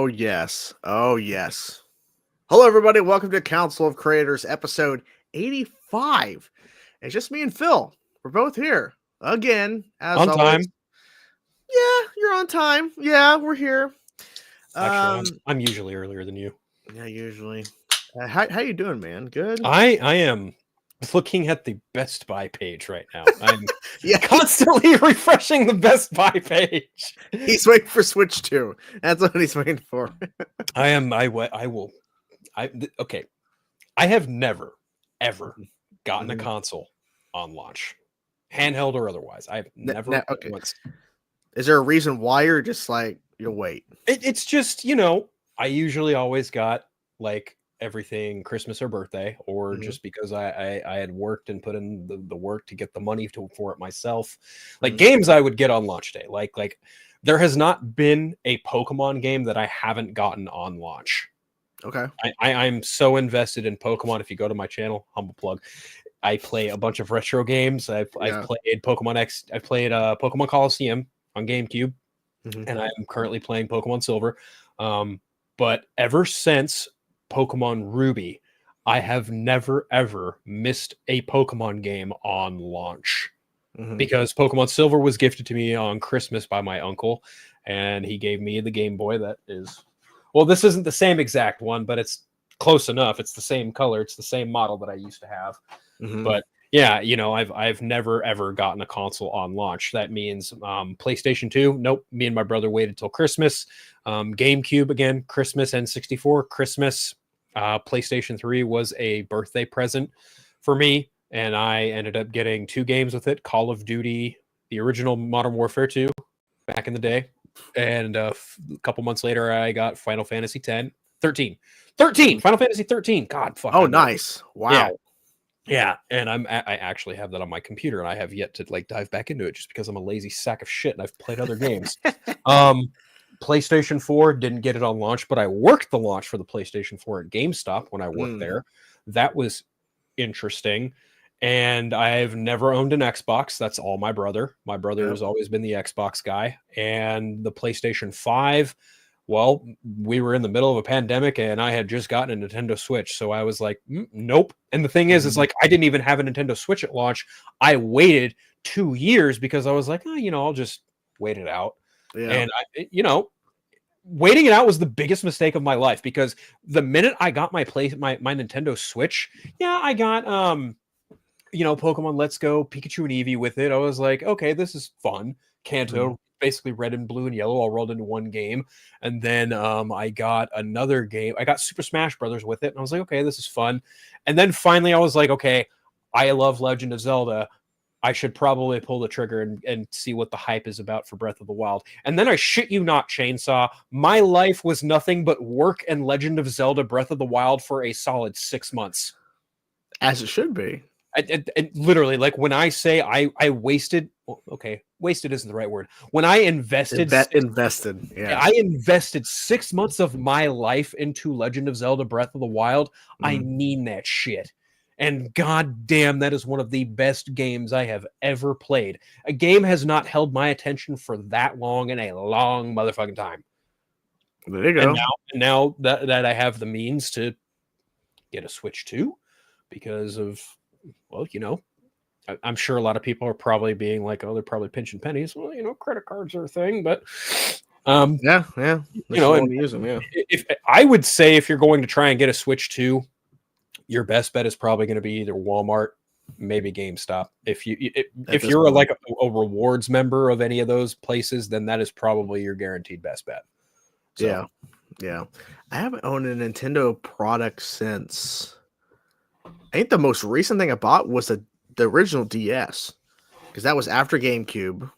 Oh, yes. Oh, yes. Hello, everybody. Welcome to Council of Creators, episode 85. It's just me and Phil. We're both here again, as on always. time. Yeah, you're on time. Yeah, we're here. Actually, I'm usually earlier than you. Yeah, usually. How you doing, man? Good? I am looking at the Best Buy page right now. I'm Yeah, constantly refreshing the Best Buy page. he's waiting for Switch 2. That's what he's waiting for. Okay. I have never, ever gotten a Mhm. console on launch, handheld or otherwise. I've never okay. once. Is there a reason why you're just like, you'll wait? It's just, I usually always got like everything Christmas or birthday, or Mhm. just because I had worked and put in the work to get the money for it myself. Like games I would get on launch day. Like there has not been a Pokemon game that I haven't gotten on launch. Okay. I'm so invested in Pokemon. If you go to my channel, humble plug, I play a bunch of retro games. I've played Pokemon X. I played Pokemon Coliseum on GameCube, and I'm currently playing Pokemon Silver. But ever since Pokemon Ruby, I have never ever missed a Pokemon game on launch, because Pokemon Silver was gifted to me on Christmas by my uncle, and he gave me the Game Boy that is, well, this isn't the same exact one, but it's close enough. It's the same color. It's the same model that I used to have. But yeah, I've never ever gotten a console on launch. That means PlayStation 2. Nope. Me and my brother waited till Christmas. GameCube again, Christmas, and 64 Christmas. PlayStation 3 was a birthday present for me, and I ended up getting 2 games with it: Call of Duty, the original Modern Warfare 2 back in the day, and a couple months later I got Final Fantasy 13. Final Fantasy 13. God, fuck. Oh, nice. Wow. Yeah, and I actually have that on my computer, and I have yet to like dive back into it just because I'm a lazy sack of shit and I've played other games. PlayStation 4 didn't get it on launch, but I worked the launch for the PlayStation 4 at GameStop when I worked there. That was interesting. And I've never owned an Xbox. That's all my brother. My brother has always been the Xbox guy. And the PlayStation 5, well, we were in the middle of a pandemic and I had just gotten a Nintendo Switch. So I was like, nope. And the thing is like, I didn't even have a Nintendo Switch at launch. I waited 2 years because I was like, I'll just wait it out. Yeah. And waiting it out was the biggest mistake of my life, because the minute I got my Nintendo Switch, I got, Pokemon Let's Go, Pikachu and Eevee with it. I was like, okay, this is fun. Kanto, basically red and blue and yellow all rolled into one game. And then I got another game. I got Super Smash Brothers with it. And I was like, okay, this is fun. And then finally I was like, okay, I love Legend of Zelda. I should probably pull the trigger and see what the hype is about for Breath of the Wild. And then I shit you not, Chainsaw, my life was nothing but work and Legend of Zelda Breath of the Wild for a solid 6 months. As it should be. And literally, like when I say I wasted, wasted isn't the right word. When I invested, I invested 6 months of my life into Legend of Zelda Breath of the Wild. I mean that shit. And goddamn, that is one of the best games I have ever played. A game has not held my attention for that long in a long motherfucking time. There you go. And now that I have the means to get a Switch 2 because of, well, I'm sure a lot of people are probably being like, oh, they're probably pinching pennies. Well, credit cards are a thing, but yeah. Use them, yeah. If I would say, if you're going to try and get a Switch 2, your best bet is probably going to be either Walmart, maybe GameStop. If you're like a rewards member of any of those places, then that is probably your guaranteed best bet. So. Yeah. I haven't owned a Nintendo product since, I think the most recent thing I bought was the original DS, because that was after GameCube.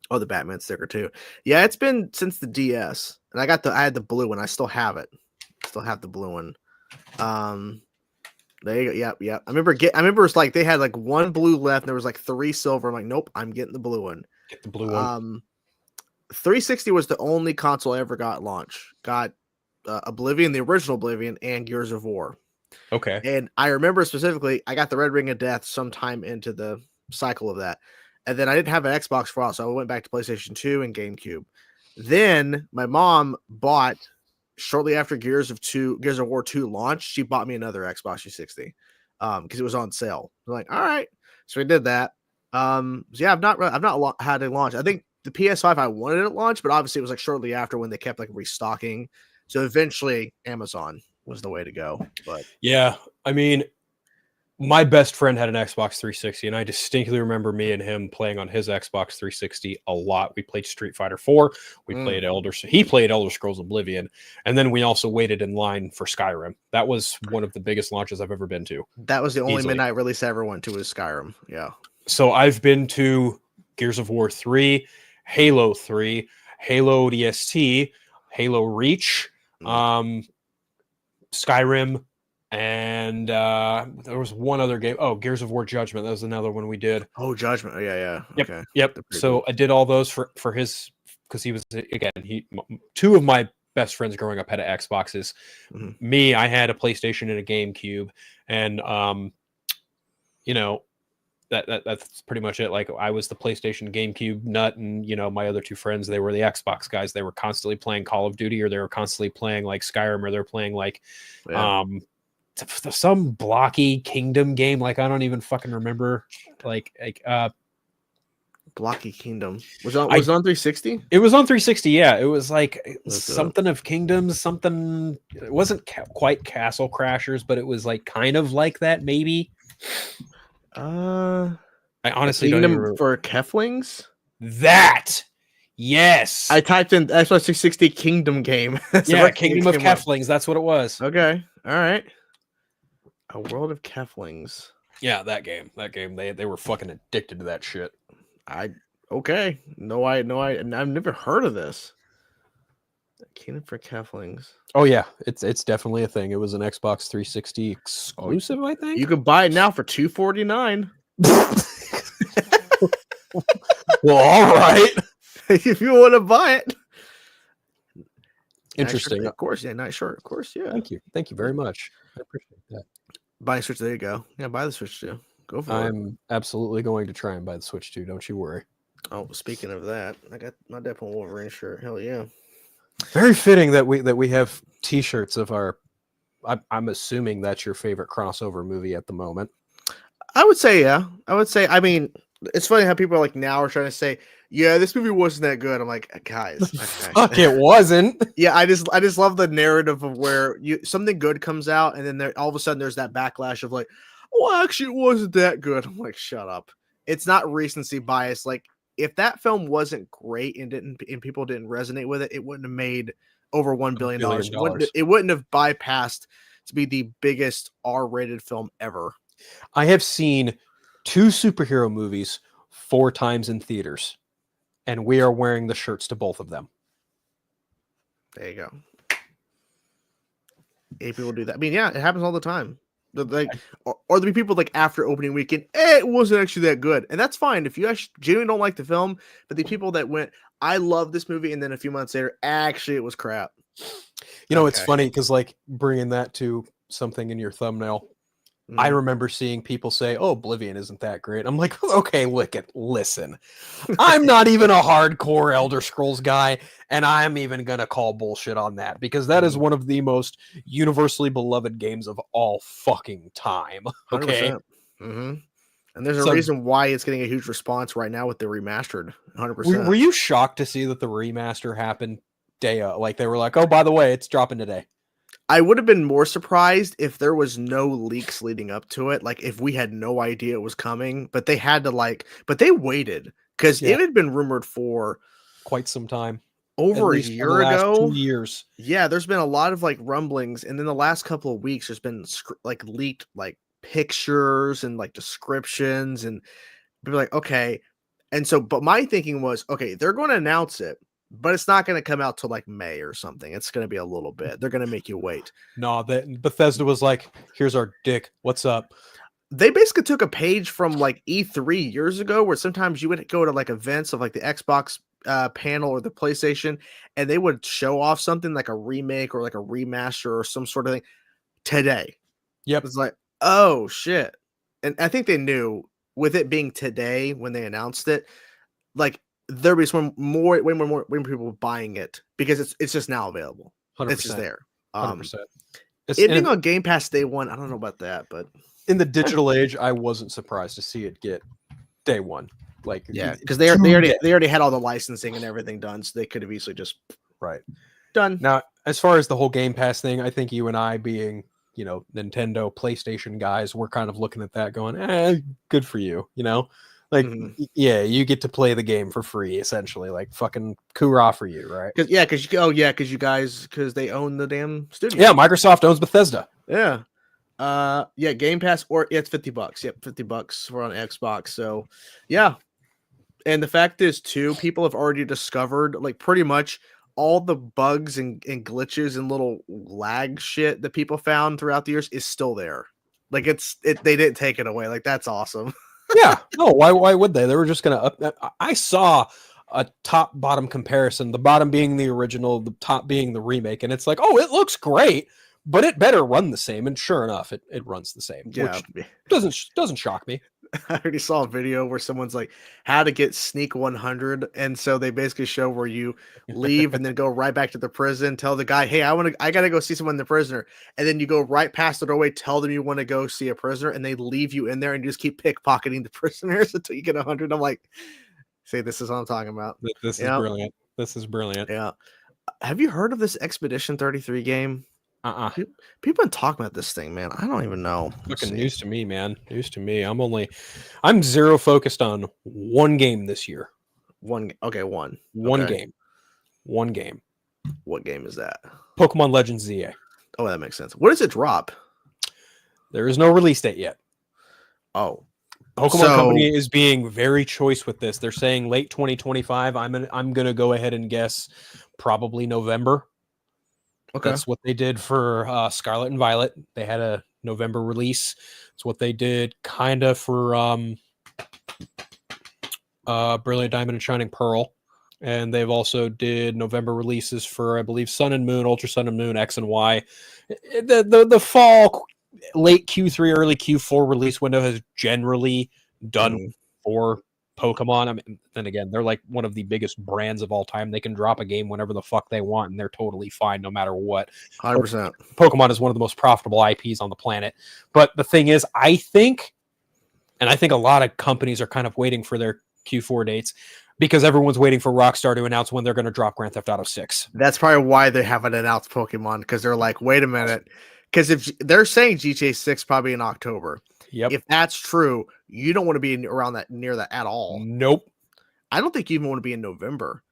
Oh, the Batman sticker too. Yeah, it's been since the DS, and I had the blue one. I still have it. Still have the blue one. There you go. Yep. I remember it was like they had like one blue left, and there was like 3 silver. I'm like, nope, I'm getting the blue one. Get the blue one. 360 was the only console I ever got at launch. Got Oblivion, the original Oblivion, and Gears of War. Okay. And I remember specifically, I got the Red Ring of Death sometime into the cycle of that. And then I didn't have an Xbox for a while, so I went back to PlayStation 2 and GameCube. Then my mom bought shortly after Gears of War 2 launched. She bought me another Xbox 360 because it was on sale. I'm like, all right, so we did that. So yeah, I've not had a launch. I think the PS5 I wanted it at launch, but obviously it was like shortly after when they kept like restocking. So eventually Amazon was the way to go. But yeah, I mean, my best friend had an Xbox 360, and I distinctly remember me and him playing on his Xbox 360 a lot. We played Street Fighter 4. We played he played Elder Scrolls Oblivion, and then we also waited in line for Skyrim. That was one of the biggest launches I've ever been to. That was the only midnight release I ever went to was Skyrim. Yeah. So I've been to Gears of War 3, Halo 3, Halo ODST, Halo Reach, Skyrim, and there was one other game. Oh, Gears of War Judgment. That was another one we did. Oh, Judgment. Yeah. Yep. Okay. Yep. So cool. I did all those for his, because he was, again, two of my best friends growing up had Xboxes. Me, I had a PlayStation and a GameCube, and that's pretty much it. Like, I was the PlayStation GameCube nut, and my other two friends, they were the Xbox guys. They were constantly playing Call of Duty, or they were constantly playing like Skyrim, or they're playing like some blocky Kingdom game. Like, I don't even fucking remember. Blocky Kingdom was it on 360? It was on 360. Yeah, it was like something of Kingdoms. Something. It wasn't quite Castle Crashers, but it was like kind of like that, maybe. I honestly don't even remember. For Keflings. That. Yes. I typed in Xbox 360 Kingdom game. Yeah, Kingdom of Keflings. That's what it was. Okay. All right. A World of Keflings. Yeah, that game. They were fucking addicted to that shit. Okay. No, I've never heard of this. Kingdom for Keflings. Oh yeah, it's definitely a thing. It was an Xbox 360 exclusive, I think. You can buy it now for $249. Well, all right. If you want to buy it. Interesting. Nice, of course, yeah. Nice shirt, of course, yeah. Thank you very much. I appreciate that. Buy a Switch. There you go. Yeah, buy the Switch too. Go for it. I'm absolutely going to try and buy the Switch too. Don't you worry. Oh, speaking of that, I got my Deadpool Wolverine shirt. Hell yeah. Very fitting that we have T-shirts of our. I'm assuming that's your favorite crossover movie at the moment. I would say, yeah. I mean, it's funny how people are like now are trying to say, yeah, this movie wasn't that good. I'm like, guys, okay. Fuck, it wasn't. Yeah, I just love the narrative of where something good comes out, and then all of a sudden there's that backlash of like, well, actually, it wasn't that good. I'm like, shut up. It's not recency bias. Like, if that film wasn't great and people didn't resonate with it, it wouldn't have made over $1 billion. It wouldn't have bypassed to be the biggest R-rated film ever. I have seen 2 superhero movies 4 times in theaters, and we are wearing the shirts to both of them. There you go. 8 people do that. I mean, yeah, it happens all the time. Or there'll be people like after opening weekend, it wasn't actually that good. And that's fine if you actually genuinely don't like the film, but the people that went, I love this movie, and then a few months later, actually it was crap. It's funny because like bringing that to something in your thumbnail, I remember seeing people say, oh, Oblivion isn't that great. I'm like, okay, listen. I'm not even a hardcore Elder Scrolls guy, and I'm even going to call bullshit on that, because that is one of the most universally beloved games of all fucking time. Okay? And there's a reason why it's getting a huge response right now with the remastered, 100%. Were you shocked to see that the remaster happened like they were like, oh, by the way, it's dropping today? I would have been more surprised if there was no leaks leading up to it. Like if we had no idea it was coming, but they had to but they waited because it had been rumored for quite some time. Over a year ago. 2 years. Yeah, there's been a lot of like rumblings. And then the last couple of weeks, there's been like leaked like pictures and like descriptions, and people like, okay. And so, but my thinking was, okay, they're going to announce it, but it's not going to come out till like May or something. It's going to be a little bit. They're going to make you wait. No, Bethesda was like, here's our dick. What's up? They basically took a page from like E3 years ago, where sometimes you would go to like events of like the Xbox panel or the PlayStation, and they would show off something like a remake or like a remaster or some sort of thing today. Yep. It's like, oh shit. And I think they knew with it being today when they announced it, like there'll be way more people buying it because it's just now available. 100%. It's just there. 100%. It being on Game Pass day one, I don't know about that, but in the digital age, I wasn't surprised to see it get day one. Like, yeah, because they already had all the licensing and everything done, so they could have easily just done. Now, as far as the whole Game Pass thing, I think you and I, being Nintendo, PlayStation guys, we're kind of looking at that, going, good for you, Like, yeah, you get to play the game for free, essentially. Like, fucking hoorah for you, right? Because they own the damn studio. Yeah, Microsoft owns Bethesda. Yeah. Game Pass, or it's $50. Yep, $50 for on Xbox. So, yeah. And the fact is, too, people have already discovered, like, pretty much all the bugs and glitches and little lag shit that people found throughout the years is still there. Like, they didn't take it away. Like, that's awesome. Yeah. No, why would they? They were just going to I saw a top-bottom comparison, the bottom being the original, the top being the remake, and it's like, oh, it looks great, but it better run the same. And sure enough, it runs the same, which doesn't shock me. I already saw a video where someone's like, how to get Sneak 100, and so they basically show where you leave and then go right back to the prison, tell the guy, hey, I gotta go see someone in the prisoner, and then you go right past the doorway, tell them you want to go see a prisoner, and they leave you in there and you just keep pickpocketing the prisoners until you get 100. I'm like, see, this is what I'm talking about. This is brilliant. This is brilliant. Yeah. Have you heard of this Expedition 33 game? People been talking about this thing, man. I don't even know. Fucking news to me, man. News to me. I'm zero focused on one game this year. One game. One game. What game is that? Pokemon Legends ZA. Oh, that makes sense. What does it drop? There is no release date yet. Oh. Pokemon Company is being very choice with this. They're saying late 2025. I'm gonna go ahead and guess probably November. Okay. That's what they did for Scarlet and Violet. They had a November release. It's what they did kind of for Brilliant Diamond and Shining Pearl. And they've also did November releases for, I believe, Sun and Moon, Ultra Sun and Moon, X and Y. The fall, late Q3, early Q4 release window has generally done for Pokemon. I mean, then again, they're like one of the biggest brands of all time. They can drop a game whenever the fuck they want, and they're totally fine no matter what. 100%. Pokemon is one of the most profitable IPs on the planet. But the thing is, I think a lot of companies are kind of waiting for their Q4 dates because everyone's waiting for Rockstar to announce when they're going to drop Grand Theft Auto 6. That's probably why they haven't announced Pokemon, because they're like, wait a minute. Because if they're saying GTA 6 probably in October. Yep. If that's true, you don't want to be around near that at all. Nope. I don't think you even want to be in November,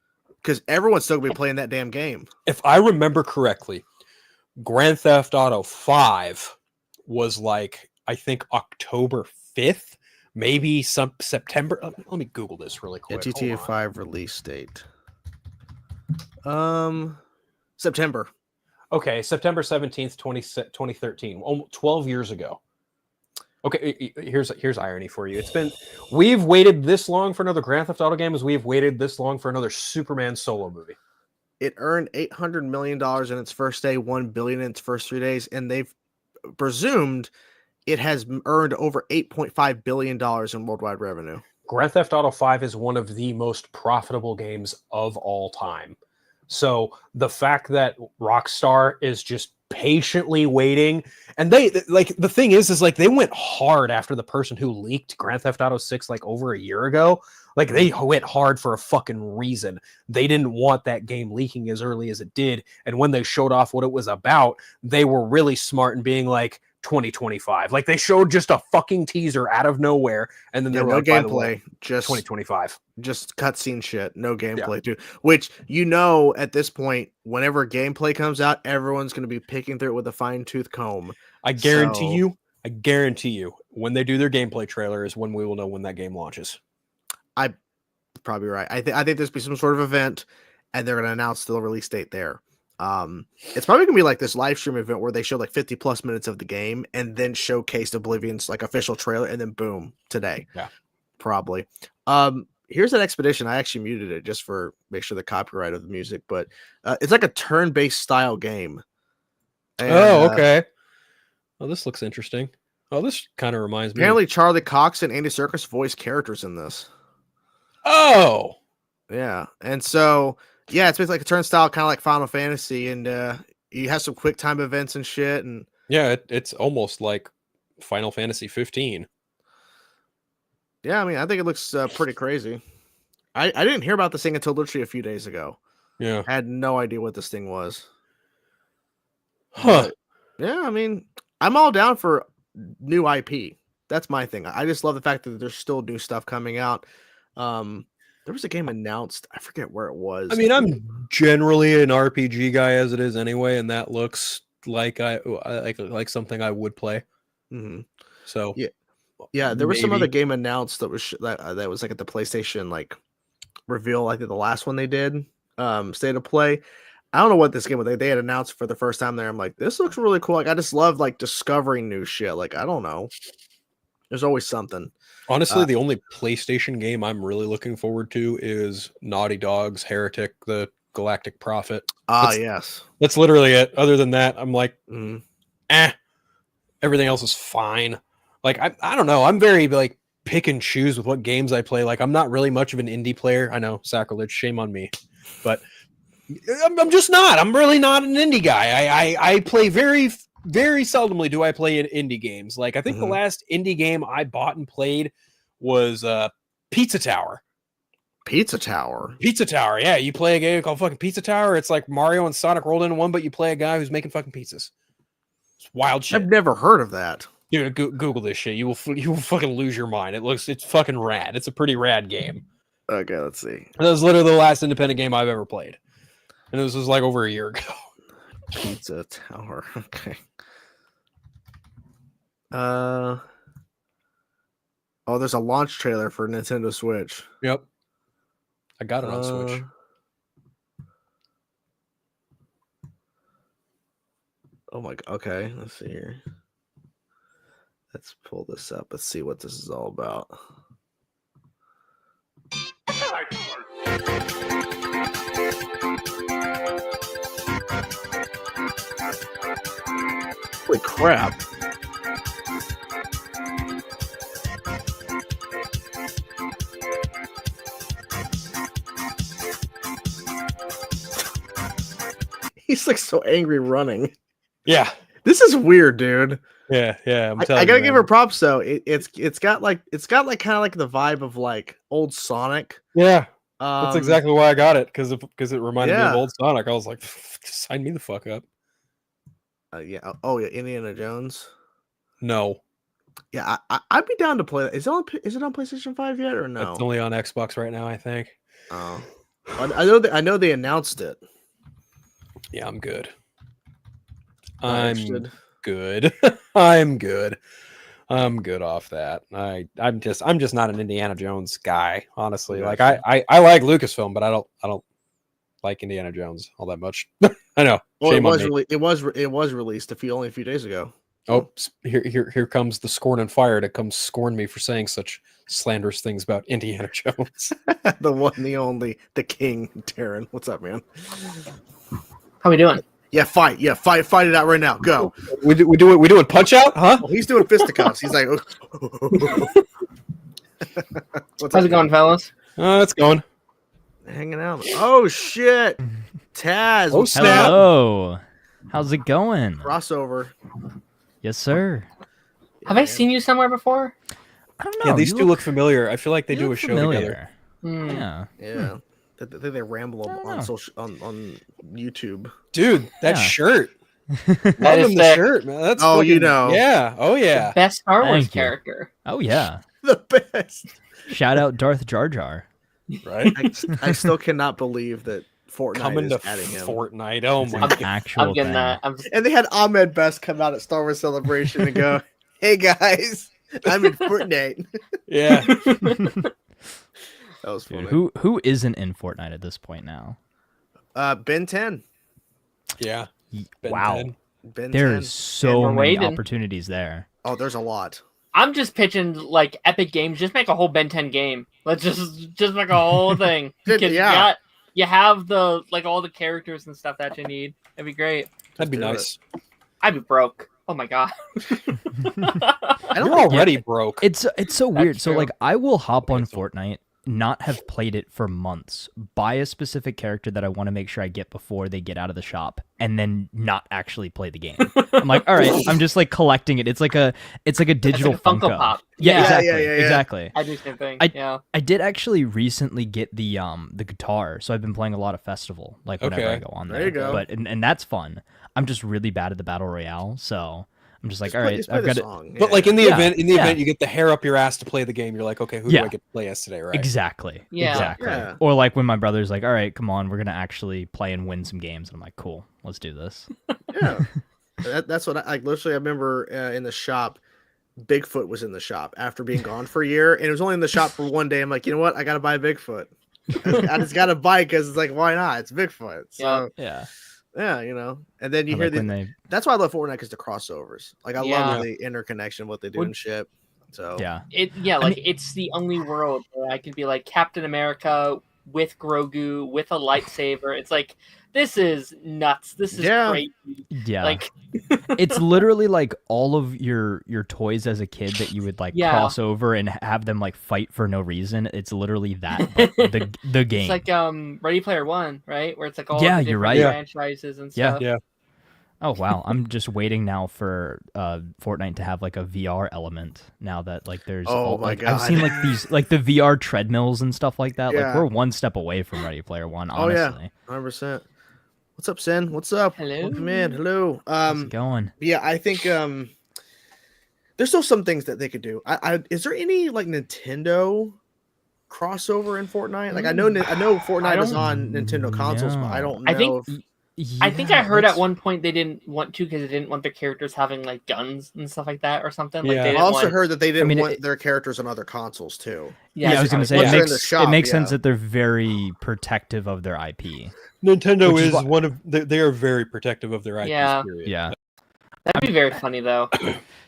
because everyone's still going to be playing that damn game. If I remember correctly, Grand Theft Auto 5 was like, I think October 5th, maybe some September. Let me Google this really quick. Yeah, GTA 5 release date. September. Okay, September 17th, 2013, almost 12 years ago. Okay, here's irony for you. We've waited this long for another Grand Theft Auto game as we've waited this long for another Superman solo movie. It earned $800 million in its first day, $1 billion in its first 3 days, and they've presumed it has earned over $8.5 billion in worldwide revenue. Grand Theft Auto 5 is one of the most profitable games of all time. So the fact that Rockstar is just patiently waiting, and they like, the thing is like, they went hard after the person who leaked Grand Theft Auto 6 like over a year ago. Like, they went hard for a fucking reason. They didn't want that game leaking as early as it did, and when they showed off what it was about, they were really smart in being like 2025. Like, they showed just a fucking teaser out of nowhere, and then there were no like, gameplay, just 2025, just cutscene shit, no gameplay, dude. Which, at this point, whenever gameplay comes out, everyone's going to be picking through it with a fine-tooth comb. I guarantee you, when they do their gameplay trailer is when we will know when that game launches. I'm probably right. I think there's be some sort of event, and they're going to announce the release date there. It's probably gonna be like this live stream event where they show like 50 plus minutes of the game and then showcased Oblivion's like official trailer, and then boom, today. Yeah, probably. Here's that Expedition. I actually muted it just for make sure the copyright of the music, but it's like a turn-based style game. And, okay. Oh, this looks interesting. Oh, this kind of reminds me. Apparently, Charlie Cox and Andy Serkis voice characters in this. Oh, Yeah, and so yeah, it's basically like a turnstile, kind of like Final Fantasy, and you have some quick time events and shit. And Yeah, it's almost like Final Fantasy 15. yeah, I mean, I think it looks pretty crazy. I didn't hear about this thing until literally a few days ago. Yeah. I had no idea what this thing was. Huh. But, yeah, I mean, I'm all down for new IP. That's my thing. I just love the fact that there's still new stuff coming out. There was a game announced. I forget where it was. I mean, I'm generally an RPG guy as it is anyway, and that looks like I like something I would play. Mm-hmm. So yeah, there was some maybe. other game announced that was that was like at the PlayStation like reveal. I think the last one they did, State of Play. I don't know what this game was. They had announced for the first time there. I'm like, this looks really cool. Like, I just love like discovering new shit. Like, I don't know. There's always something. Honestly, the only PlayStation game I'm really looking forward to is Naughty Dog's Heretic: The Galactic Prophet. Yes. That's literally it. Other than that, I'm like, Mm-hmm. Everything else is fine. Like, I don't know. I'm very like pick and choose with what games I play. Like, I'm not really much of an indie player. I know, sacrilege, shame on me, but I'm just not. I'm really not an indie guy. I play very, very seldomly do I play in indie games. Like, I think the last indie game I bought and played was Pizza Tower. Pizza Tower. Pizza Tower. Yeah, you play a game called fucking Pizza Tower. It's like Mario and Sonic rolled into one, but you play a guy who's making fucking pizzas. It's wild shit. I've never heard of that. Dude, Google this shit. You will fucking lose your mind. It's fucking rad. It's a pretty rad game. Okay, let's see. That was literally the last independent game I've ever played, and this was like over a year ago. Pizza Tower. Okay. Oh, there's a launch trailer for Nintendo Switch. Yep. I got it on Switch. Oh my god. Okay, let's see here. Let's pull this up. Let's see what this is all about. Holy crap. He's like so angry running. Yeah. This is weird, dude. Yeah. I gotta give her props though. It's got kind of like the vibe of like old Sonic. Yeah. That's exactly why I got it, because it reminded me of old Sonic. I was like, sign me the fuck up. Yeah. Oh yeah, Indiana Jones. No. Yeah, I'd be down to play that. Is it on PlayStation 5 yet or no? It's only on Xbox right now, I think. Oh, I know they announced it. Yeah, I'm good. I'm good. I'm good. I'm good off that. I'm just not an Indiana Jones guy, honestly. Like I like Lucasfilm, but I don't like Indiana Jones all that much. I know. Well, Shame on me. it was released only a few days ago. Oh, here comes the scorn and fire to come scorn me for saying such slanderous things about Indiana Jones. The one, the only, the king, Darren. What's up, man? How we doing? Yeah, fight it out right now. Go. We doing punch out, huh? Oh, he's doing fisticuffs. He's like, how's it going, fellas? It's going. Hanging out. Oh shit, Taz. Oh snap. Hello. How's it going? Crossover. Yes, sir. Have I seen you somewhere before? I don't know. Yeah, these two look familiar. I feel like they you do a look show familiar. together. Yeah. I think they ramble on YouTube. Dude, that Yeah. shirt. That Love is him, the the shirt, man. That's Oh, you fucking- know. Yeah. Oh yeah. best Star Wars Thank you. character. Oh yeah. The best. Shout out Darth Jar Jar. Right. I still cannot believe that Fortnite Coming to is adding him. Fortnite. Oh It's my an god. actual I'm getting thing. that. And they had Ahmed Best come out at Star Wars Celebration and go, "Hey guys, I'm in Fortnite." Yeah. That was funny. Dude, who isn't in Fortnite at this point now? Ben 10. Yeah. Ben Wow. 10. Ben 10. There's so we're many waiting. opportunities there. Oh, there's a lot. I'm just pitching like Epic Games. Just make a whole Ben 10 game. Let's just make a whole thing. Good, 'Cause yeah. you have the like all the characters and stuff that you need. It'd be great. That'd be do nice. I'd be broke. Oh my god. I don't You're think already broke. It's so weird. So true. like I will hop on Okay, so- Fortnite not have played it for months, buy a specific character that I want to make sure I get before they get out of the shop, and then not actually play the game. I'm like, all right, I'm just like collecting it. It's like a digital It's like a Funko Funko. Pop. Yeah, Yeah. exactly, Yeah. exactly. I do the same thing. I did actually recently get the guitar, so I've been playing a lot of Festival, like whenever I Okay. go on There there. you go. But and that's fun. I'm just really bad at the battle royale, so I'm just like, Just all play- right, just play I've the got it. song. But like in the Yeah, event, yeah. you get the hair up your ass to play the game. You're like, okay, who do Yeah. I get to play as today, right? Exactly. Yeah. Exactly. Yeah. Or like when my brother's like, all right, come on, we're gonna actually play and win some games. And I'm like, cool, let's do this. Yeah. That's what I like. Literally, I remember in the shop, Bigfoot was in the shop after being gone for a year, and it was only in the shop for one day. I'm like, you know what? I gotta buy a Bigfoot. I just gotta buy it because it's like, why not? It's Bigfoot. So Yeah. yeah, and then you Or hear like when the. they That's why I love Fortnite, because the crossovers. Like I Yeah. love the interconnection, what they do Well, and shit. So yeah. It's the only world where I could be like Captain America with Grogu with a lightsaber. It's like, this is nuts. This is Yeah. crazy. Yeah. Like, It's literally like all of your toys as a kid that you would like Yeah. cross over and have them like fight for no reason. It's literally that, but the game. it's like Ready Player One, right? Where it's like all Yeah, the you're different right. Yeah. franchises and Yeah. stuff. Yeah. Oh wow, I'm just waiting now for Fortnite to have like a VR element. Now that like there's Oh my like, I've seen God. like these like the VR treadmills and stuff like that. Like Yeah. we're one step away from Ready Player One. Oh, yeah. Honestly, 100%. What's up, Sin? What's up? Hello. Welcome in. Hello. how's it going? Yeah, I think there's still some things that they could do. Is there any like Nintendo crossover in Fortnite? Like I know Fortnite is don't on Nintendo consoles, but I don't know. I think- if, I think I heard at that's- one point they didn't want to because they didn't want their characters having like guns and stuff like that or something. Like Yeah. they I didn't also want, heard that they didn't mean, want it- their characters on other consoles too. Yeah, I was gonna say once it they're in makes the shop, it makes sense yeah. that they're very protective of their IP. Nintendo Which is is why- one of they are very protective of their IPs. Yeah. Period. Yeah, that'd be very funny though. I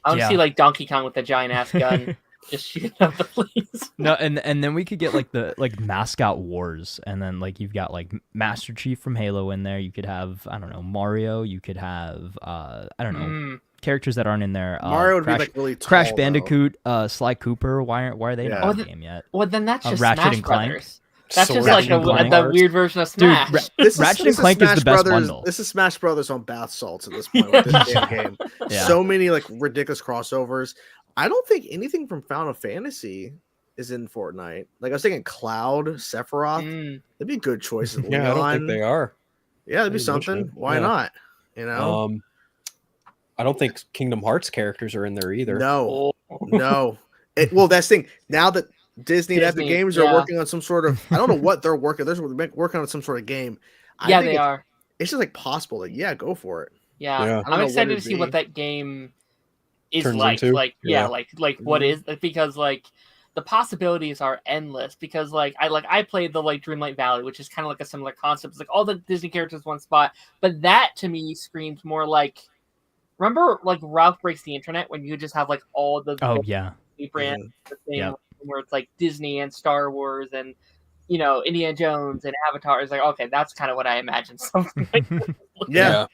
want to Yeah. see like Donkey Kong with a giant ass gun just shooting up the place. no, and then we could get like the like mascot wars, and then like you've got like Master Chief from Halo in there. You could have I don't know Mario. You could have I don't know Mm. characters that aren't in there. Mario would Crash, be like really tall, Crash though. Bandicoot, Sly Cooper. Why are they Yeah. not Oh, in the the- game yet? Well, then that's just Ratchet Smash and Clank? Brothers. That's So just Ratchet like and Clank. the weird version of Dude, Smash. Ratchet and Clank is the Smash best Brothers, bundle. This is Smash Brothers on bath salts at this point with this damn game. Yeah. So many like ridiculous crossovers. I don't think anything from Final Fantasy is in Fortnite. Like I was thinking Cloud, Sephiroth. Mm. That'd be good choices. Yeah, I don't think they are. Yeah, that'd be Maybe something. should. Why Yeah. not? You know? I don't think Kingdom Hearts characters are in there either. No, Oh. no. Well, that's the thing. Now that Disney and Epic Disney, Games are yeah. working on some sort of, I don't know what they're working. They're working on some sort of game. I Yeah, think they are. It's just like possible. Like, yeah, go for it. Yeah, Yeah. I don't I'm know what excited to it'd see be. what that game is Turns like. into? Like, Yeah. like what is because like the possibilities are endless. Because I played the like Dreamlight Valley, which is kind of like a similar concept. It's like all the Disney characters one spot, but that to me screams more like. Remember, like Ralph Breaks the Internet when you just have like all the Oh yeah, brands, the thing Yep. where it's like Disney and Star Wars and Indiana Jones and Avatar. It's like okay, that's kind of what I imagine something like that. Yeah.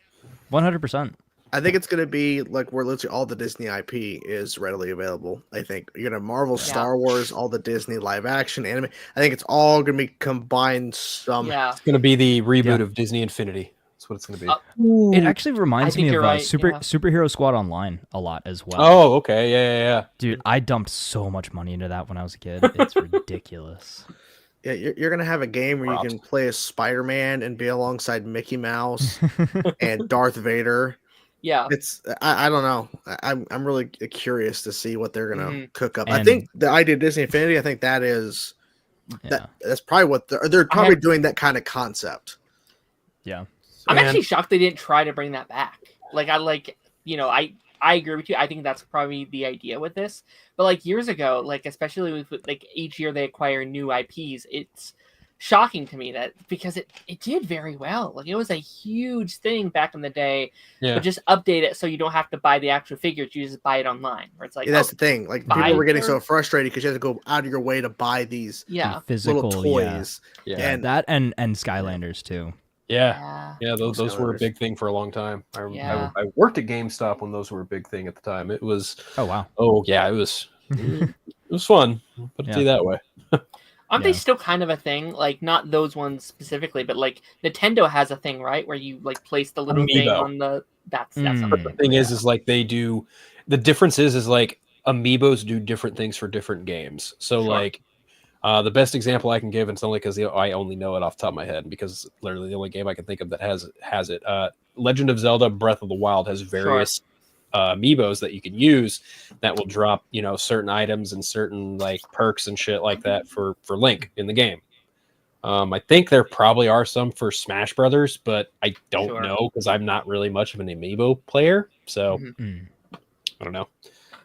100%. I think it's gonna be like where literally all the Disney IP is readily available. I think you're gonna Marvel, Yeah. Star Wars, all the Disney live action anime. I think it's all gonna be combined. Yeah. It's going to be the reboot Yeah. of Disney Infinity. That's what it's going to be. It actually reminds think me of you're right, yeah. Superhero Squad Online a lot as well. Oh, okay. Yeah. Dude, I dumped so much money into that when I was a kid. It's ridiculous. Yeah, you're gonna have a game where Props. you can play as Spider-Man and be alongside Mickey Mouse and Darth Vader. Yeah. It's I don't know. I'm really curious to see what they're gonna Mhm. cook up. I And- think the idea of Disney Infinity. I think that is Yeah. that's probably what they're probably doing that kind of concept. Yeah. I'm Man. actually shocked they didn't try to bring that back. I agree with you. I think that's probably the idea with this. But like years ago, like especially with like each year they acquire new IPs, it's shocking to me that because it did very well. Like it was a huge thing back in the day. Yeah. But just update it so you don't have to buy the actual figures. You just buy it online. Where it's like Yeah, that's the thing. Like buy people were getting so their- frustrated because you had to go out of your way to buy these yeah. Physical little yeah. toys. Yeah. And That and Skylanders too. Yeah. Yeah. Those were a Skylanders. big thing for a long time. Yeah. I worked at GameStop when those were a big thing at the time. It was Oh wow. it was fun. Put it to you that way. Aren't they still kind of a thing? Like, not those ones specifically, but like Nintendo has a thing, right, where you like place the little thing Amiibo. on the. That's But something. the thing is like they do. The difference is like amiibos do different things for different games. So like, the best example I can give, and it's only because I only know it off the top of my head, because literally the only game I can think of that has it. Legend of Zelda: Breath of the Wild has various amiibos that you can use that will drop, certain items and certain like perks and shit like that for Link in the game. I think there probably are some for Smash Brothers, but I don't know because I'm not really much of an amiibo player, so I don't know.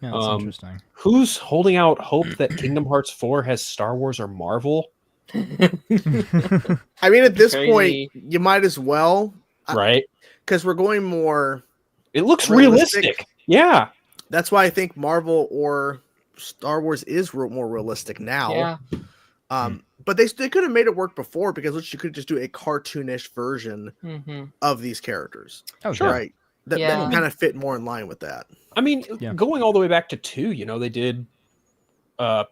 Yeah, that's interesting. Who's holding out hope that Kingdom Hearts 4 has Star Wars or Marvel? I mean, at this point, you might as well, right? Because we're going more. It looks realistic. Yeah, that's why I think Marvel or Star Wars is more realistic now. Yeah. But they could have made it work before, because you could just do a cartoonish version of these characters. Oh, sure. Right. That kind of fit more in line with that. I mean, going all the way back to 2, they did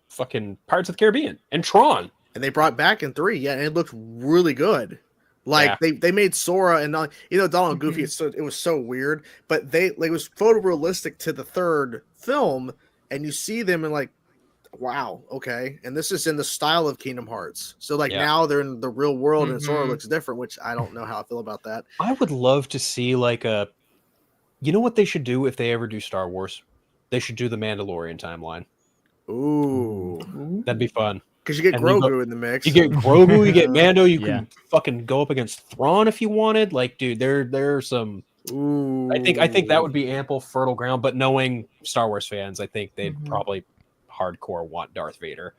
fucking Pirates of the Caribbean and Tron. And they brought back in 3, and it looked really good. Like they made Sora and Donald and Goofy. It was so weird, but it was photorealistic to the third film, and you see them and like, wow, okay. And this is in the style of Kingdom Hearts. So now they're in the real world, and Sora looks different, which I don't know how I feel about that. I would love to see like you know what they should do if they ever do Star Wars? They should do the Mandalorian timeline. Ooh, that'd be fun. Because you get Grogu in the mix. You get Grogu, you get Mando. You can fucking go up against Thrawn if you wanted. Like, dude, there's some. Ooh. I think that would be ample fertile ground. But knowing Star Wars fans, I think they'd probably hardcore want Darth Vader.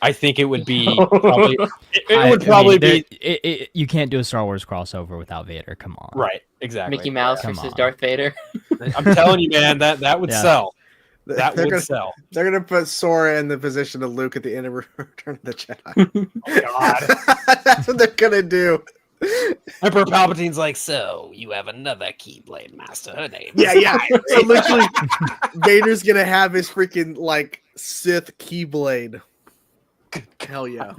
I think it would be probably. It would probably be. You can't do a Star Wars crossover without Vader. Come on. Right. Exactly. Mickey Mouse versus Darth Vader. I'm telling you, man, that would sell. That would sell. They're gonna put Sora in the position of Luke at the end of Return of the Jedi. Oh God, that's what they're gonna do. Emperor Palpatine's like, so you have another Keyblade master. Her name. Yeah. So literally, Vader's gonna have his freaking like Sith Keyblade. Hell yeah!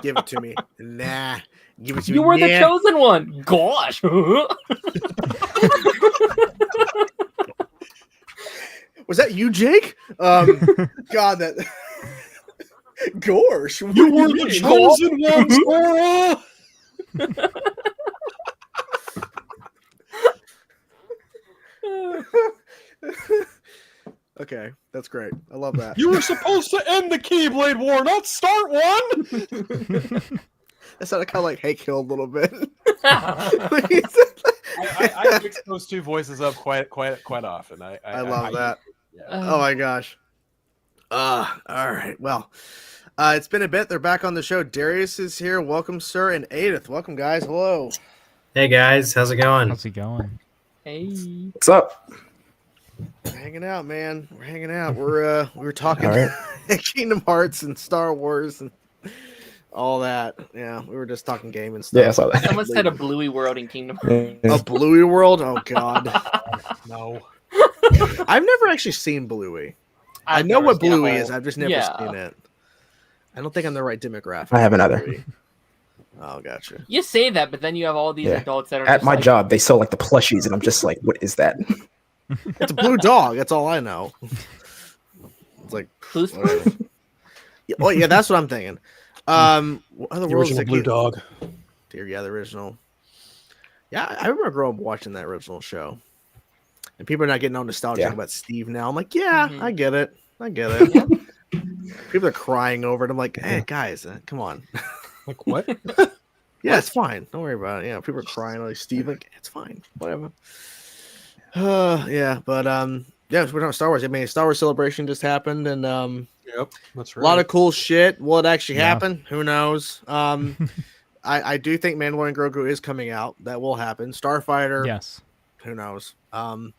Give it to me. Nah, give it to me. You were the chosen one. Gosh. Was that you, Jake? God, that. Gorsh, you were the chosen one, Sora. Okay, that's great. I love that. You were supposed to end the Keyblade War, not start one. That sounded kind of like Hey Kill a little bit. I mix those two voices up quite often. I love that. Yeah. Oh my gosh. All right. Well, it's been a bit. They're back on the show. Darius is here. Welcome, sir, and Edith. Welcome, guys. Hello. Hey guys, how's it going? Hey. What's up? We're hanging out, man. We're hanging out. We were talking Kingdom Hearts and Star Wars and all that. Yeah, we were just talking game and stuff. Yeah, I saw that. Someone said a Bluey world in Kingdom Hearts. A Bluey world? Oh God. No. I've never actually seen Bluey. I know what Bluey is. I've just never seen it. I don't think I'm the right demographic. I haven't either. Oh, gotcha. You say that, but then you have all these adults that are at just my like, job. They sell like the plushies, and I'm just like, what is that? It's a blue dog. That's all I know. It's like Blue's oh yeah, that's what I'm thinking. What other The worlds original blue dog. Dear, yeah, the original. Yeah, I remember growing up watching that original show. And people are not getting all nostalgic about Steve now. I'm like, yeah, I get it. People are crying over it. I'm like, hey, guys, come on. Like, what? Yeah, it's fine. Don't worry about it. Yeah, people are crying. Like, Steve, like, it's fine. Whatever. Yeah, but we're talking about Star Wars. I mean, Star Wars Celebration just happened, and Yep, that's right. a lot of cool shit. Will it actually happen? Who knows? I do think Mandalorian Grogu is coming out. That will happen. Starfighter. Yes. Who knows? But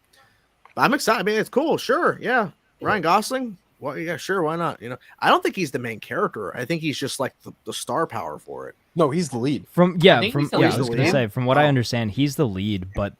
I'm excited. I mean, it's cool. Sure. Yeah. Ryan Gosling. Well, yeah, sure. Why not? I don't think he's the main character. I think he's just like the star power for it. No, he's the lead. I was lead. gonna say, from what I understand, he's the lead, but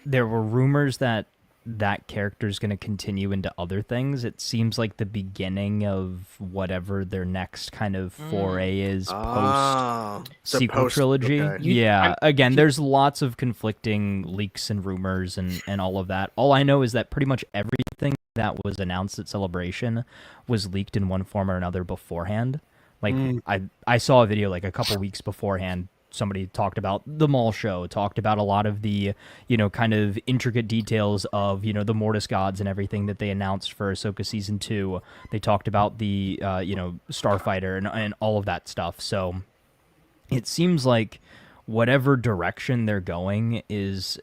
there were rumors that that character is going to continue into other things. It seems like the beginning of whatever their next kind of foray is post sequel trilogy. Okay. Yeah, again, there's lots of conflicting leaks and rumors and all of that. All I know is that pretty much everything that was announced at Celebration was leaked in one form or another beforehand. Like I saw a video like a couple weeks beforehand. Somebody talked about the mall show, talked about a lot of the, kind of intricate details of, the Mortis gods and everything that they announced for Ahsoka Season 2. They talked about the, Starfighter and all of that stuff. So it seems like whatever direction they're going is,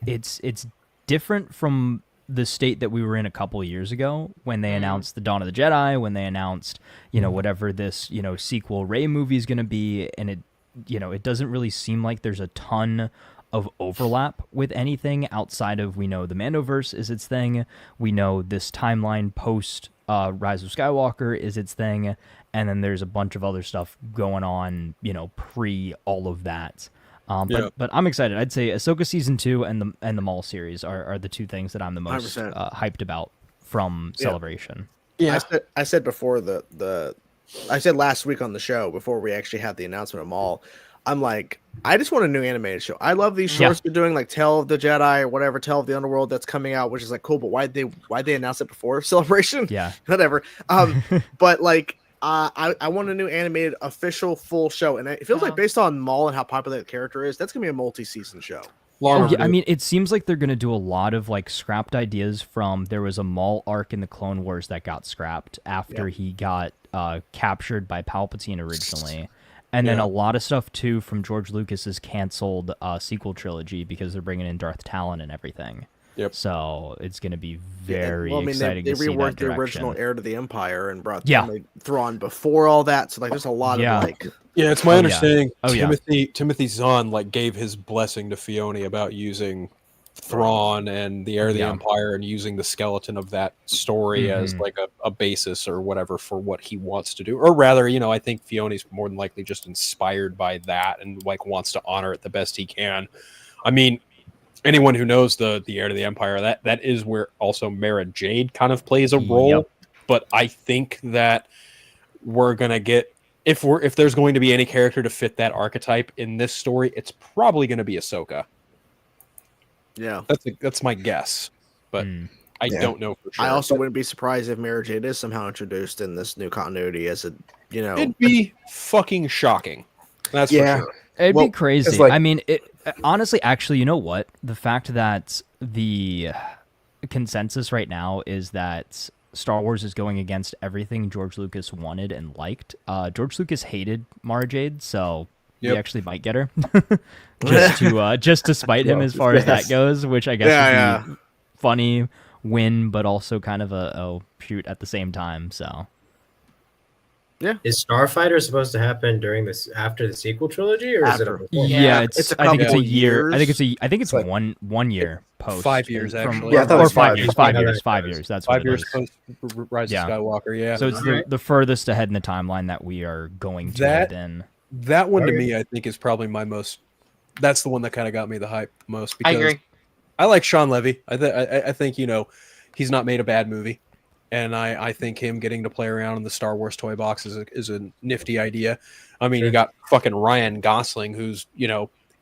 it's different from the state that we were in a couple of years ago when they announced the Dawn of the Jedi, when they announced, whatever this, sequel Rey movie is going to be. And it doesn't really seem like there's a ton of overlap with anything outside of, we know the Mandoverse is its thing. We know this timeline post Rise of Skywalker is its thing. And then there's a bunch of other stuff going on, pre all of that. But I'm excited. I'd say Ahsoka Season 2 and the Maul series are the two things that I'm the most hyped about from Celebration. Yeah, I said before I said last week on the show before we actually had the announcement of Maul, I'm like, I just want a new animated show. I love these shorts they're doing, like Tale of the Jedi or whatever, Tale of the Underworld that's coming out, which is like cool. But why'd they announce it before Celebration? Yeah, whatever. But like, I want a new animated official full show, and it feels like based on Maul and how popular the character is, that's gonna be a multi-season show. I mean, it seems like they're going to do a lot of like scrapped ideas from. There was a Maul arc in the Clone Wars that got scrapped after he got captured by Palpatine originally, and then a lot of stuff too from George Lucas's canceled sequel trilogy because they're bringing in Darth Talon and everything. Yep. So it's going to be very exciting. They to see reworked that the original Heir to the Empire and brought Thrawn before all that. So like, there's a lot of like. Yeah, it's my understanding. Timothy Zahn like gave his blessing to Filoni about using Thrawn and the Heir of the Empire and using the skeleton of that story as like a basis or whatever for what he wants to do. Or rather, I think Filoni's more than likely just inspired by that and like wants to honor it the best he can. I mean, anyone who knows the Heir to the Empire, that is where also Mara Jade kind of plays a role. Yep. But I think that we're gonna get if there's going to be any character to fit that archetype in this story, it's probably going to be Ahsoka. Yeah, that's my guess, but I don't know for sure. I also wouldn't be surprised if Mara Jade is somehow introduced in this new continuity as it'd be fucking shocking. That's for sure. It'd be crazy. Like, I mean, honestly, actually, you know what? The fact that the consensus right now is that Star Wars is going against everything George Lucas wanted and liked. George Lucas hated Mara Jade, so we actually might get her just to spite him as far as that goes, which I guess would be funny win, but also kind of a shoot at the same time. So. Yeah. Is Starfighter supposed to happen after the sequel trilogy, or is it before? Yeah, I think it's a year. I think it's like 1 year post. 5 years actually. Or 5 years. 5 years. 5 years. That's 5 years post Rise of Skywalker. Yeah. So it's the furthest ahead in the timeline that we are going to head in. That one to me, I think, is probably my most. That's the one that kind of got me the hype most. Because I agree. I like Sean Levy. I think he's not made a bad movie. And I think him getting to play around in the Star Wars toy box is a nifty idea. I mean, you got fucking Ryan Gosling, who's,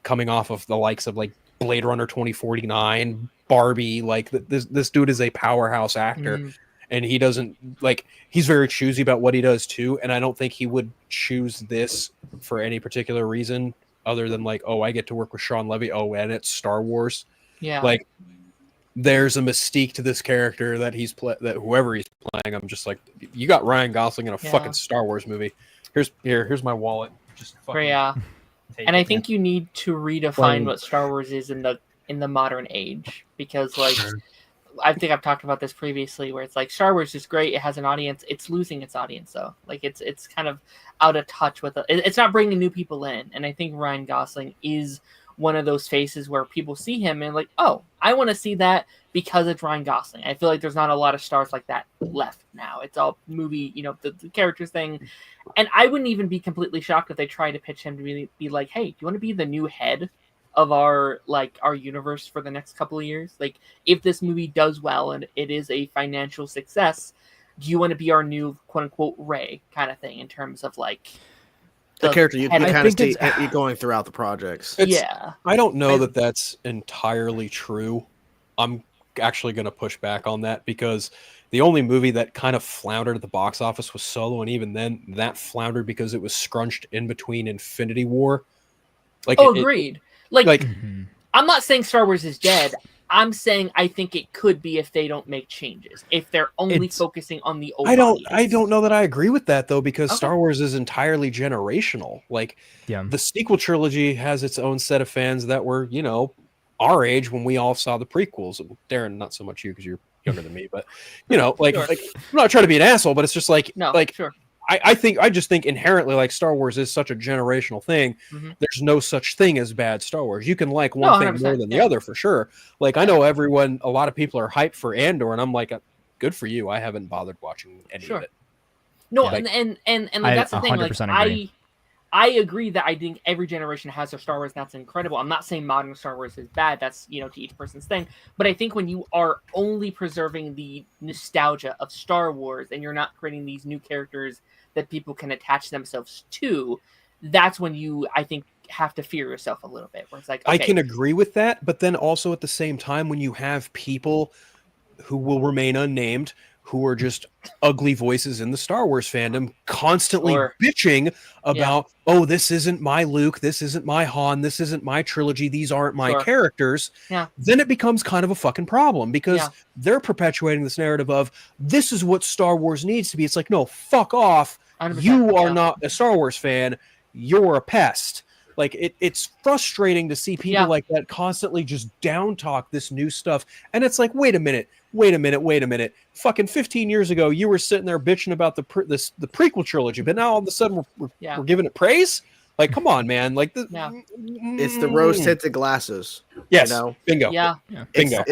coming off of the likes of like Blade Runner 2049, Barbie. Like this dude is a powerhouse actor, and he doesn't he's very choosy about what he does too. And I don't think he would choose this for any particular reason other than like, oh, I get to work with Sean Levy. Oh, and it's Star Wars. Yeah. Like, there's a mystique to this character that that whoever he's playing, I'm just like, you got Ryan Gosling in a fucking Star Wars movie. Here's my wallet. Just fucking and I think you need to redefine what Star Wars is in the modern age, because I think I've talked about this previously, where it's like Star Wars is great, it has an audience, it's losing its audience though. Like it's kind of out of touch with it. It's not bringing new people in, and I think Ryan Gosling is one of those faces where people see him and like, oh, I want to see that because it's Ryan Gosling. I feel like there's not a lot of stars like that left now. It's all movie, the characters thing. And I wouldn't even be completely shocked if they try to pitch him to really be like, hey, do you want to be the new head of our universe for the next couple of years? Like, if this movie does well and it is a financial success, do you want to be our new quote unquote Rey kind of thing in terms of like the character you kind of think see it's- going throughout the projects? I don't know that that's entirely true. I'm actually going to push back on that because the only movie that kind of floundered at the box office was Solo, and even then that floundered because it was scrunched in between Infinity War. Like, agreed. Mm-hmm. I'm not saying Star Wars is dead. I'm saying I think it could be if they don't make changes. If they're only focusing on the old I don't know that I agree with that though, because Okay. Star Wars is entirely generational. Like, the sequel trilogy has its own set of fans that were, you know, our age when we all saw the prequels. Darren, not so much you because you're younger than me, but you know, like, Sure. like I'm not trying to be an asshole, but it's just like, No, like, sure. I just think inherently, like, Star Wars is such a generational thing. Mm-hmm. There's no such thing as bad Star Wars. You can like one thing more than the other for sure. Like, I know a lot of people are hyped for Andor, and I'm like, good for you. I haven't bothered watching any of it. No, Yeah. and like, that's the thing. Like, 100% agree. I agree that I think every generation has their Star Wars, and that's incredible. I'm not saying modern Star Wars is bad. That's, you know, to each person's thing. But I think when you are only preserving the nostalgia of Star Wars and you're not creating these new characters that people can attach themselves to, that's when you, I think, have to fear yourself a little bit. Where it's like, okay, I can agree with that, but then also at the same time, when you have people who will remain unnamed, who are just ugly voices in the Star Wars fandom, constantly bitching about, oh, this isn't my Luke, this isn't my Han, this isn't my trilogy, these aren't my characters, then it becomes kind of a fucking problem, because they're perpetuating this narrative of, this is what Star Wars needs to be. It's like, no, fuck off. You are not a Star Wars fan. You're a pest. Like, it's frustrating to see people like that constantly just down talk this new stuff. And it's like, wait a minute. Fucking 15 years ago, you were sitting there bitching about the prequel trilogy, but now all of a sudden we're giving it praise? Like, come on, man. Like, it's the rose-tinted glasses. Yes. You know? Bingo. Bingo.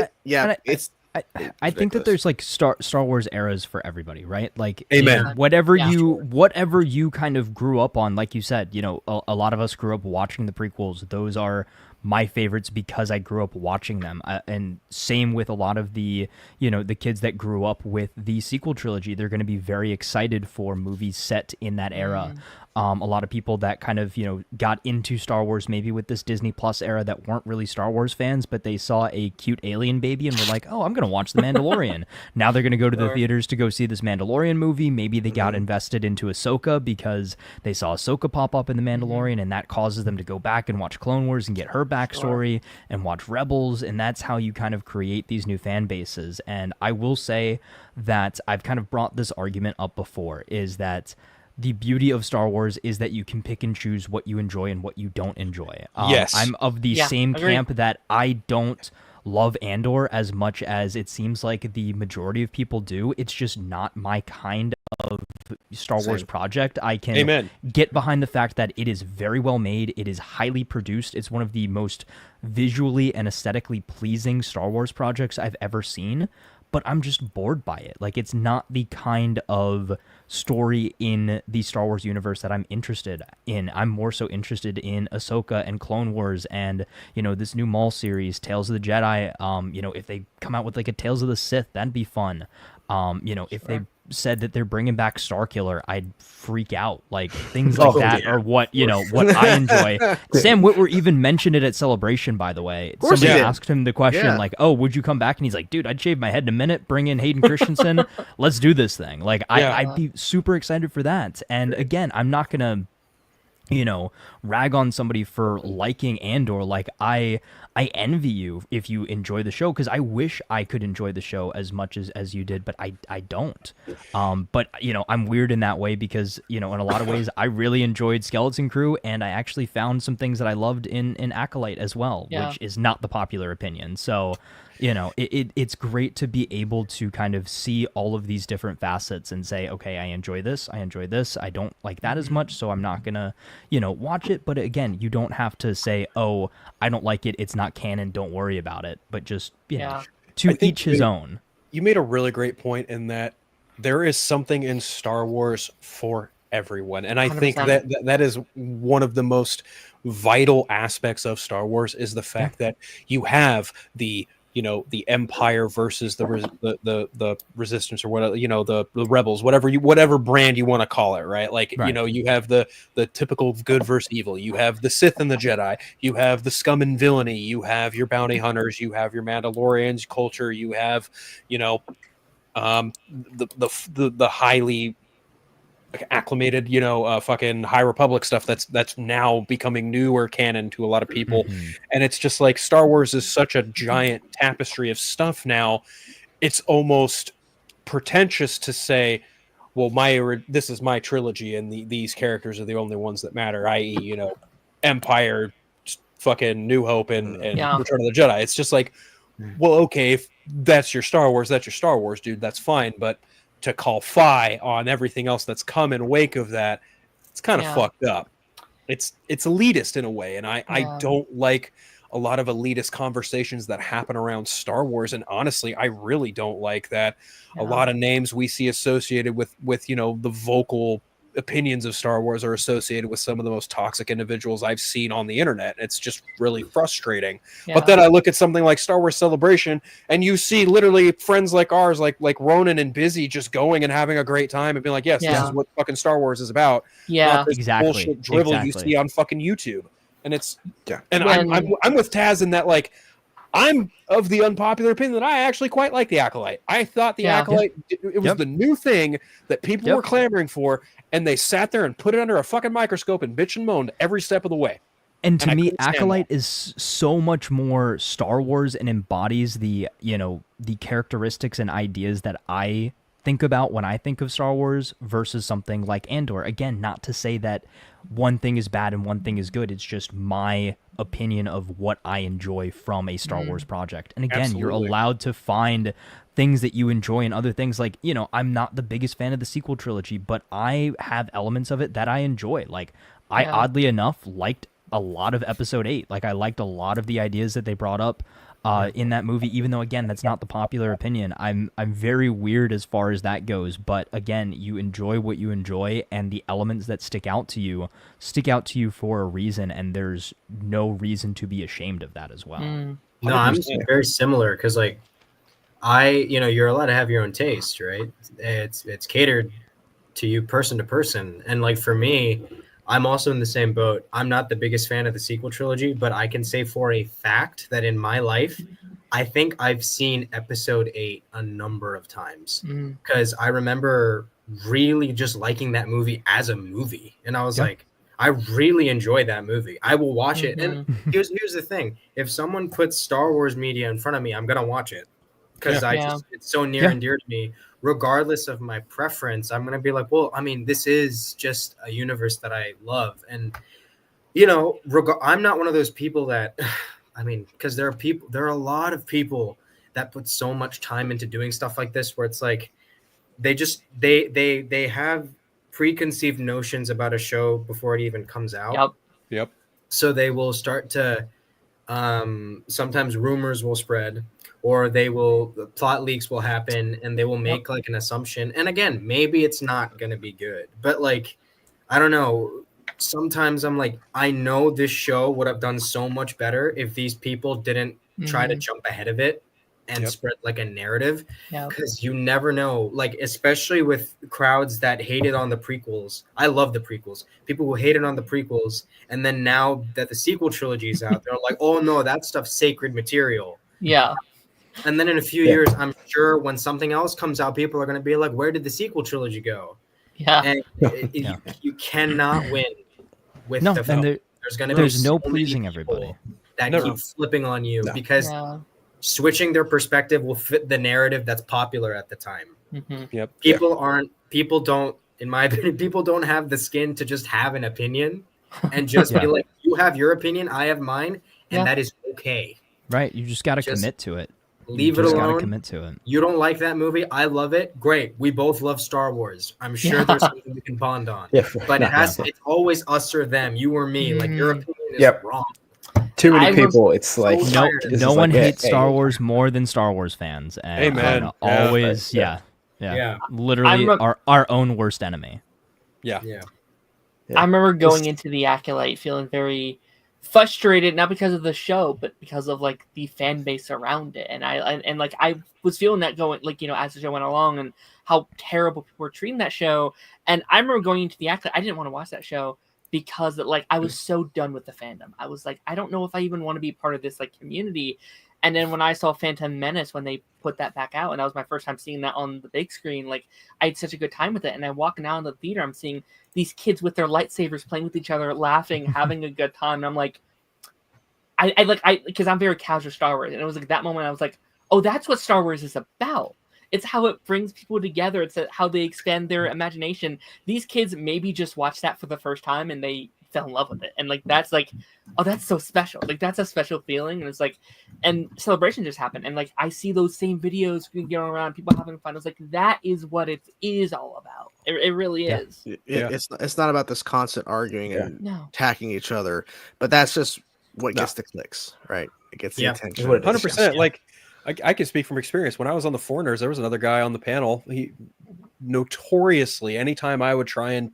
I think that there's like Star Wars eras for everybody, right? Like, amen. Whatever you kind of grew up on, like you said, you know, a lot of us grew up watching the prequels. Those are my favorites because I grew up watching them. And same with a lot of the, you know, the kids that grew up with the sequel trilogy. They're going to be very excited for movies set in that era. A lot of people that kind of, you know, got into Star Wars maybe with this Disney Plus era that weren't really Star Wars fans, but they saw a cute alien baby and were like, oh, I'm going to watch The Mandalorian. Now they're going to go to the theaters to go see this Mandalorian movie. Maybe they got invested into Ahsoka because they saw Ahsoka pop up in The Mandalorian, and that causes them to go back and watch Clone Wars and get her backstory and watch Rebels. And that's how you kind of create these new fan bases. And I will say that I've kind of brought this argument up before, is that the beauty of Star Wars is that you can pick and choose what you enjoy and what you don't enjoy. Yes. I'm of the same camp that I don't love Andor as much as it seems like the majority of people do. It's just not my kind of Star Wars project. I can get behind the fact that it is very well made. It is highly produced. It's one of the most visually and aesthetically pleasing Star Wars projects I've ever seen. But I'm just bored by it. Like, it's not the kind of story in the Star Wars universe that I'm interested in. I'm more so interested in Ahsoka and Clone Wars and, you know, this new Maul series, Tales of the Jedi. You know, if they come out with like a Tales of the Sith, that'd be fun. You know, if they said that they're bringing back Starkiller, I'd freak out. Like, things like that are what, you know, what I enjoy. Sam Witwer even mentioned it at Celebration, by the way. Somebody asked him the question, like, oh, would you come back? And he's like, dude, I'd shave my head in a minute, bring in Hayden Christensen, let's do this thing. Like, I'd be super excited for that. And again, I'm not gonna, you know, rag on somebody for liking Andor. Like, I envy you if you enjoy the show, because I wish I could enjoy the show as much as you did, but I don't. But, you know, I'm weird in that way because, you know, in a lot of ways, I really enjoyed Skeleton Crew, and I actually found some things that I loved in Acolyte as well, which is not the popular opinion. So, you know, it's great to be able to kind of see all of these different facets and say, okay, I enjoy this, I don't like that as much, so I'm not gonna, you know, watch it. But again, you don't have to say, oh, I don't like it, it's not canon, don't worry about it. But just, you know, to each his own. You made a really great point in that there is something in Star Wars for everyone. And I think 100%. that is one of the most vital aspects of Star Wars, is the fact that you have the the Empire versus the Resistance, or whatever, the Rebels, whatever brand you want to call it, right? Like, you have the typical good versus evil, you have the Sith and the Jedi, you have the scum and villainy, you have your bounty hunters, you have your Mandalorians culture, you have the highly acclimated fucking High Republic stuff that's now becoming newer canon to a lot of people. And it's just like, Star Wars is such a giant tapestry of stuff now, it's almost pretentious to say, well, this is my trilogy and these characters are the only ones that matter, i.e. Empire, fucking New Hope, and Return of the Jedi. It's just like, well, okay, if that's your Star Wars, dude, that's fine, but to call fi on everything else that's come in wake of that, it's kind of fucked up. It's elitist in a way, and I don't like a lot of elitist conversations that happen around Star Wars. And honestly, I really don't like that a lot of names we see associated with the vocal opinions of Star Wars are associated with some of the most toxic individuals I've seen on the internet. It's just really frustrating. But then I look at something like Star Wars Celebration, and you see literally friends like ours, like Ronan and Busy, just going and having a great time and being like, yes, this is what fucking Star Wars is about. Not this bullshit drivel you see on fucking YouTube. And it's and I'm with Taz in that, like, I'm of the unpopular opinion that I actually quite like the Acolyte. I thought the Acolyte, it was the new thing that people were clamoring for, and they sat there and put it under a fucking microscope and bitch and moaned every step of the way. And to me, Acolyte is so much more Star Wars and embodies the characteristics and ideas that I think about when I think of Star Wars versus something like Andor. Again, not to say that one thing is bad and one thing is good. It's just my opinion of what I enjoy from a Star Wars project. And again, you're allowed to find things that you enjoy in other things. Like, I'm not the biggest fan of the sequel trilogy, but I have elements of it that I enjoy. Like, I oddly enough liked a lot of Episode 8. Like, I liked a lot of the ideas that they brought up in that movie, even though, again, that's not the popular opinion. I'm very weird as far as that goes, but again, you enjoy what you enjoy, and the elements that stick out to you for a reason, and there's no reason to be ashamed of that as well. No, I'm very similar, because like you're allowed to have your own taste, right? It's catered to you person to person, and like for me, I'm also in the same boat. I'm not the biggest fan of the sequel trilogy, but I can say for a fact that in my life, I think I've seen Episode 8 a number of times, because I remember really just liking that movie as a movie. And I was like, I really enjoyed that movie. I will watch it. And here's the thing. If someone puts Star Wars media in front of me, I'm going to watch it, because it's so near and dear to me. Regardless of my preference, I'm going to be like, well, I mean, this is just a universe that I love. And, I'm not one of those people that, I mean, because there are a lot of people that put so much time into doing stuff like this, where it's like, they have preconceived notions about a show before it even comes out. Yep. So they will start to, sometimes rumors will spread, or plot leaks will happen, and they will make like an assumption. And again, maybe it's not going to be good, but like, I don't know. Sometimes I'm like, I know this show would have done so much better if these people didn't try to jump ahead of it and spread like a narrative, because you never know, like, especially with crowds that hated on the prequels. I love the prequels. People who hated on the prequels, and then now that the sequel trilogy is out, they're like, oh no, that stuff's sacred material. And then in a few years, I'm sure when something else comes out, people are going to be like, where did the sequel trilogy go? And you cannot win with the film. There's going to be no pleasing everybody that keep flipping on you, because switching their perspective will fit the narrative that's popular at the time. People don't, in my opinion, people don't have the skin to just have an opinion and just be like, you have your opinion, I have mine, and that is okay. Right. You just got to commit to it. Leave it alone. Gotta commit to it. You don't like that movie, I love it. Great. We both love Star Wars. I'm sure there's something we can bond on. But it's always us or them, you or me. Like, your opinion is wrong. Too many people. It's like no one hates Star Wars more than Star Wars fans. And Amen. Always, literally our own worst enemy. Yeah. Yeah. Yeah. I remember going into the Acolyte feeling very frustrated, not because of the show, but because of like the fan base around it. And I was feeling that going, like, you know, as the show went along, and how terrible people were treating that show. And I remember going into the Acolyte, I didn't want to watch that show because like I was so done with the fandom. I was like, I don't know if I even want to be part of this like community. And then when I saw Phantom Menace, when they put that back out, and that was my first time seeing that on the big screen, like I had such a good time with it. And I walking out in the theater, I'm seeing these kids with their lightsabers playing with each other, laughing, having a good time. And I'm like, because I'm very casual Star Wars, and it was like that moment I was like, oh, that's what Star Wars is about. It's how it brings people together. It's how they expand their imagination. These kids maybe just watched that for the first time and they fell in love with it. And like, that's like, oh, that's so special. Like, that's a special feeling. And it's like, and Celebration just happened. And like, I see those same videos going around, people having fun. It's like, that is what it is all about. It really is. It's not about this constant arguing and No. attacking each other, but that's just what gets the clicks, right? It gets the attention. 100%. Like, I can speak from experience. When I was on the Foreigners, there was another guy on the panel. He notoriously, anytime I would try and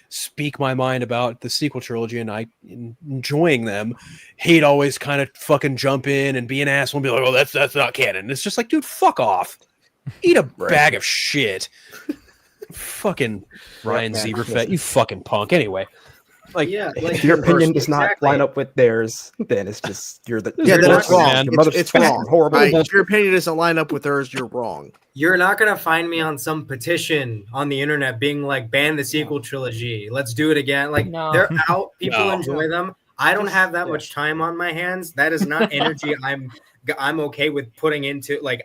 speak my mind about the sequel trilogy and I enjoying them, he'd always kind of fucking jump in and be an asshole and be like, "Oh, that's not canon." And it's just like, dude, fuck off. Eat a bag of shit. Fucking Ryan Zeberfett, you fucking punk. Anyway. Like, if your opinion does not line up with theirs, then it's just you're the then it's wrong. It's wrong. Horrible. Right? If your opinion doesn't line up with theirs, you're wrong. You're not gonna find me on some petition on the internet being like, ban the sequel trilogy. Let's do it again. Like, they're out. People enjoy them. I don't have that much time on my hands. That is not energy I'm okay with putting into, like,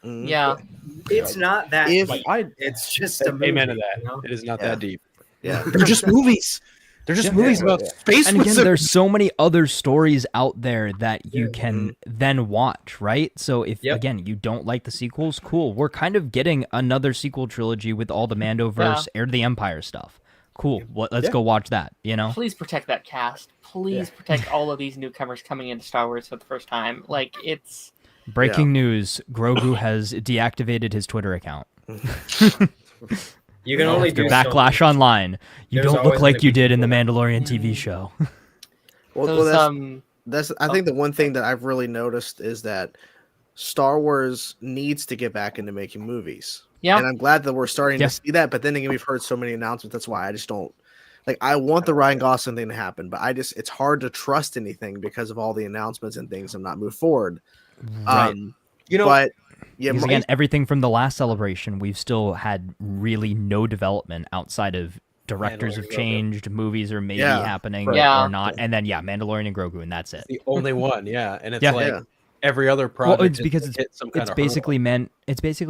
it's not that deep. It's just a movie. Amen to that. You know? It is not that deep. Yeah. They're just movies. They're just movies about space. And again, there's so many other stories out there that you can then watch, right? So if, again, you don't like the sequels, cool. We're kind of getting another sequel trilogy with all the Mandoverse, Heir to the Empire stuff. Cool. Let's go watch that, you know? Please protect that cast. Please protect all of these newcomers coming into Star Wars for the first time. Like, it's... Breaking news, Grogu has deactivated his Twitter account. You can only do Backlash online. You don't look like you did in the Mandalorian TV show. I think the one thing that I've really noticed is that Star Wars needs to get back into making movies. Yeah. And I'm glad that we're starting to see that. But then again, we've heard so many announcements. That's why I just don't like. I want the Ryan Gosling thing to happen, but it's hard to trust anything because of all the announcements and things have not moved forward. Right. But because again, everything from the last Celebration, we've still had really no development outside of directors have changed, movies are maybe happening or not, and then Mandalorian and Grogu, and that's it. The only one, and it's like every other project. Well, it's because it's basically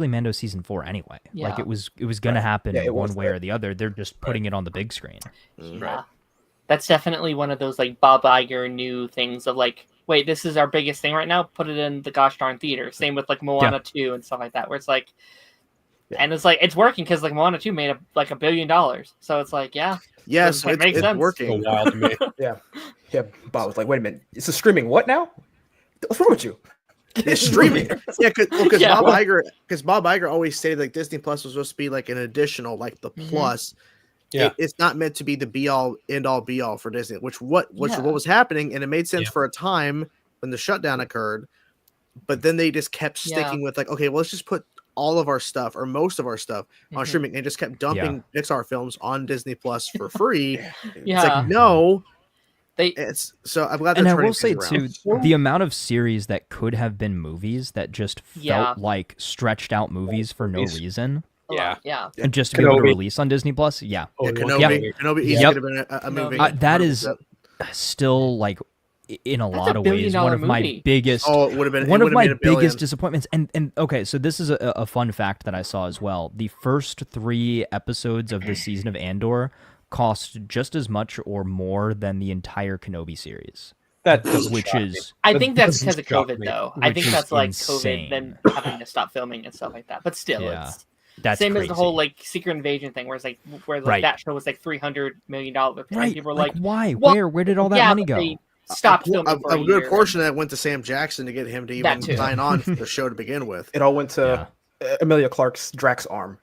Mando season 4 anyway. Like it was gonna happen one way or the other. They're just putting it on the big screen. Yeah, that's definitely one of those like Bob Iger new things of like, wait, this is our biggest thing right now. Put it in the gosh darn theater. Same with like Moana 2 and stuff like that, where it's like, and it's like it's working because like Moana 2 made like $1 billion. So it's like, yes, it makes sense. Working. So wild to me. Bob was like, wait a minute, it's a streaming what now? What's wrong with you? It's streaming. Because Bob Iger always stated like Disney Plus was supposed to be like an additional, like the plus. It's not meant to be the be all end all be all for Disney, which was happening, and it made sense for a time when the shutdown occurred, but then they just kept sticking with like, okay, well, let's just put all of our stuff or most of our stuff on streaming, and just kept dumping Pixar films on Disney Plus for free. It's like, no. So I'm glad. And I will say too, the amount of series that could have been movies that just felt like stretched out movies for no reason. And just to be able to release on Disney Plus, Kenobi easily could have been a movie. That is still like, in a lot of ways, one of my biggest. It would have been one of my biggest disappointments. And okay, so this is a fun fact that I saw as well. The first 3 episodes of the season of Andor cost just as much or more than the entire Kenobi series. I think that's because of COVID, though. I think that's like insane. COVID, then having to stop filming and stuff like that. But still, it's that's same crazy. as the whole like Secret Invasion thing, where that show was like $300 million. And people were like, why? Where did all that money go? They stopped filming for a good portion of that went to Sam Jackson to get him to even sign on for the show to begin with. It all went to Emilia Clarke's Drax arm.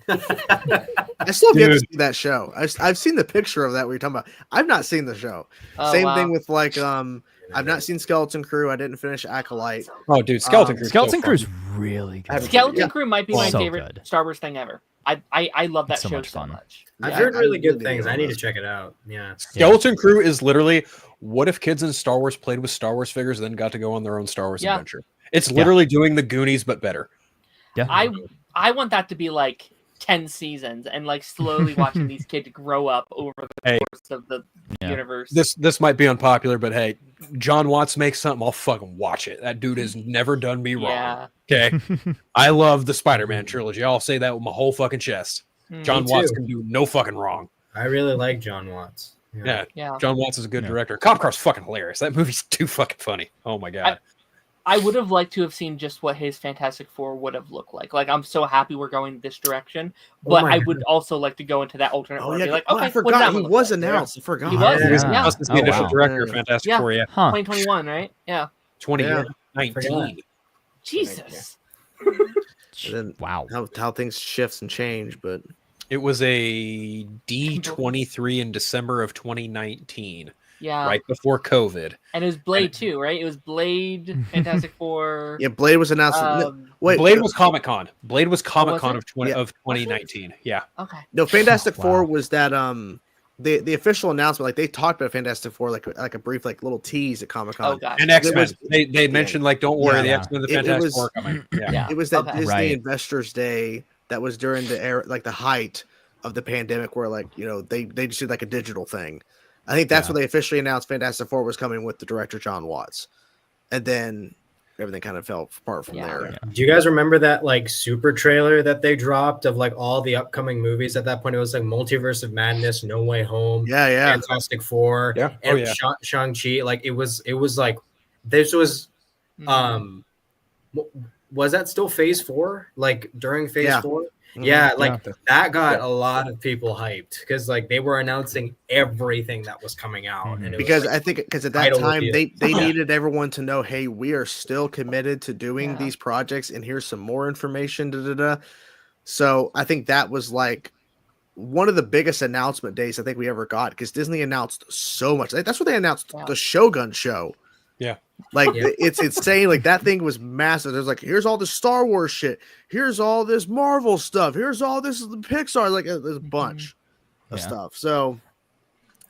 I still get to Dude. see that show. I've seen the picture of that where you're talking about. I've not seen the show. Oh, Same wow. thing with like I've not seen Skeleton Crew. I didn't finish Acolyte. Oh, dude, Skeleton Crew. Skeleton Crew's really good. Skeleton Crew might be my So favorite good. Star Wars thing ever. I love that It's so show much so fun. much. I've Yeah, heard I really good really things. dig I need to those. check it out. Yeah. Skeleton Crew is literally what if kids in Star Wars played with Star Wars figures and then got to go on their own Star Wars Yeah. adventure. It's literally doing the Goonies but better. Yeah. I want that to be like 10 seasons and like slowly watching these kids grow up over the Hey. course of the Yeah. universe. This might be unpopular, but hey, John Watts makes something, I'll fucking watch it. That dude has never done me wrong. Yeah. Okay. I love the Spider-Man trilogy. I'll say that with my whole fucking chest. Mm. John Me Watts too. can do no fucking wrong. I really like John Watts. Yeah. Yeah. John Watts is a good Yeah. director. Cop Car's fucking hilarious. That movie's too fucking funny. Oh my god. I would have liked to have seen just what his Fantastic Four would have looked like. Like, I'm so happy we're going this direction, but my I would also like to go into that alternate Oh world. yeah, Be like, I okay, what does forgot that he look was like? announced. I forgot. He was, Yeah. yeah. This is the Oh, initial wow. director of Yeah. Fantastic Yeah. Four, yeah. Huh. 2021, right? Yeah. 2019. Jesus. Then Wow. how things shifts and change, but It was a D23 in December of 2019, Yeah. right before COVID. And it was Blade too, right? It was Blade, Fantastic Four. yeah, Blade was announced. Wait, Blade was Comic Con. Blade was Comic Con it? of Yeah. of 2019. Yeah. Okay. no Fantastic Wow. Four was that the official announcement. Like they talked about Fantastic Four like a brief like little tease at Comic Con. Oh gosh. And X Men. was- They mentioned like, don't worry, Yeah. the X Men, the It Fantastic was- Four are coming. Yeah. Yeah. It was that Okay. Disney Right. Investors Day that was during the era, like the height of the pandemic, where like they just did like a digital thing. I think that's Yeah. when they officially announced Fantastic Four was coming with the director John Watts, and then everything kind of fell apart from Yeah. there. Do you guys remember that like super trailer that they dropped of like all the upcoming movies at that point? It was like Multiverse of Madness, No Way Home, Yeah, yeah. Fantastic Four, Yeah. Oh, and yeah. Shang-Chi. Like it was like this was Mhm. was that still phase 4? Like during phase Yeah. 4? Mhm. Yeah, like Yeah. that got a lot of people hyped because like they were announcing everything that was coming out, and it Because was, like, I think because at that title time reveal. they Yeah. needed everyone to know, hey, we are still committed to doing Yeah. these projects, and here's some more information. Da, da, da. So I think that was like one of the biggest announcement days I think we ever got because Disney announced so much. That's what they announced Yeah. the Shogun show. Yeah. Like Yeah. it's insane. Like that thing was massive. There's like, here's all the Star Wars shit. Here's all this Marvel stuff. Here's all this Pixar. Like there's a bunch of Yeah. stuff. So,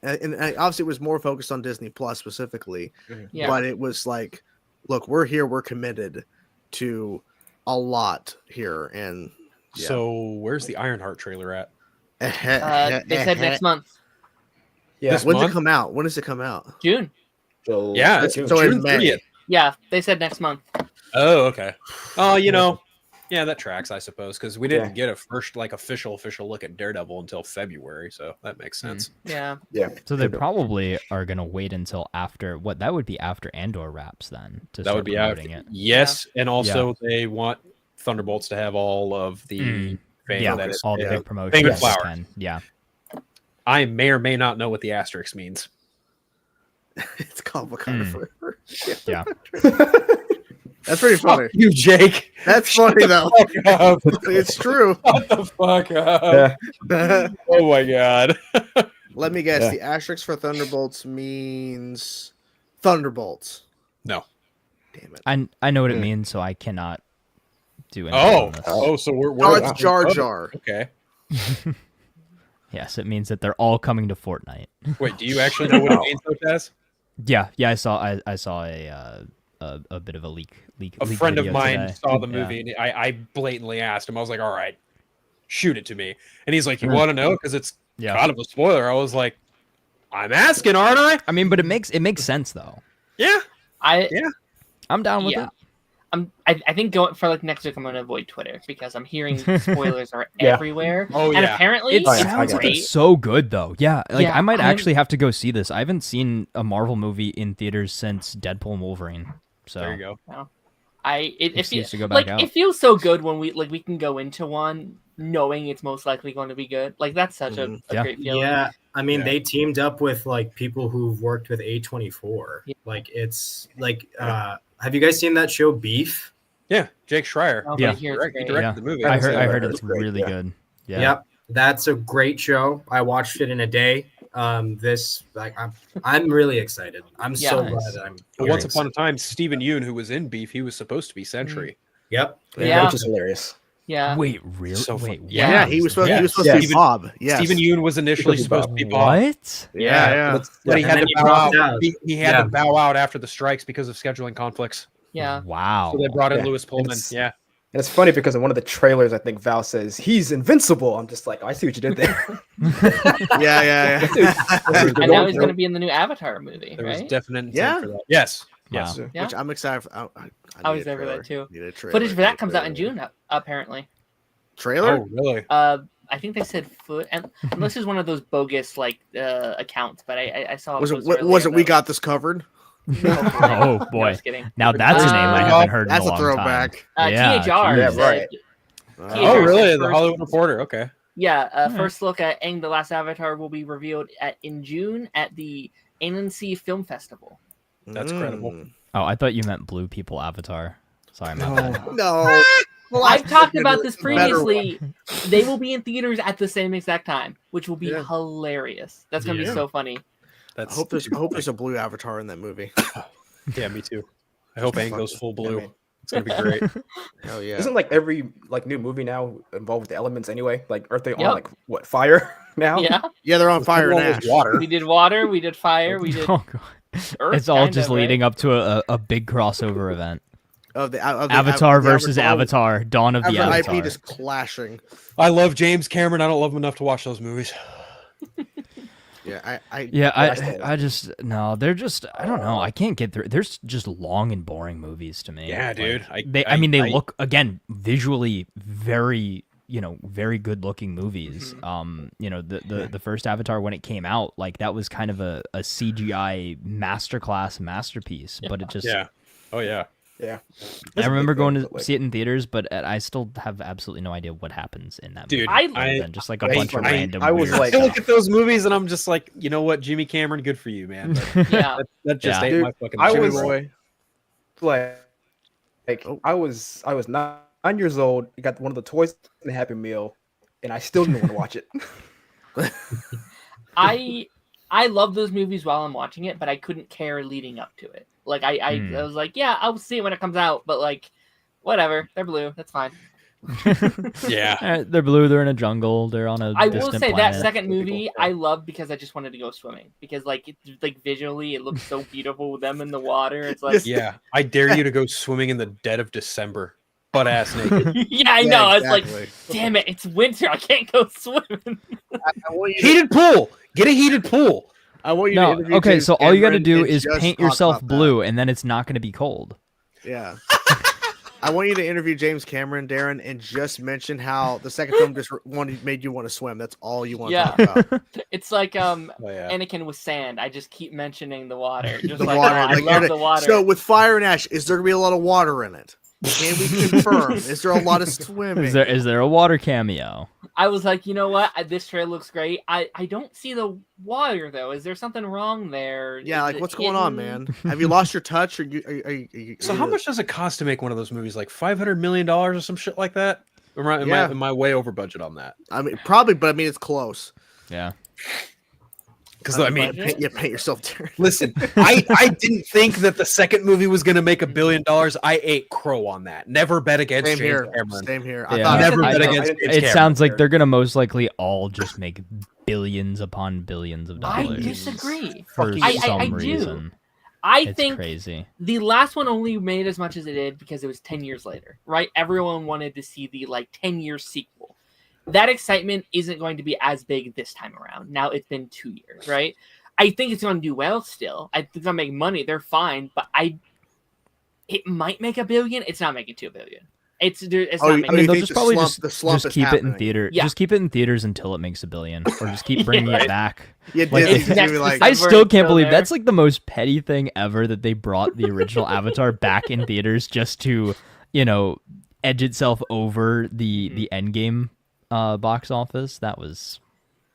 and obviously it was more focused on Disney Plus specifically. Yeah. But it was like, look, we're here. We're committed to a lot here. And yeah. So where's the Ironheart trailer at? They said next month, Yeah. This When's month? it come out? When does it come out? June. Yeah, it's So June in May. 30th. Yeah, they said next month. Oh, okay. Oh, yeah, that tracks, I suppose, because we didn't Yeah. get a first like official look at Daredevil until February, so that makes Hmm. sense. Yeah. Yeah. So they probably are gonna wait until after what that would be after Andor wraps then to That start would be out. promoting it. Yes, and also they want Thunderbolts to have all of the fame Yeah, that it, all the yeah. big promotions. Fame and they flowers. can. Yeah. I may or may not know what the asterisk means. It's called Wakanda Forever. Yeah. That's pretty funny. Fuck you, Jake. That's funny though. Fuck up. It's true. Shut the fuck up. Yeah. Oh my god. Let me guess. Yeah. The asterisk for Thunderbolts means Thunderbolts. No. Damn it. I know what it Hmm. means, so I cannot do anything Oh. on this. Oh, so we're Oh, it's Jar Jar. Okay. Yes, it means that they're all coming to Fortnite. Wait, do you actually know what it means, though, Taz? Yeah, I saw a bit of a leak. A leak friend of video mine today. saw the Yeah. movie, and I blatantly asked him. I was like, "All right, shoot it to me." And he's like, "You want to know? Because it's Yeah. kind of a spoiler." I was like, "I'm asking, aren't I?" I mean, but it makes sense though. Yeah. I'm down with Yeah. it. I think going for like next week I'm gonna avoid Twitter because I'm hearing spoilers are Yeah. everywhere. Oh, And yeah. apparently It Oh, yeah, I sounds get like it. it's so good though. Yeah, like Yeah, I might I'm- actually have to go see this. I haven't seen a Marvel movie in theaters since Deadpool and Wolverine. So There you go. it Excuse feels to go back like out. it feels so good when we can go into one knowing it's most likely going to be good. Like that's such a Yeah. great feeling. Yeah, I mean, Yeah. they teamed up with like people who've worked with A24. Yeah. Like it's like, have you guys seen that show Beef? Yeah, Jake Schreier. Oh, Yeah. I hear it's He great. directed Yeah. the movie. I I've seen heard it. it's It's great, really yeah. good. Yeah. Yep, that's a great show. I watched it in a day. I'm really excited. I'm so Nice. glad that I'm. But hearing once upon a so- time, Stephen Yeun, who was in Beef, he was supposed to be Sentry. Yep. Yeah. Which is hilarious. Yeah. Wait, really? So Wait, fun. Yeah. Yeah, he was supposed. Yeah. He was supposed to be Steven- Bob. Yes. Stephen Yeun was initially Supposed supposed to be Bob. What? Yeah. But he And had then to he bow dropped out. out. He had Yeah. to bow out after the strikes because of scheduling conflicts. Yeah. Wow. So they brought in Yeah. Louis Pullman. It's- Yeah. And it's funny because in one of the trailers, I think Val says he's invincible. I'm just like, oh, I see what you did there. Yeah. And now he's going to be in the new Avatar movie, There was right? definite intent Yeah. for that. Yes. Yes. Wow. Yeah. Which I'm excited for. I was need a there for that trailer. too. Need a trailer. Footage for Need that a comes out in trailer. June, apparently. Trailer? Oh, really? I think they said and this is one of those bogus accounts, but I saw. Was post it? Was earlier it? We that- got this covered. No, Oh no, boy. just kidding. Now that's a name I Uh, haven't heard in That's a a long throwback. time. Yeah, THR. Yeah, said- right. Oh, THR really? said The first- Hollywood Reporter. Okay. Yeah, Alright. first look at Aang the Last Avatar will be revealed in June at the Annecy Film Festival. That's credible. Oh, I thought you meant Blue People Avatar. Sorry, my bad. No. Well, I've talked about better- this better previously. They will be in theaters at the same exact time, which will be Yeah. hilarious. That's gonna Yeah. be so funny. I hope there's a blue avatar in that movie. Yeah, me too. I hope Aang goes full blue. man. It's gonna be great. Hell yeah. Isn't like every like new movie now involved with the elements anyway? Like, aren't they Yep. on like what fire now? Yeah, Yeah, they're on fire One and was ash. water. we did water, we did fire, we did Oh, God. earth. It's all kind just of, right? leading up to a big crossover event. Of the Avatar versus Avatar, Dawn of the Avatar Avatar. IP just clashing. I love James Cameron. I don't love him enough to watch those movies. Yeah, Yeah, I still- I just no, they're just I don't know. I can't get through. There's just long and boring movies to me. Yeah, Like, dude. I mean, they look again visually very very good looking movies. The first Avatar when it came out, like that was kind of a CGI masterpiece. But it just Yeah. Oh yeah. Yeah. I remember going to Like, see it in theaters, but I still have absolutely no idea what happens in that Dude, movie. I- other than just like a I- bunch of I- random. I was weird like- I stuff. look at those movies and I'm just like, you know what, Jimmy Cameron, good for you, man. Yeah, That just Yeah. ain't Dude, my fucking I Jimmy was- boy. like Oh. I was 9 years old. Got one of the toys in the Happy Meal, and I still didn't want to watch it. I love those movies while I'm watching it, but I couldn't care leading up to it. Like I was like, yeah, I'll see it when it comes out, but like, whatever, they're blue, that's fine. Yeah. They're blue. They're in a jungle. They're on a. I will distant say that planet. second Some people- movie I loved because I just wanted to go swimming because like visually it looks so beautiful with them in the water. It's like Yeah. I dare you to go swimming in the dead of December. Butt ass naked. yeah, I know. It's like, exactly. damn it, it's winter. I can't go swimming. I want you to, Heated pool. Get a heated pool. I want you to No, interview okay. James So all you got to Cameron do and is just paint talk yourself about that. blue, and then it's not going to be cold. Yeah. I want you to interview James Cameron, Darren, and just mention how the second film just made you want to swim. That's all you want Yeah. to talk about. It's like Oh yeah. Anakin with sand. I just keep mentioning the water. Just The like, water. oh, I like, love the water. So with Fire and Ash, is there gonna be a lot of water in it? Can we confirm? Is there a lot of swimming? Is there a water cameo? I was like, you know what? This trailer looks great. I don't see the water though. Is there something wrong there? Yeah, Is like it what's going on, hidden? man? Have you lost your touch? Or you So how much does it cost to make one of those movies? Like $500 million or some shit like that? Am I way over budget on that? I mean, probably, but I mean, it's close. Yeah. Because I mean, you paint yourself. Darren. listen, I didn't think that the second movie was going to make $1 billion. I ate crow on that. Never bet against Same James here. Cameron. Same here. Yeah. I thought Never I bet know. against I- James It Cameron. sounds like they're gonna most likely all just make billions upon billions of I dollars. disagree. For I some do. reason. I It's think crazy. the last one only made as much as it did because it was 10 years later, right? Everyone wanted to see the 10-year sequel. That excitement isn't going to be as big this time around. Now it's been 2 years, right? I think it's going to do well still. I think it's going to make money. They're fine, but it might make $1 billion. It's not making $2 billion. It's not you making. I mean, think they'll the just probably slump- the slump just is keep it in happening? theater. Yeah. Just keep it in theaters until it makes $1 billion, or just keep bringing Yeah. it back. Yeah, Like, Disney's it's gonna next be like, to I December, still it's can't still believe there. that's like the most petty thing ever that they brought the original Avatar back in theaters just to, edge itself over the Endgame box office. That was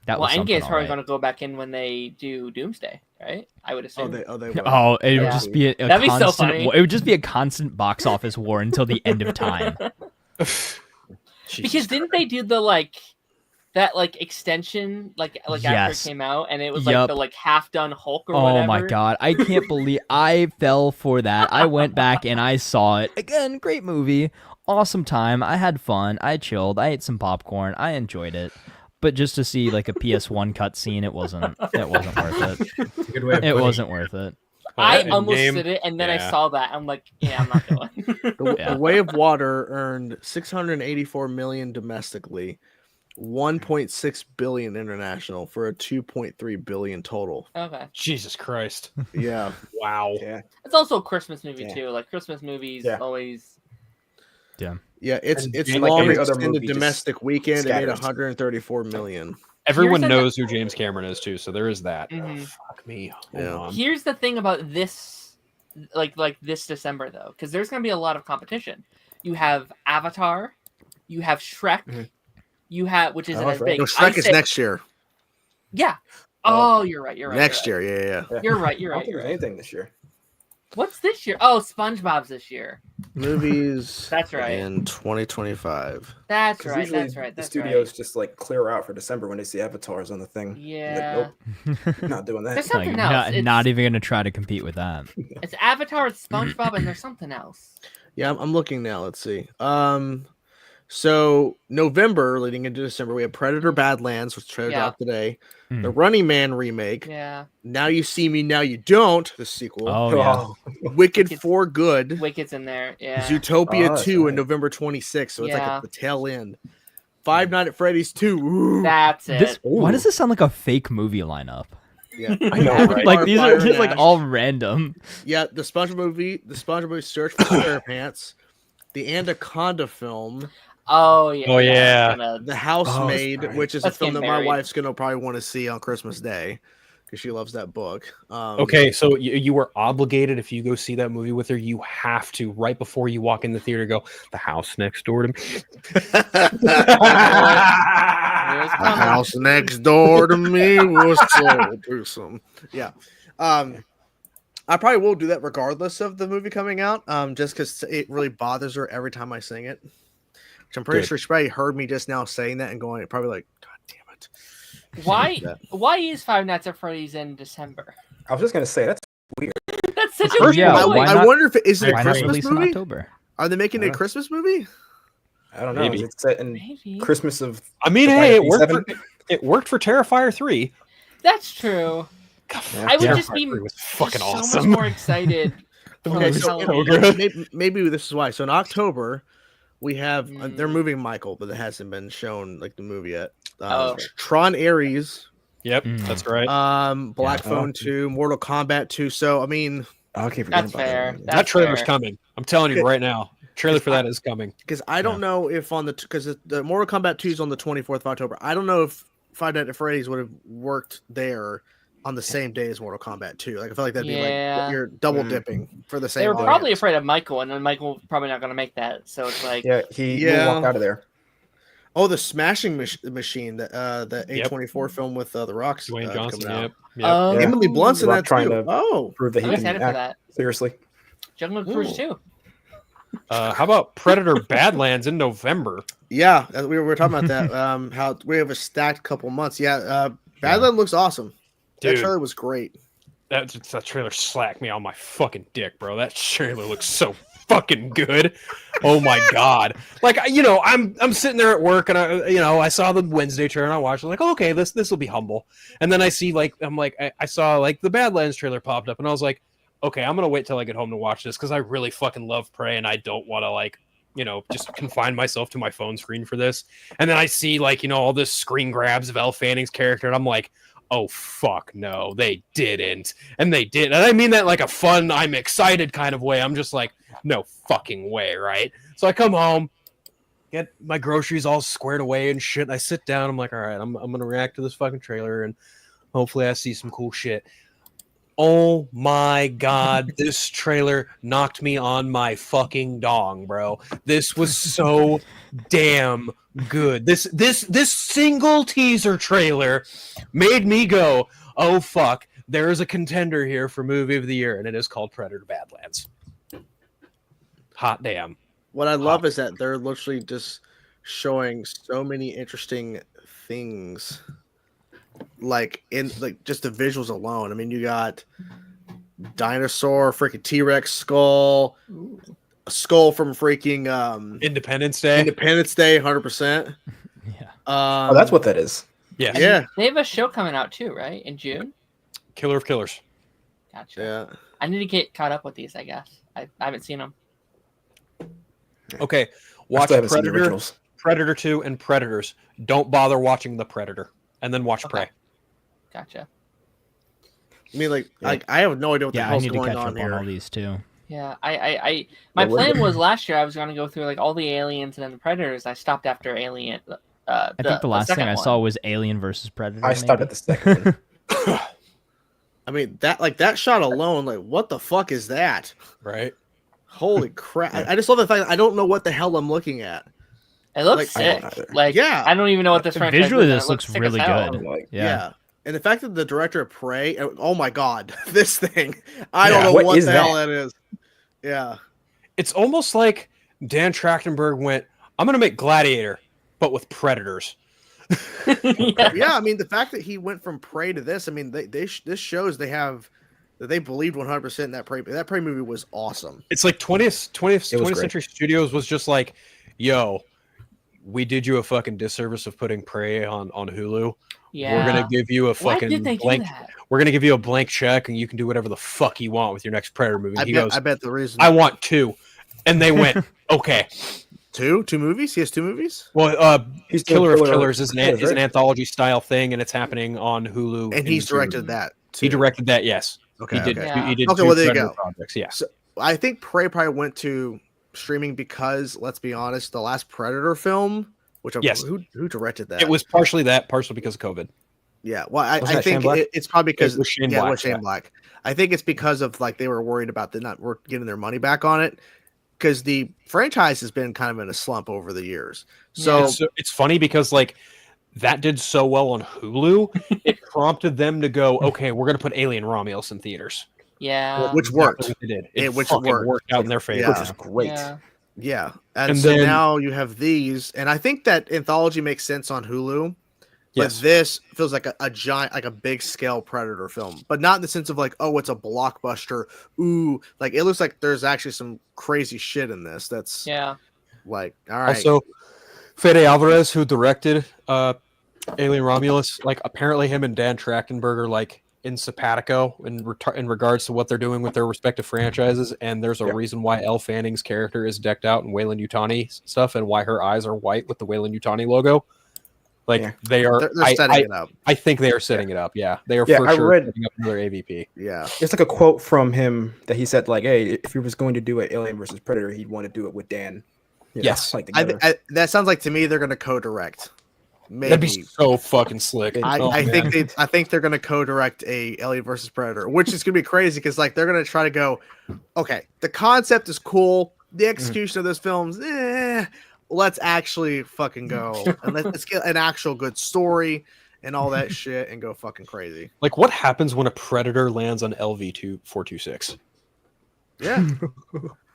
something, Endgame's probably alright. going to go back in when they do Doomsday, right? I would assume. they will. Oh, it would Yeah. just be a That'd be so constant. funny. It would just be a constant box office war until the end of time. Because didn't they do the that like extension, like after it Yes. came out, and it was like Yup. the like half done Hulk or Oh whatever. my god, I can't believe I fell for that. I went back and I saw it again. Great movie, awesome time. I had fun. I chilled. I ate some popcorn. I enjoyed it. But just to see like a PS1 cutscene, it wasn't worth it. It's a good way of It putting wasn't worth it. I in almost game, did it, and then I yeah. saw that. I'm like, yeah, I'm not going. Yeah. The Way of Water earned 684 million domestically, 1.6 billion international for a 2.3 billion total. Okay, Jesus Christ! Yeah. Wow. Yeah. it's also a Christmas movie Yeah. too. Like Christmas movies Yeah. always. Yeah, it's And its James- like long every other extended movie just domestic weekend. It made scatters. 134 million. Everyone Here's knows who James Cameron is too, so there is that. Mhm. Fuck me. Yeah. Hold on. Here's the thing about this, like this December though, because there's gonna be a lot of competition. You have Avatar, you have Shrek, Mhm. you have which isn't Oh, as Shrek. big. No, Shrek is next year. Yeah. Oh. Oh, you're right. You're right. Next you're right. year, yeah. Yeah. You're right. You're I don't right. think You're there's right. anything this year. What's this year? Oh, SpongeBob's this year. Movies. That's right. In 2025. That's 'Cause right. usually That's right. the That's studios right. just like clear out for December when they see avatars on the thing. Yeah. Like, nope, not doing that. There's Like, something else. not, It's, not even gonna try to compete with that. it's Avatar, it's SpongeBob, and there's something else. Yeah, I'm looking now. Let's see. So November leading into December, we have Predator Badlands, which trailer Yeah. dropped today. Hmm. The Running Man remake. Yeah. Now You See Me, Now You Don't. The sequel. Oh yeah. Wicked Wicked- for Good. Wicked's in there. Yeah. Zootopia Oh, that's 2 right. in November 26th. So it's like Yeah. at the tail end. Five Nights at Freddy's 2. Ooh. That's it. This, why does this sound like a fake movie lineup? Yeah. I know, Avatar, right? Like these Fire are just and like Ash. all random. Yeah, the SpongeBob movie Search for SquarePants. The Anaconda film. Oh yeah. Oh, yeah. Kinda- The Housemaid, that's right. which is a Let's film get that my married. wife's gonna probably want to see on Christmas Day because she loves that book. Okay, so you were obligated if you go see that movie with her, you have to right before you walk in the theater go, the house next door to me. Here's The coming. house next door to me was sold to some. Yeah. I probably will do that regardless of the movie coming out. Just because it really bothers her every time I sing it. Which I'm pretty Good. sure she probably heard me just now saying that and going, probably like, God damn it. Why? That. Why is Five Nights at Freddy's in December? I was just gonna say that's That's such a First weird of all, choice. why I not- wonder if is it a Why Why not Christmas release in movie? October? Are they making a Yeah. Christmas movie? I don't know. Maybe. It's set in Maybe. Christmas of. I mean, the hey, Friday it worked the for it worked for Terrifier 3. That's true. Yeah. I would Terrifier just be 3 was fucking just so awesome. much more excited. for, Okay, like, so Halloween. maybe this is why. So in October, we have they're Mm. moving Michael, but it hasn't been shown like the movie yet. Oh. Tron Ares, Yep, Mm. that's right. Black Yeah. Phone 2, Mortal Kombat 2. So I mean, I keep forgetting That's about fair. that. That's That trailer's fair. coming. I'm telling you right now. Trailer for that is coming. because I don't know if on the because the Mortal Kombat 2 is on the 24th of October. I don't know if Five Nights at Freddy's would have worked there on the same day as Mortal Kombat 2. Like I feel like that'd be Yeah. like you're double Mm. dipping for the same. They were audience. probably afraid of Michael, and then Michael's probably not going to make that. So it's like, Yeah, he Yeah. will walk out of there. Oh, the Smashing Machine, the A24 film with the Rock's Dwayne Johnson. coming out. Yep. Yep. oh, Yeah. Emily Blunt's in Rock that trying too. to- Oh, Prove that he I'm can excited for act that. seriously. Jungle Cruise too. How about Predator Badlands in November? yeah, we were talking about that. How we have a stacked couple months. Yeah, Badland looks awesome. That Dude. trailer was great. That trailer slacked me on my fucking dick, bro. That trailer looks so fucking good. Oh my god! Like I'm sitting there at work and I saw the Wednesday trailer and I watched. I'm like, oh, okay, this will be humble. And then I see I saw the Badlands trailer popped up and I was like, okay, I'm gonna wait till I get home to watch this because I really fucking love Prey and I don't want to just confine myself to my phone screen for this. And then I see all this screen grabs of Elle Fanning's character and I'm like, oh fuck no, they didn't. And they did. And I mean that like a fun, I'm excited kind of way. I'm just like, no fucking way, right? So I come home, get my groceries all squared away and shit. And I sit down, I'm like, all right, I'm gonna react to this fucking trailer and hopefully I see some cool shit. Oh my god, this trailer knocked me on my fucking dong, bro. This was so damn good. This single teaser trailer made me go, oh fuck, there is a contender here for movie of the year, and it is called Predator Badlands. Hot damn. What I love is that they're literally just showing so many interesting things, like in like just the visuals alone. I mean, you got dinosaur, freaking T-Rex skull, a skull from freaking Independence Day. Independence Day, 100%. Yeah. Oh, that's what that is. Yes. Yeah, They have a show coming out too, right? In June. Killer of Killers. Gotcha. yeah. I need to get caught up with these. I guess I haven't seen them. Okay, I watch still haven't seen the Predator, originals. Predator 2, and Predators. Don't bother watching The Predator, and then watch Okay. Prey. Gotcha. I mean, like, Yeah. I have no idea what the Yeah, I hell's need to going catch on up here. on all these too. Yeah, my Yeah, we're plan good. was last year I was going to go through like all the aliens and then the predators. I stopped after Alien. I think the last thing second I one. saw was Alien versus Predator. I stopped at maybe. the second one. I mean, that shot alone, like, what the fuck is that? Right? Holy crap! I just love the fact that I don't know what the hell I'm looking at. It looks like, I sick. don't either. Like Yeah. I don't even know what this franchise Visually, is, and this it looks looks sick really as hell. good. Like, Yeah. And the fact that the director of Prey, oh my god, this thing, I don't Yeah, know what what is the hell that? that is. Yeah. It's almost like Dan Trachtenberg went, I'm going to make Gladiator, but with Predators. Yeah. Yeah, I mean, the fact that he went from Prey to this, I mean, this shows that they believed 100% in that Prey movie was awesome. It's like 20th great. Century Studios was just like, yo, we did you a fucking disservice of putting Prey on Hulu. Yeah. We're gonna give you a Why fucking did they blank. do that? We're gonna give you a blank check, and you can do whatever the fuck you want with your next Predator movie. He goes, I bet the reason I want 2, and they went, okay. two movies. He has 2 movies, Well, He's doing Killer of Killer- Killers is an right? anthology style thing, and it's happening on Hulu. and he's in directed June. that. He Too. directed that. Yes, Okay, he did. okay. Yeah. He did Okay, 2 well, there you Predator go. projects. Yeah, So I think Prey probably went to streaming because, let's be honest, the last Predator film, which Yes. who directed that? it was partially because of COVID. Yeah, well, I Wasn't that think Shane Black? it's probably because It was Shane yeah, it Black, was Shane yeah. Black. I think it's because of like they were worried about we're getting their money back on it because the franchise has been kind of in a slump over the years. So It's funny because like that did so well on Hulu, it prompted them to go, okay, we're gonna put Alien Romulus in theaters. Yeah. which Exactly worked. what they did. Which fucking worked. worked out in their favor. Yeah. Which is great. Yeah. Yeah, and And so then- now you have these, and I think that anthology makes sense on Hulu. But Yes. this feels like a giant, like a big scale Predator film, but not in the sense of like, oh, it's a blockbuster. Ooh, like it looks like there's actually some crazy shit in this. That's Yeah. like, all right. Also, Fede Alvarez, who directed Alien Romulus, like apparently him and Dan Trachtenberg are like in simpatico in regards to what they're doing with their respective franchises, and there's a Yeah. reason why Elle Fanning's character is decked out in Weyland-Yutani stuff, and why her eyes are white with the Weyland-Yutani logo. Like Yeah. they are, they're setting it up. I think they are setting it up. Yeah, they are Yeah, for I sure read- setting up another AVP. Yeah, It's like a quote from him that he said, like, "Hey, if he was going to do an Alien versus Predator, he'd want to do it with Dan." You know, Yes. like I, together. that sounds like to me they're gonna co-direct. Maybe That'd be so fucking slick. I, Oh, I man. think they're gonna co-direct a Alien versus Predator, which is gonna be crazy because like they're gonna try to go, okay, the concept is cool, the execution of those films, let's actually fucking go and let's get an actual good story and all that shit and go fucking crazy. Like, what happens when a Predator lands on LV-426? Yeah.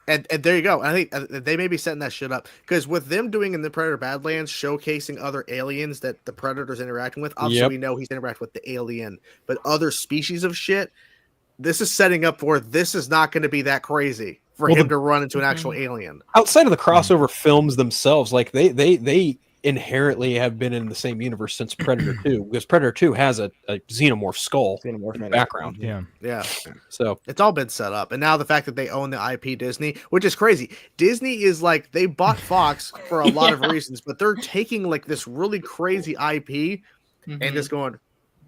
And there you go. I think they may be setting that shit up because with them doing in the Predator Badlands, showcasing other aliens that the Predator's interacting with. Obviously, Yep. we know he's interacting with the alien, but other species of shit. This is setting up for this is not going to be that crazy for Well, him to run into an actual alien. Outside of the crossover films themselves, like they inherently have been in the same universe since Predator 2, because Predator 2 has a xenomorph skull Xenomorph in the man. background. Yeah. Yeah, So it's all been set up, and now the fact that they own the IP Disney, which is crazy. Disney is like they bought Fox for a lot of reasons, but they're taking like this really crazy IP and Mhm. just going,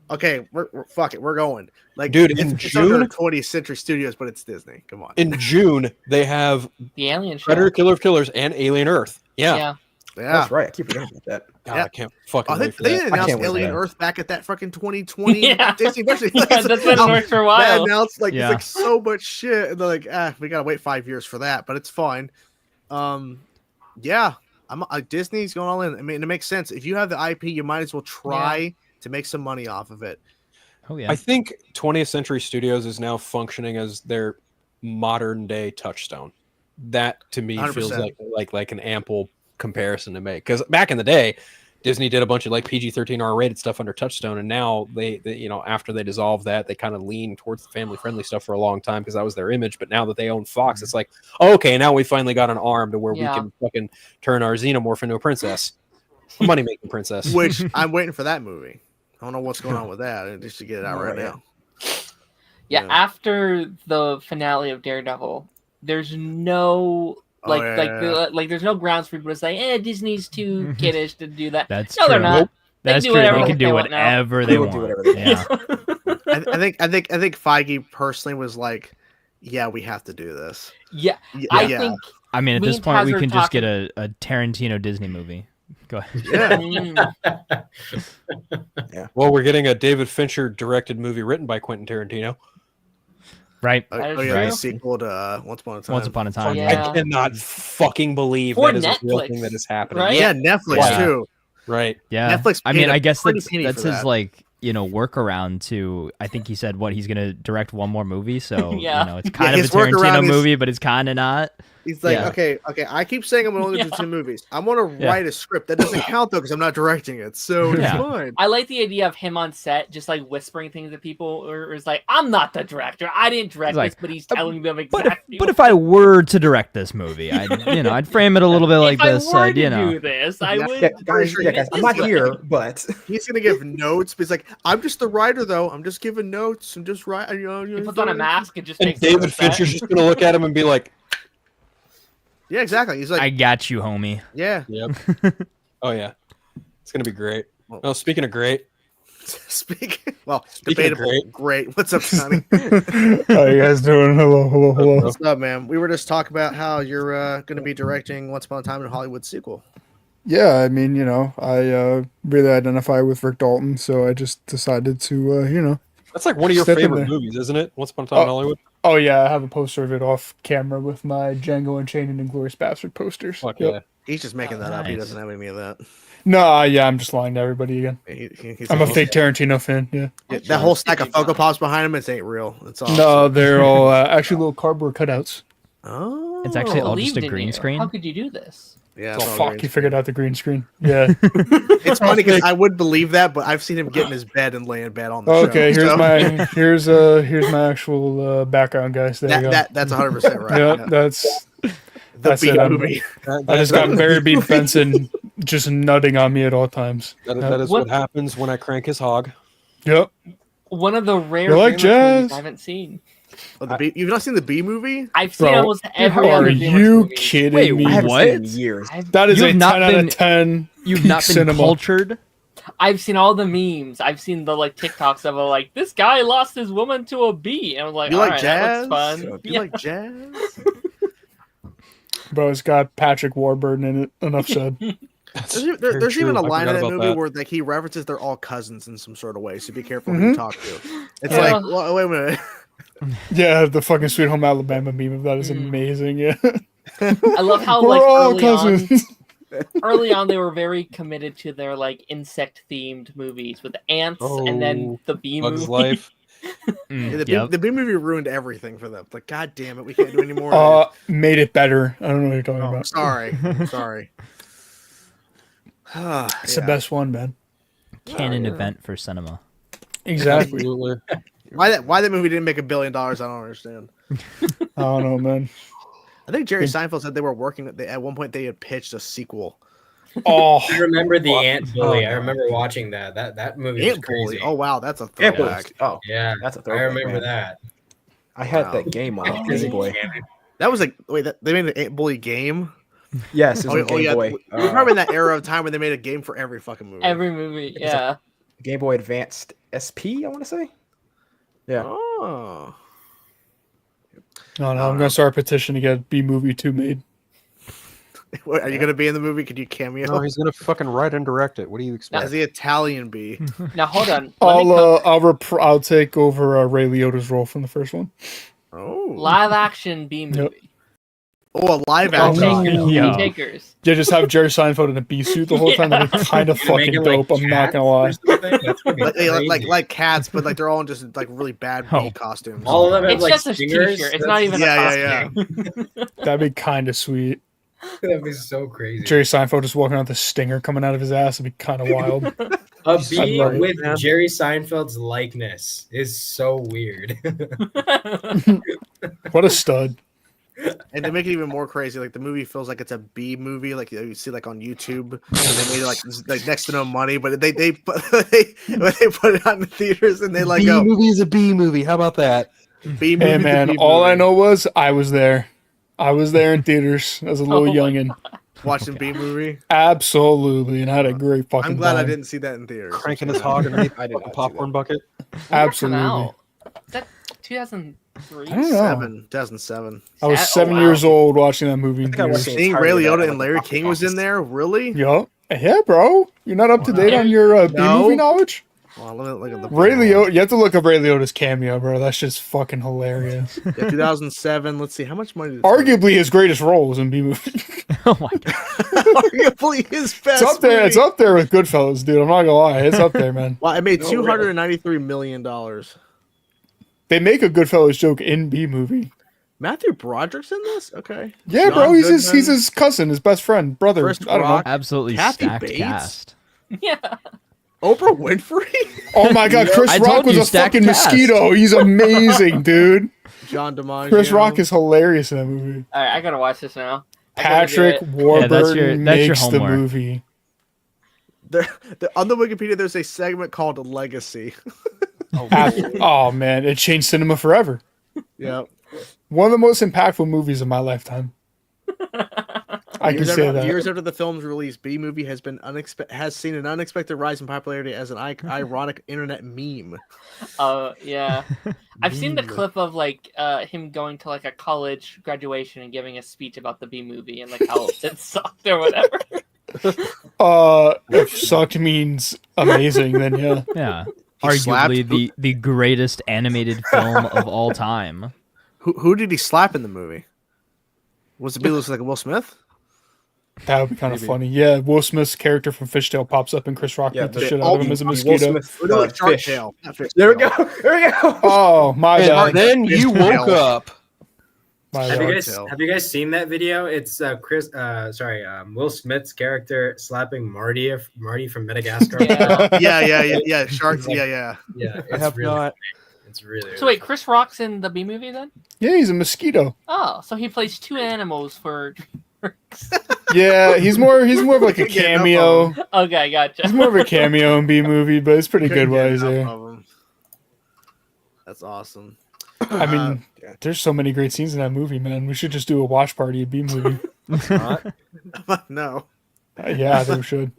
okay, we're fuck it, we're going. Like, Dude, it's, in it's under June- 20th Century Studios, but it's Disney. Come on. in June they have The Alien show. Predator, Killer of Killers, and Alien Earth. Yeah, Yeah. Yeah. That's right. I keep forgetting about that. God, Yeah. I can't fucking I wait think for they that. announced can't wait for Alien that. Earth back at that fucking 2020 Yeah. Disney version. Yeah, that's been in the works for a They while. announced like Yeah. it's like so much shit, and they're like, we gotta wait 5 years for that, but it's fine. Yeah, Disney's going all in. I mean, it makes sense. If you have the IP, you might as well try to make some money off of it. Oh yeah. I think 20th Century Studios is now functioning as their modern day Touchstone. That to me feels 100%. like an ample comparison to make, because back in the day, Disney did a bunch of like PG-13 R-rated stuff under Touchstone, and now they after they dissolved that, they kind of leaned towards the family-friendly stuff for a long time because that was their image. But now that they own Fox, it's like, oh, okay, now we finally got an arm to where we can fucking turn our xenomorph into a princess, a money-making princess. Which I'm waiting for that movie. I don't know what's going on with that. Just to get it out right now. Yeah, after the finale of Daredevil, there's no there's no grounds for people to say, Disney's too kiddish to do that. That's no, true. they're not. That's true. They can do whatever they want. Yeah. I think Feige personally was like, yeah, we have to do this. Yeah, I think. I mean, at this point, we can just get a Tarantino Disney movie. Go ahead. Yeah. Well, we're getting a David Fincher directed movie written by Quentin Tarantino. Right. The sequel to Once Upon a Time. Once Upon a Time. Yeah. I cannot fucking believe For that is a real Netflix, thing that is happening. right? Yeah, Netflix too. Right. Yeah. Netflix. I mean, I guess pretty that's penny his for that. like workaround to. I think he said he's gonna direct one more movie, so Yeah. it's kind of a his workaround Tarantino is- movie, but it's kind of not. He's like, Yeah. okay. I keep saying I'm only going to do 2 movies. I'm going to write a script that doesn't count though because I'm not directing it, so it's Yeah. fine. I like the idea of him on set, just like whispering things to people, or is like, "I'm not the director. I didn't direct He's like, this," but he's telling them But exactly. if I were to direct this movie, I'd frame it a little bit like if this. I were to do this, I Yeah, would. Guys, I'm not here, but He's going to give notes, but he's like, I'm just the writer though. I'm just giving notes and just write. He puts on a mask and just And takes over the David set. Fincher's just gonna look at him and be like, Yeah, exactly. He's like, I got you, homie. yeah. "Yep, oh yeah, it's gonna be great." Well- Oh, speaking of great, Speaking Speaking of debatable. Great. What's up, Sonny? How you guys doing? Hello. What's up, man? We were just talking about how you're going to be directing Once Upon a Time in Hollywood sequel. Yeah, I mean, I really identify with Rick Dalton, so I just decided to, that's like one of your Step in favorite there. movies, isn't it? Once Upon a Time in Hollywood. Oh yeah, I have a poster of it off camera with my Django Unchained and Inglourious Bastard posters. Fuck Yep. yeah. He's just making that up. He Nice. doesn't have any of that. No, yeah, I'm just lying to everybody again. He's I'm a fake Tarantino fan. Yeah. That whole stack of Funko Pops behind him, it ain't real. It's all. No, they're all actually little cardboard cutouts. Oh. It's actually all just Believed a in green you. screen. How could you do this? Yeah. Oh it's all fuck, green you figured screen. out the green screen. Yeah. It's funny because I would believe that, but I've seen him get in his bed and lay in bed on the Okay, show. here's so here's my actual background, guys. There you go. that's 100% right. Yep, Yeah. that's The that's B it, I'm- movie. I just got Barry Beat Benson just nutting on me at all times. That is what happens when I crank his hog. Yep. One of the rare You like Dreamworks jazz? movies I haven't seen. Oh, the B, you've not seen the B movie? I've seen Bro, almost every Are other Dreamworks you movie. kidding Wait, me? I haven't What? seen it in years. That is You've a not 10 out been- of 10. You've peak not been cinema. cultured. I've seen all the memes. I've seen the TikToks of like this guy lost his woman to a bee, and I'm like, You all like right, jazz? that looks Do fun. you Yeah. like jazz? Bro, it's got Patrick Warburton in it. Enough said. There's even a I line in forgot that about movie that. where he references they're all cousins in some sort of way, so be careful who Mhm. you talk to. It's Yeah. like, well, wait a minute. Yeah, the fucking Sweet Home Alabama meme of that is Mm. amazing. Yeah. I love how We're all early cousins. early on they were very committed to their insect themed movies with the ants and then the bee Bugs movie. Life. The B movie ruined everything for them. Like, god damn it, we can't do any more. of Made it better. I don't know what you're talking it. Oh, about. sorry. Sorry. It's the best one, man. Canon event for cinema. Exactly. Absolutely. Why that movie didn't make $1 billion, I don't understand. I don't know, man. I think Jerry Seinfeld said they were working. At one point, they had pitched a sequel. Oh, I remember the Ant Bully. Oh, I remember watching that. That movie was Ant crazy. Bully. Oh wow, that's a Yeah, throwback. oh, Yeah, that's a I throwback. remember man. that. I had Wow. that game on the Game Boy. That was like they made an Ant Bully game. Yes, it was on Game Boy. We were probably in that era of time when they made a game for every fucking movie. Every movie, yeah. Game Boy Advanced SP, I want to say. Yeah. Oh. no, I'm gonna start a petition to get B movie 2 made. What, are you gonna be in the movie? Could you cameo? No, he's gonna fucking write and direct it. What do you expect? As the Italian bee. Now hold on. Let me I'll take over Ray Liotta's role from the first one. Oh. live action B movie. Oh, a live Oh, action. no. Yeah. Takers. Yeah, just have Jerry Seinfeld in a bee suit the whole time. That'd be kind of fucking Making, dope. I'm not gonna lie. Like cats, but they're all in just really bad bee Oh. costumes. All of them have It's just a stingers. t-shirt. It's not even Yeah, a costume. That'd be kind of sweet. That'd be so crazy. Jerry Seinfeld just walking out with a stinger coming out of his ass would be kind of wild. A bee love it, with man. Jerry Seinfeld's likeness is so weird. What a stud. And they make it even more crazy. Like the movie feels like it's a B movie, like you see like on YouTube. And they made it like next to no money, but they put it out in the theaters and they like B go movie is a B movie. How about that? B movie. Hey man, all I know was I was there. I was there in theaters as a little youngin. watching B movie. Absolutely, and I had a great fucking I'm glad I time. didn't see that in theaters. Cranking his hog underneath I a did not fucking see popcorn that. bucket. Absolutely. Is that 2003? I don't know. 2007. I was Oh, 7 wow. years old watching that movie. In think I watched theaters. the Seeing Ray entirety of that Liotta at, and like, Larry a King was in office. there, really? Yup. Yeah, bro. You're not up to date on your B No. movie knowledge? Well, let me look at the Ray Liotta, you have to look up Ray Liotta's cameo, bro. That's just fucking hilarious. Yeah, 2007. Let's see how much money. Did Arguably his greatest role was in B movie. Oh my god. arguably his best. It's up there. movie. It's up there with Goodfellas, dude. I'm not gonna lie. It's up there, man. Well, it made No, $293 million. They make a Goodfellas joke in B movie. Matthew Broderick's in this. Okay. Yeah, John bro. He's Goodman, his cousin, his best friend, brother. Chris I don't know. Rock. Absolutely Kathy stacked Bates? cast. Yeah. Oprah Winfrey. Oh my god, Chris I Rock told was you, a stacked fucking cast. mosquito. He's amazing, dude. John DiMaggio. Chris Rock is hilarious in that movie. All right, I gotta watch this now. I gotta Patrick do it. Warburton that's your makes the homework. movie. On the Wikipedia, there's a segment called Legacy. Oh man, it changed cinema forever. Yeah. One of the most impactful movies of my lifetime. I can say that. Years after the film's release, B movie has seen an unexpected rise in popularity as an ironic internet meme. Yeah. I've seen the clip of like him going to like a college graduation and giving a speech about the B movie and like how it sucked or whatever. If sucked means amazing, then yeah. Yeah. He slapped- Arguably the greatest animated film of all time. Who did he slap in the movie? Was it like Will Smith? That would be kind of funny. Yeah, Will Smith's character from Fishtail pops up and Chris Rock Yeah, beat the the- shit out of him as a Will mosquito. Smith, No, Shark fish. Tale. Not Fish There we Tale. go. There we go. Oh my bad. And then you woke up. My Have bad. you guys Tale. have you guys seen that video? It's Will Smith's character slapping Marty from Madagascar. Yeah. Yeah. Sharks. Yeah. Yeah, I have really not. funny. It's really So wait, Chris Rock's in the B movie then? Yeah, he's a mosquito. Oh, so he plays two animals for. Yeah, he's more of like a Get enough cameo. of Okay, gotcha. He's more of a cameo in B movie, but it's pretty good Couldn't while get he's enough there. of 'em. That's awesome. I mean, Yeah. there's so many great scenes in that movie, man. We should just do a watch party at B movie. No. Yeah, I think we should.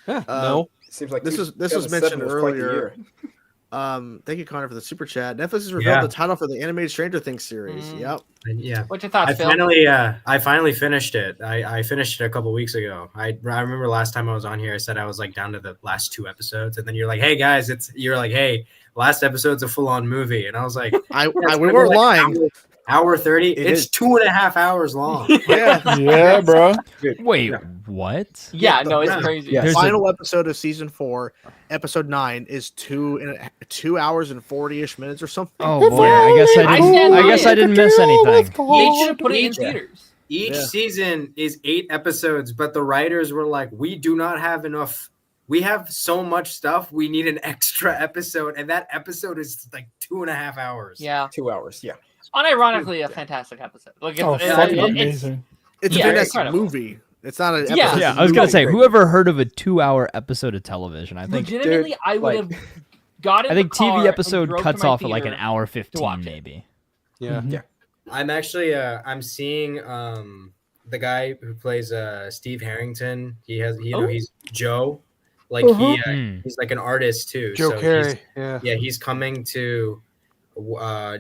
No. Seems like This was 2007 mentioned was quite the earlier. year. Thank you, Connor, for the super chat. Netflix has revealed Yeah. the title for the animated Stranger Things series. Mm. Yep. Yeah. What's your thoughts, I Phil? finally finished it. I finished it a couple weeks ago. I remember last time I was on here, I said I was like down to the last 2 episodes, and then you're like, "Hey guys, you're like, hey, last episode's a full on movie," and I was like, We weren't lying. Hour 30. It's is. 2.5 hours long. Yeah. Yeah, bro. Wait, Yeah. what? Yeah, no, it's Yeah. crazy. Yeah. The There's a- final episode of season 4, episode 9, is 2 hours and 40-ish minutes or something. Oh boy, I guess I I didn't. stand I by guess it. I didn't miss anything. They should have put it in Yeah. theaters. Each Yeah. season is 8 episodes, but the writers were like, we do not have enough. We have so much stuff. We need an extra episode. And that episode is like 2.5 hours. Yeah. 2 hours. Yeah. Unironically, a fantastic episode. Like, Oh, it's, fucking it's, amazing. It's Yeah, a fantastic incredible. movie. It's not an Yeah. episode. Yeah, it's a I was gonna movie. say, whoever heard of a 2-hour episode of television? I think legitimately, I would have got in I think the car TV and episode drove to cuts my off at like an theater. hour watch 15, it. maybe. Yeah. Mhm. I'm actually, I'm seeing the guy who plays Steve Harrington. He's Joe. Like Hmm. he's like an artist too. Joe so Carey. Yeah. Yeah, he's coming to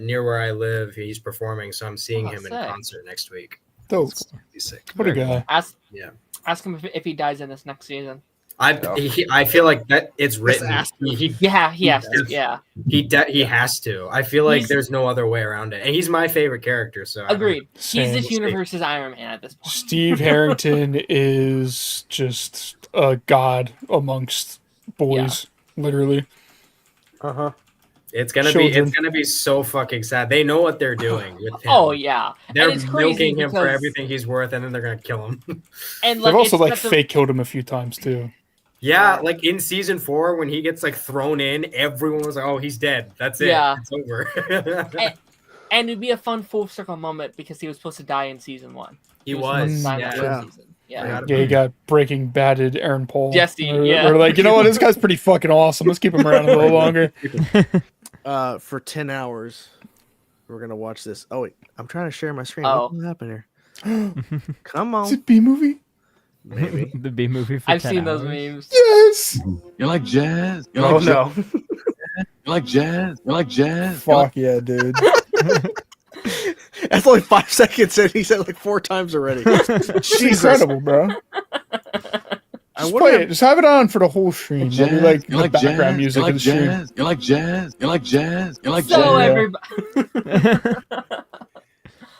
near where I live. He's performing, so I'm seeing Oh, him in sick. concert next week. Dope. He's sick. What a guy. Yeah. Ask him if he dies in this next season. I feel like that it's written. ask Yeah, he has to. does. Yeah, He has to. I feel like He's- there's no other way around it, and he's my favorite character. So I don't- agreed. Same. He's this universe's Iron Man at this point. Steve Harrington is just a god amongst boys, literally. Uh huh. It's gonna be so fucking sad. They know what they're doing with him. Oh yeah, They're and it's crazy milking him for because- everything he's worth, and then they're gonna kill him. And They've also it's like such a- fake killed him a few times too. Yeah, like in season 4 when he gets like thrown in, everyone was like, "Oh, he's dead. That's it. Yeah. It's over." and it'd be a fun full circle moment because he was supposed to die in season 1. He was. die in Yeah. the first season. Yeah. Yeah, he got Breaking Badded Aaron Paul. Jesse, Or- yeah. or like, you know what? This guy's pretty fucking awesome. Let's keep him around a little longer. For 10 hours, we're gonna watch this. Oh wait, I'm trying to share my screen. Oh. What happened here? Come Is on, it B movie? maybe. The B movie for I've 10 seen those hours. memes. Yes. You like jazz? You Oh like no. jazz? You like jazz? You like jazz? You Fuck yeah, dude. That's only 5 seconds in. He said like 4 times already. It's Jesus. incredible, bro. I Just wonder play it. Just have it on for the whole stream. like Maybe jazz? like You the like background jazz? music You of like the stream. jazz? You like jazz? You like jazz? You like So jazz? everybody.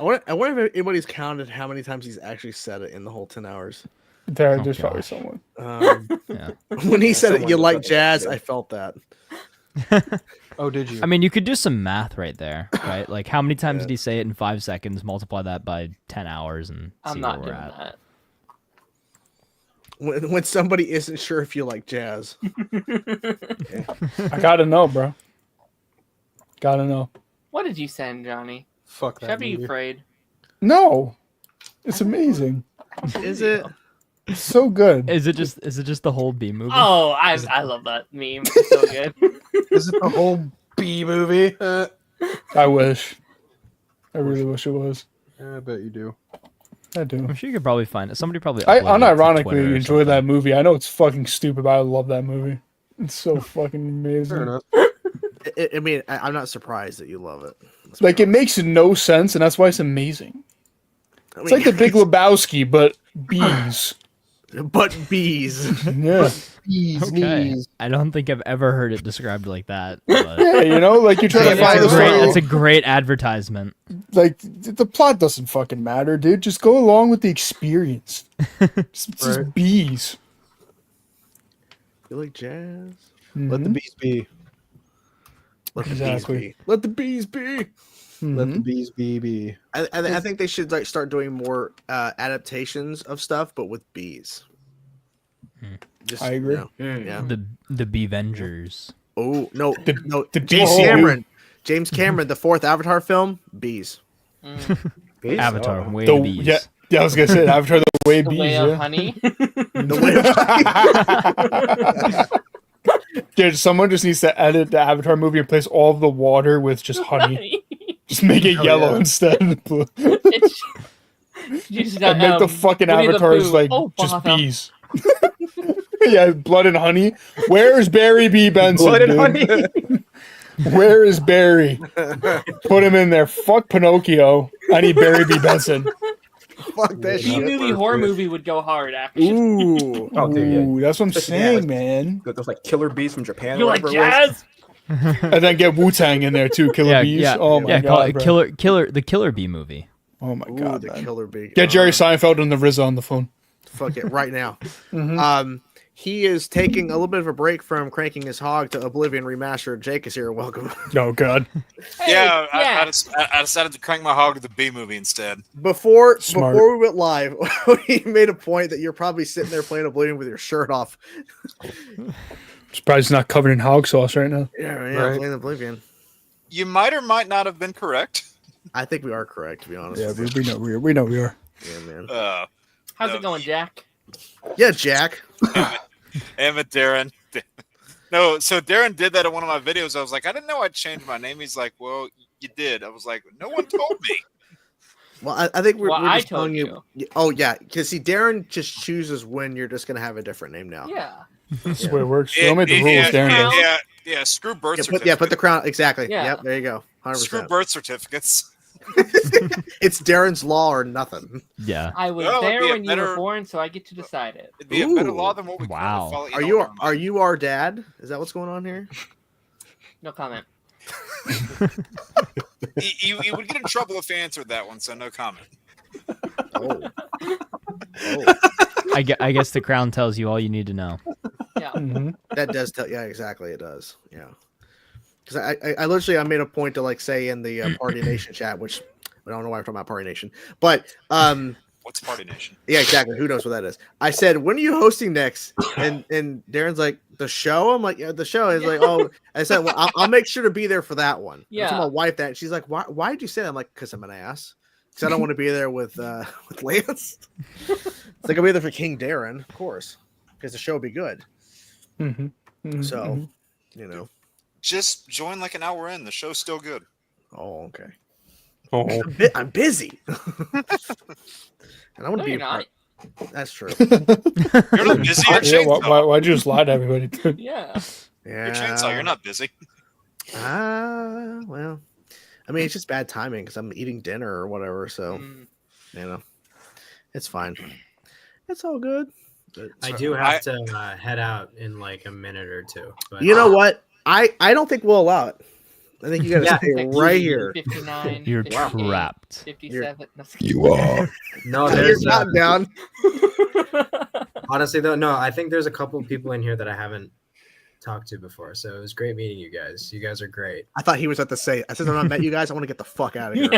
I wonder if anybody's counted how many times he's actually said it in the whole 10 hours. There's Oh, probably gosh. someone. Yeah. When he said it, someone you was like up there, jazz, too. I felt that. Oh, did you? I mean, you could do some math right there, right? Like, how many times did he say it in 5 seconds? Multiply that by 10 hours and see I'm where not we're doing at. that. When somebody isn't sure if you like jazz. I gotta know, bro. Gotta know. What did you send, Johnny? Fuck Should I that be movie. afraid? No, it's amazing. Is it? It's so good. Is it just the whole B movie? Oh, I love that meme. It's so good. Is it the whole B movie? I wish. I really wish it was. I bet you do. I do. I'm sure you could probably find it. Somebody probably. I uploaded it to unironically Twitter or enjoy that something. movie. I know it's fucking stupid, but I love that movie. It's so fucking Fair amazing. enough. I mean, I'm not surprised that you love it. Let's Like be it makes no sense, and that's why it's amazing. honest. It's like the Big Lebowski, but bees. but bees. Yeah, Okay. I don't think I've ever heard it described like that. But yeah. You know, like you're trying to find the it's a story. great advertisement. Like the plot doesn't fucking matter, dude. Just go along with the experience. Just Right. bees. You like jazz? Let the Mhm. bees be. Let the Exactly. bees be. Let the bees be. Let the Mhm. bees be. I think they should like start doing more adaptations of stuff, but with bees. Just, I agree. Yeah. The Bevengers. Oh no, The- no. the James BCU. Cameron. James Cameron, the 4th Avatar film, bees. Bees? Avatar, Oh. way The, to bees. yeah, I was gonna say Avatar: The Way The Bees. way of Yeah. honey. The way Dude, someone just needs to edit the Avatar movie and replace all of the water with just honey. Just make it yellow yeah. instead of blue. It's, you just got, And make the fucking Winnie the avatars Pooh. like Oh, just bother. bees. Yeah, blood and honey. Where's Barry B. Benson? Blood and dude? honey. Where is Barry? Put him in there. Fuck Pinocchio. I need Barry B. Benson. Fuck that B shit. movie horror movie would go hard actually. Ooh. Oh, dude, yeah. Ooh, that's what I'm Especially, saying, like- man. Those like killer bees from Japan. You or like whatever it was. jazz? And then get Wu Tang in there too. Killer Yeah, bees. yeah, Oh my yeah. Call god, it bro. the Killer Bee movie. Oh my Ooh, god, the man. killer bee. Get Jerry Seinfeld and the RZA on the phone. Fuck it right now. Mhm. He is taking a little bit of a break from cranking his hog to Oblivion Remastered. Jake is here. Welcome. Oh god. Hey, Yeah, yeah. I decided to crank my hog to the B movie instead. Before Smart. we went live, he made a point that you're probably sitting there playing Oblivion with your shirt off. Surprised he's not covered in hog sauce right now. Yeah, Right. playing Oblivion. You might or might not have been correct. I think we are correct, to be honest. Yeah, with we know we are. you. Yeah, man. How's No. it going, Jack? Yeah, Jack. Damn it, Darren. No, so Darren did that in one of my videos. I was like, I didn't know I'd changed my name. He's like, well, you did. I was like, no one told me. Well, I think we're Well, I just told telling you. Oh, yeah. Because, see, Darren just chooses when you're just going to have a different name now. Yeah. That's the way it works. Don't make the rules, yeah, Darren. yeah. does. yeah, screw birth Yeah, certificates. put the crown. Exactly. Yeah. Yep, there you go. 100%. Screw birth certificates. It's Darren's law or nothing. Yeah. I was Well, it'd there be a when you were better- born, so I get to decide it. It'd be a better Ooh. law than what we Wow. currently follow. Are you our dad? Is that what's going on here? No comment. You would get in trouble if you answered that one, so no comment. Oh. I guess the crown tells you all you need to know. Yeah. Mhm. That does tell. Yeah, exactly. It does. Yeah. because I literally I made a point to like say in the Party Nation chat, which I don't know why I'm talking about Party Nation, but What's Party Nation? yeah, exactly. Who knows what that is? I said, when are you hosting next? And Darren's like, the show. I'm like, yeah, the show. Is like, oh, I said, well, I'll make sure to be there for that one. I told my wife that. She's like, why did you say that? I'm like, because I'm an ass. Because I don't want to be there with Lance. It's like I'll be there for King Darren, of course, because the show will be good. So, you know, just join like an hour in. The show's still good. Oh, okay. Oh, I'm busy. And I want to be not. That's true. You're not busy. You're chainsaw. Why'd you just lie to everybody? Yeah. You're chainsaw. You're not busy. Well, I mean, it's just bad timing because I'm eating dinner or whatever. So, you know, it's fine. It's all good. I do have to head out in like a minute or two. But you know what? I don't think we'll allow it. I think you got to stay right here. 59. You're 58, trapped. 57. You are. No, there's not down. Honestly, though, no, I think there's a couple of people in here that I haven't talked to before. So it was great meeting you guys. You guys are great. I thought he was at the say. I said, I've not met you guys. I want to get the fuck out of here.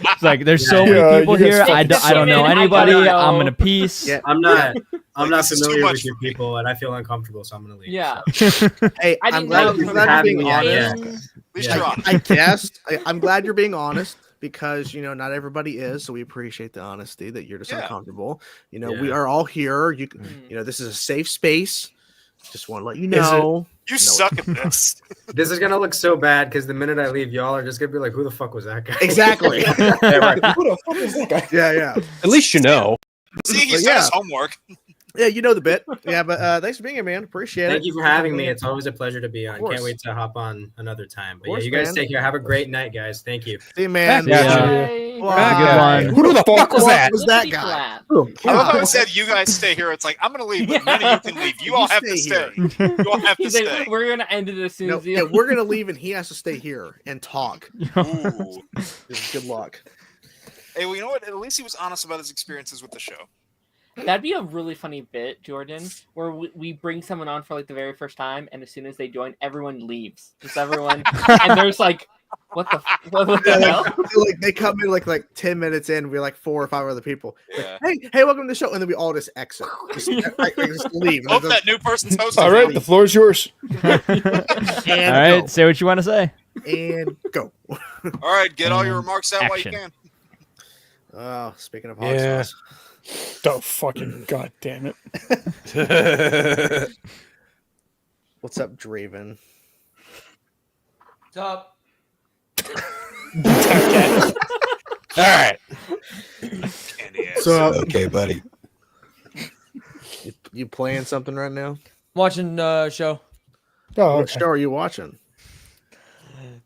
It's like there's so many people here. I don't know anybody. I'm in a piece. Yeah. I'm not This is too familiar much with your for me. people, and I feel uncomfortable, so I'm gonna leave. Yeah. Hey, I I'm didn't glad know you're you glad had you're being me on honest. there. At least Yeah. you're honest. I guess I'm glad you're being honest because you know not everybody is, so we appreciate the honesty that you're just Yeah. uncomfortable. You know, Yeah. we are all here. You Mm. know, this is a safe space. Just want to let you know. You suck at this. This is gonna look so bad because the minute I leave, y'all are just gonna be like, "Who the fuck was that guy?" Exactly. Yeah, right. Who the fuck is that guy? Yeah. at least you know. See, he's But done yeah. his homework. Yeah, you know the bit. Yeah, but thanks for being here, man. Appreciate it. Thank you for having me. It's always a pleasure to be on. course. Can't wait to hop on another time. But course, yeah, you guys man. take care. Have a great night, guys. Thank you. See you, man. Yeah. Bye. Wow. Have a good one. Who the fuck was that? Was that Lickety guy? clap. I love how it said you guys stay here. It's like I'm gonna leave, but none of you can leave. You all have to stay. You all have to He's like, stay. we're gonna end it as soon No, as you. yeah, we're gonna leave, and he has to stay here and talk. Ooh. Good luck. Hey, well, you know what? At least he was honest about his experiences with the show. That'd be a really funny bit, Jordan, where we bring someone on for like the very first time, and as soon as they join, everyone leaves. Just everyone, and there's like, what the hell? Like they come in like 10 minutes in, we're like 4 or 5 other people. Yeah. Like, hey, welcome to the show, and then we all just exit, just leave. Hope that new person's hosting. All right, the floor is yours. And All right, go. say what you want to say. And go. All right, get all your remarks out while you Action. can. Speaking of hot Yeah. sauce. Oh fucking god damn it! What's up, Draven? What's up? All right. Candy ass. So Okay, buddy. you playing something right now? Watching show. Oh, What okay. show are you watching?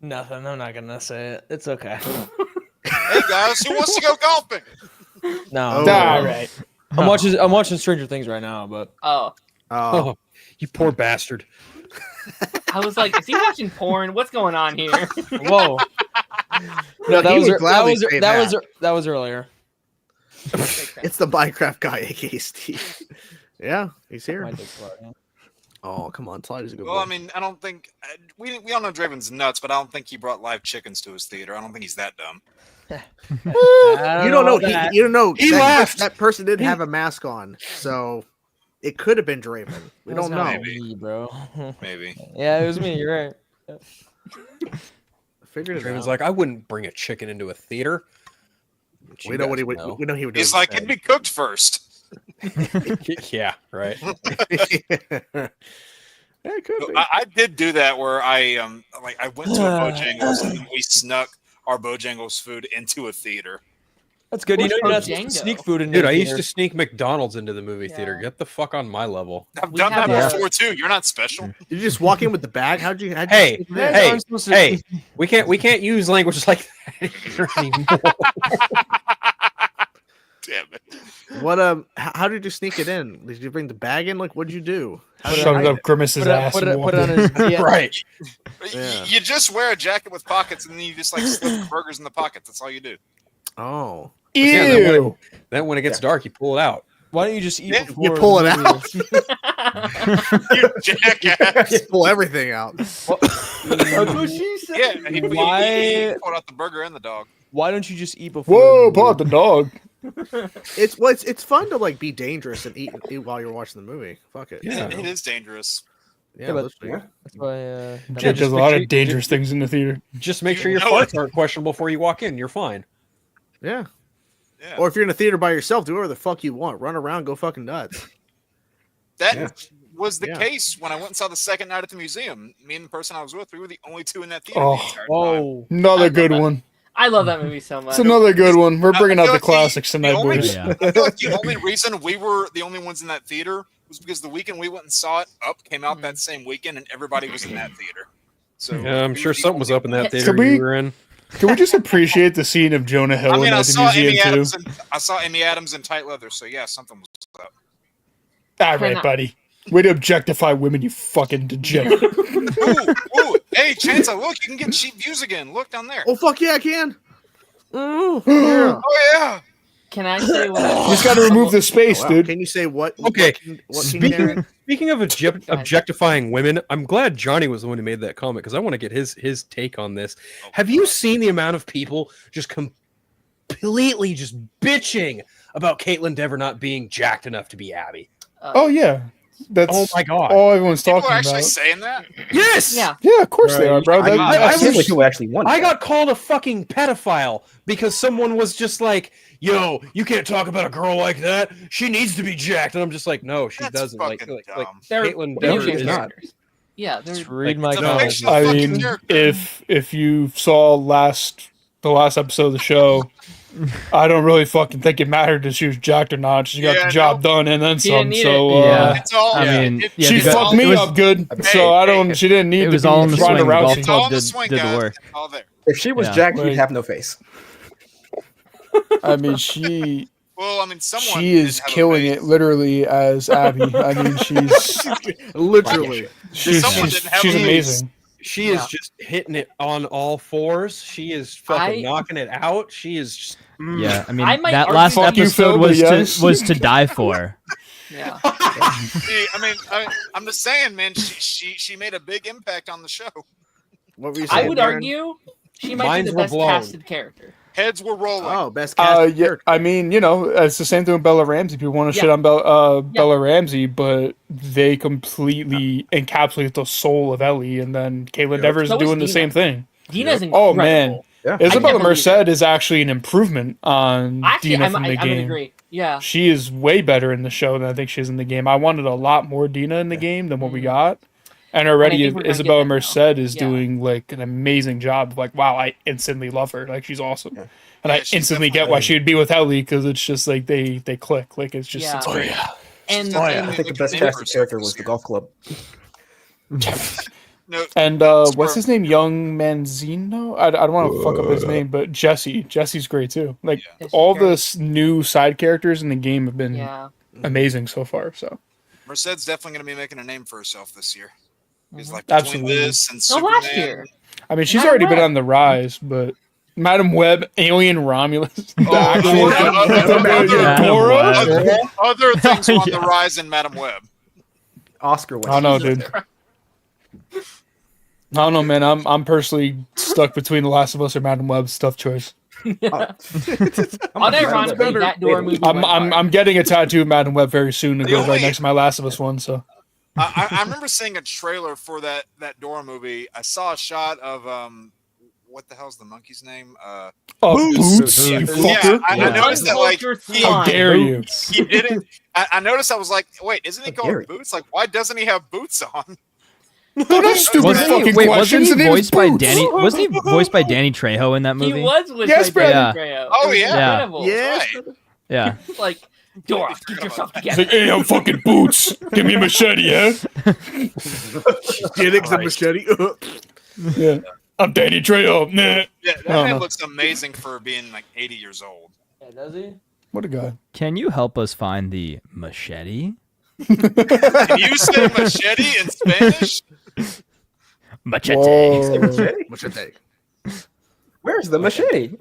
Nothing. I'm not gonna say it. It's okay. Hey guys, who wants to go golfing? No. Oh. All right. I'm watching Stranger Things right now, but Oh, Oh, Oh, you poor bastard. I was like, is he watching porn? What's going on here? whoa. No, No, that he was would gladly say that was earlier. it's the Minecraft guy, aka Steve. Yeah, he's here. My dick's hard, yeah. Oh, come on, Slide is a good Well, boy. I mean, I don't think we all know Draven's nuts, but I don't think he brought live chickens to his theater. I don't think he's that dumb. You don't know. You don't know. He that, laughed. That person didn't have a mask on, so it could have been Draven. We don't know. Maybe. Me, bro. Maybe. Yeah, it was me. You're right. I figured it Draven's out. like, I wouldn't bring a chicken into a theater. Which we you know what guys he would. know. We know he would do. He's like, it'd be cooked first. Yeah, right. Yeah, it could be. I did do that where I went to a Bojangles and we snuck our Bojangles food into a theater. That's good. You know What's you're not supposed to Bojango? sneak food in Dude, the I used theater. to sneak McDonald's into the movie theater. Yeah. Get the fuck on my level. I've We done that have before too. You're not special. Did you just walk in with the bag? How'd you? Hey, sneak that? hey, I'm supposed to- hey, we can't use language like that here anymore. Damn it. What? How did you sneak it in? Did you bring the bag in? Like, what'd you do? How did you Shoved hide up it? Grimace's ass. Put and it walked on in. his yeah. Right. Yeah. You just wear a jacket with pockets and then you just like slip the burgers in the pockets. That's all you do. Oh, Yeah, Ew. then when it gets dark, you pull it out. Why don't you just eat Yeah, before You pull it the out. You jackass. You pull everything out. That's what she said. Yeah, he pulled out the burger and the dog. Why don't you just eat before? Whoa, pull out the dog. It's fun to like be dangerous and eat while you're watching the movie. Fuck it. Yeah. It is dangerous. Yeah, but- let's be- That's why. Jake does a lot of dangerous things in the theater. Just make sure your No. farts aren't questionable before you walk in. You're fine. yeah. Yeah. Or if you're in a theater by yourself, do whatever the fuck you want. Run around, go fucking nuts. That was the Yeah. case when I went and saw the second night at the museum. Me and the person I was with, we were the only two in that theater Oh. the entire time. Whoa. Another good one. I love that movie so much. It's another good one. We're bringing I out feel the like classics tonight, only- boys. Yeah. I feel like the only reason we were the only ones in that theater was because the weekend we went and saw it, Up came out that same weekend, and everybody was in that theater. So Yeah, I'm we sure were the something was only up in that ones. theater Could we- you were in. Can we just appreciate the scene of Jonah Hill I mean, at I the saw Amy museum too? Adams and I saw Amy Adams in tight leather. So yeah, something was up. All right, buddy. Way to objectify women, you fucking degenerate. Ooh, hey, Chancellor, look, you can get cheap views again. Look down there. Oh fuck yeah, I can. Oh, yeah. Oh yeah. Can I say what? You just got to remove the space, Wow. dude. Can you say what? Okay, What Speaking of objectifying women, I'm glad Johnny was the one who made that comment because I want to get his take on this. Have you seen the amount of people just completely just bitching about Caitlyn Dever not being jacked enough to be Abby? Oh yeah, that's Oh my god! all everyone's People talking are actually about. saying that. Yes. Yeah. Yeah, of course they are, bro. I That- feel like people actually want. I that. got called a fucking pedophile because someone was just like, "Yo, you can't talk about a girl like that. She needs to be jacked." And I'm just like, "No, she That's doesn't." Like fucking dumb. They're Caitlyn video Dever game is not. characters. Yeah, they're Just read my It's a comments. fictional I fucking mean, character. if you saw the last episode of the show, I don't really fucking think it mattered if she was jacked or not. She got Yeah, the job no. done and then She didn't some. need So Yeah. It's all. I mean, it- yeah, she because fucked it me was- up good. Hey, So I hey, don't. She didn't need It to was be all in the Ronda swing. The golf Rousey. It's all club in the did swing, the guys. work. It's all there. If she was Yeah. jacked, Like- she'd have no face. I mean, she Well, I mean, someone she is did have a killing face. it literally as Abby. I mean, she's Literally. Someone didn't have she's a face. amazing. She is just hitting it on all fours. She is fucking knocking it out. She is just. Yeah, I mean I might that argue last that- Fuck you, episode Phil, was but yes. to die for. yeah. See, I'm just saying, man. She made a big impact on the show. What were you saying? I would Darren? argue she might Minds be the were best blown. casted character. Heads were rolling. Oh, best cast. Yeah, I mean, you know, it's the same thing with Bella Ramsey. People want to Yeah. shit on Bella Ramsey, but they completely encapsulate the soul of Ellie, and then Caitlin Dever is So is doing the Dina. same thing. Dina's incredible. Oh man, Yeah. Isabella can't believe Merced is actually an improvement on Actually, Dina I'm from the gonna game. agree. Yeah. She is way better in the show than I think she is in the game. I wanted a lot more Dina in the game than what we got. And already think we're gonna Isabella get that Merced now. is Yeah. doing like an amazing job. Like, wow, I instantly love her. Like, she's awesome. Yeah. And Yeah, I she's instantly get definitely- why she would be with Ellie because it's just like they click. Like, it's just Yeah. it's Oh, great. And, Oh, yeah. I and think the best casted character was the golf club. No, And what's his name? Young Manzino? I don't want to fuck up his name, but Jesse. Jesse's great too. Like Yeah, she's all great. the new side characters in the game have been yeah. amazing so far. So Merced's definitely going to be making a name for herself this year. He's Mhm. like between Absolutely. this and No, Superman. last year. I mean, she's Madam already been Web. on the rise, but Madam Web, Alien Romulus, the Oh, actual Madam Dora. Web. Other things on the Yeah. rise in Madam Web. Oscar I winner. don't know, dude. I don't know, man. I'm personally stuck between The Last of Us or Madam Web's tough choice. Unironically, that Dora movie. I'm went hard. I'm getting a tattoo of Madam Web very soon to The go right only- next to my Last of Us one. So I remember seeing a trailer for that Dora movie. I saw a shot of what the hell's the monkey's name? Boots, you Yeah, fucker! I noticed that like Uncultured How swine. dare you? he didn't. I noticed. I was like, wait, isn't he How dare called Boots? Like, why doesn't he have boots on? Don't have stupid Wasn't fucking he, wait, questions. wasn't The he name is voiced by Boots. Danny? Wasn't he voiced by Danny Trejo in that He movie? was with Yes, Danny Brad. Trejo. Oh, It was yeah. incredible. Yeah. Right. Yeah. Like, Dora, get yourself It's together. like, hey, I'm fucking Boots. Give me a machete, yeah? Get it, 'cause I'm machete. Yeah. I'm Danny Trejo. Nah. Yeah, that I don't man know. looks amazing for being like 80 years old. Yeah, does he? What a guy. Can you help us find the machete? Can you say machete in Spanish? Machete. Whoa. Machete. Where's the machete?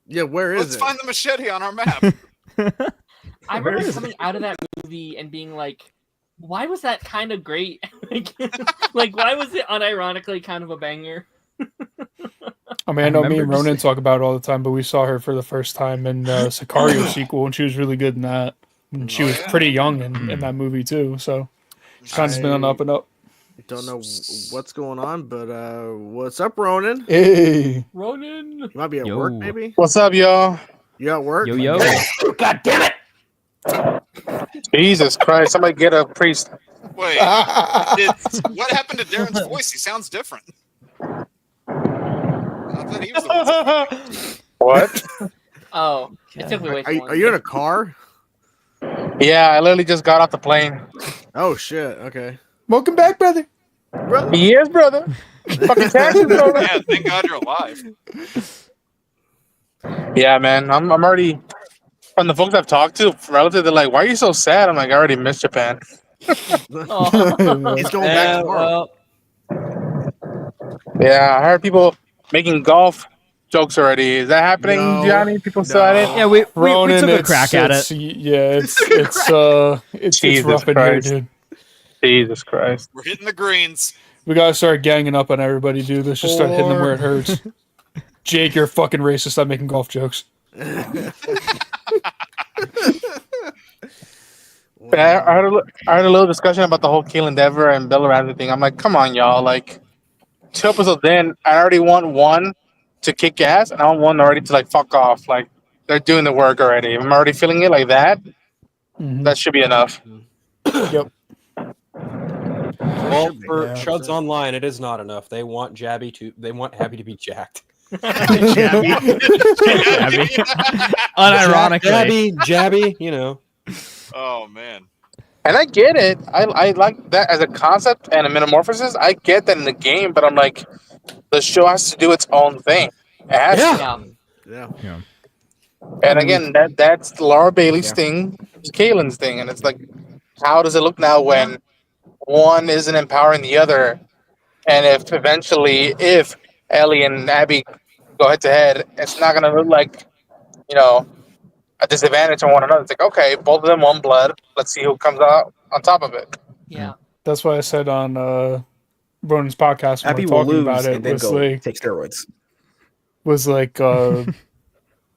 Yeah, where is Let's it? find the machete on our map. I remember coming out of that movie and being like, why was that kind of great? Like, why was it unironically kind of a banger? I mean, I know me and remember Ronan talk about it all the time, but we saw her for the first time in Sicario sequel, and she was really good in that. And she was pretty young in that movie too, so kind of been on the up and up. Don't know what's going on, but what's up, Ronan? Hey, Ronan. You might be at Yo. work, maybe. What's up, y'all? You at work? Yo. God damn it! Jesus Christ! Somebody get a priest. Wait, what happened to Darren's voice? He sounds different. I thought he was the one. What? Oh, it took me way too long. Are you in a car? Yeah, I literally just got off the plane. Oh shit. Okay. welcome back, brother. Yes, brother. Fucking taxes, brother. Yeah, thank God you're alive. Yeah, man. I'm already from the folks I've talked to. Relative, they're like, "Why are you so sad?" I'm like, "I already missed Japan." Oh. He's going back tomorrow. Yeah, I heard people making golf jokes already. Is that happening, No. Johnny? People still at it? Yeah, we Ronan, took a it's- crack at it's- it. Yeah, it's Jesus rough in here, Christ. dude. Jesus Christ. We're hitting the greens. We gotta start ganging up on everybody, dude. Let's just start hitting them where it hurts. Jake, you're fucking racist. Stop making golf jokes. I heard a little discussion about the whole Kill Endeavor and Bella Ramsey thing. I'm like, come on, y'all. Like, 2 episodes in, I already want one to kick ass, and I want one already to, like, fuck off. Like, they're doing the work already. If I'm already feeling it like that, that should be enough. Yep. Well, for Chuds Online, it is not enough. They want Happy to be jacked. Unironically. Jabby, you know. Oh man. And I get it. I like that as a concept and a metamorphosis. I get that in the game, but I'm like, the show has to do its own thing. It has to. Yeah. And again, that's Laura Bailey's thing, Kaylin's thing, and it's like, how does it look now when one isn't empowering the other? And if Ellie and Abby go head to head, it's not gonna look like, a disadvantage on one another. It's like, okay, both of them one blood. Let's see who comes out on top of it. Yeah. That's why I said on Ronan's podcast when Abby we will were talking lose about it and then was go like, take steroids.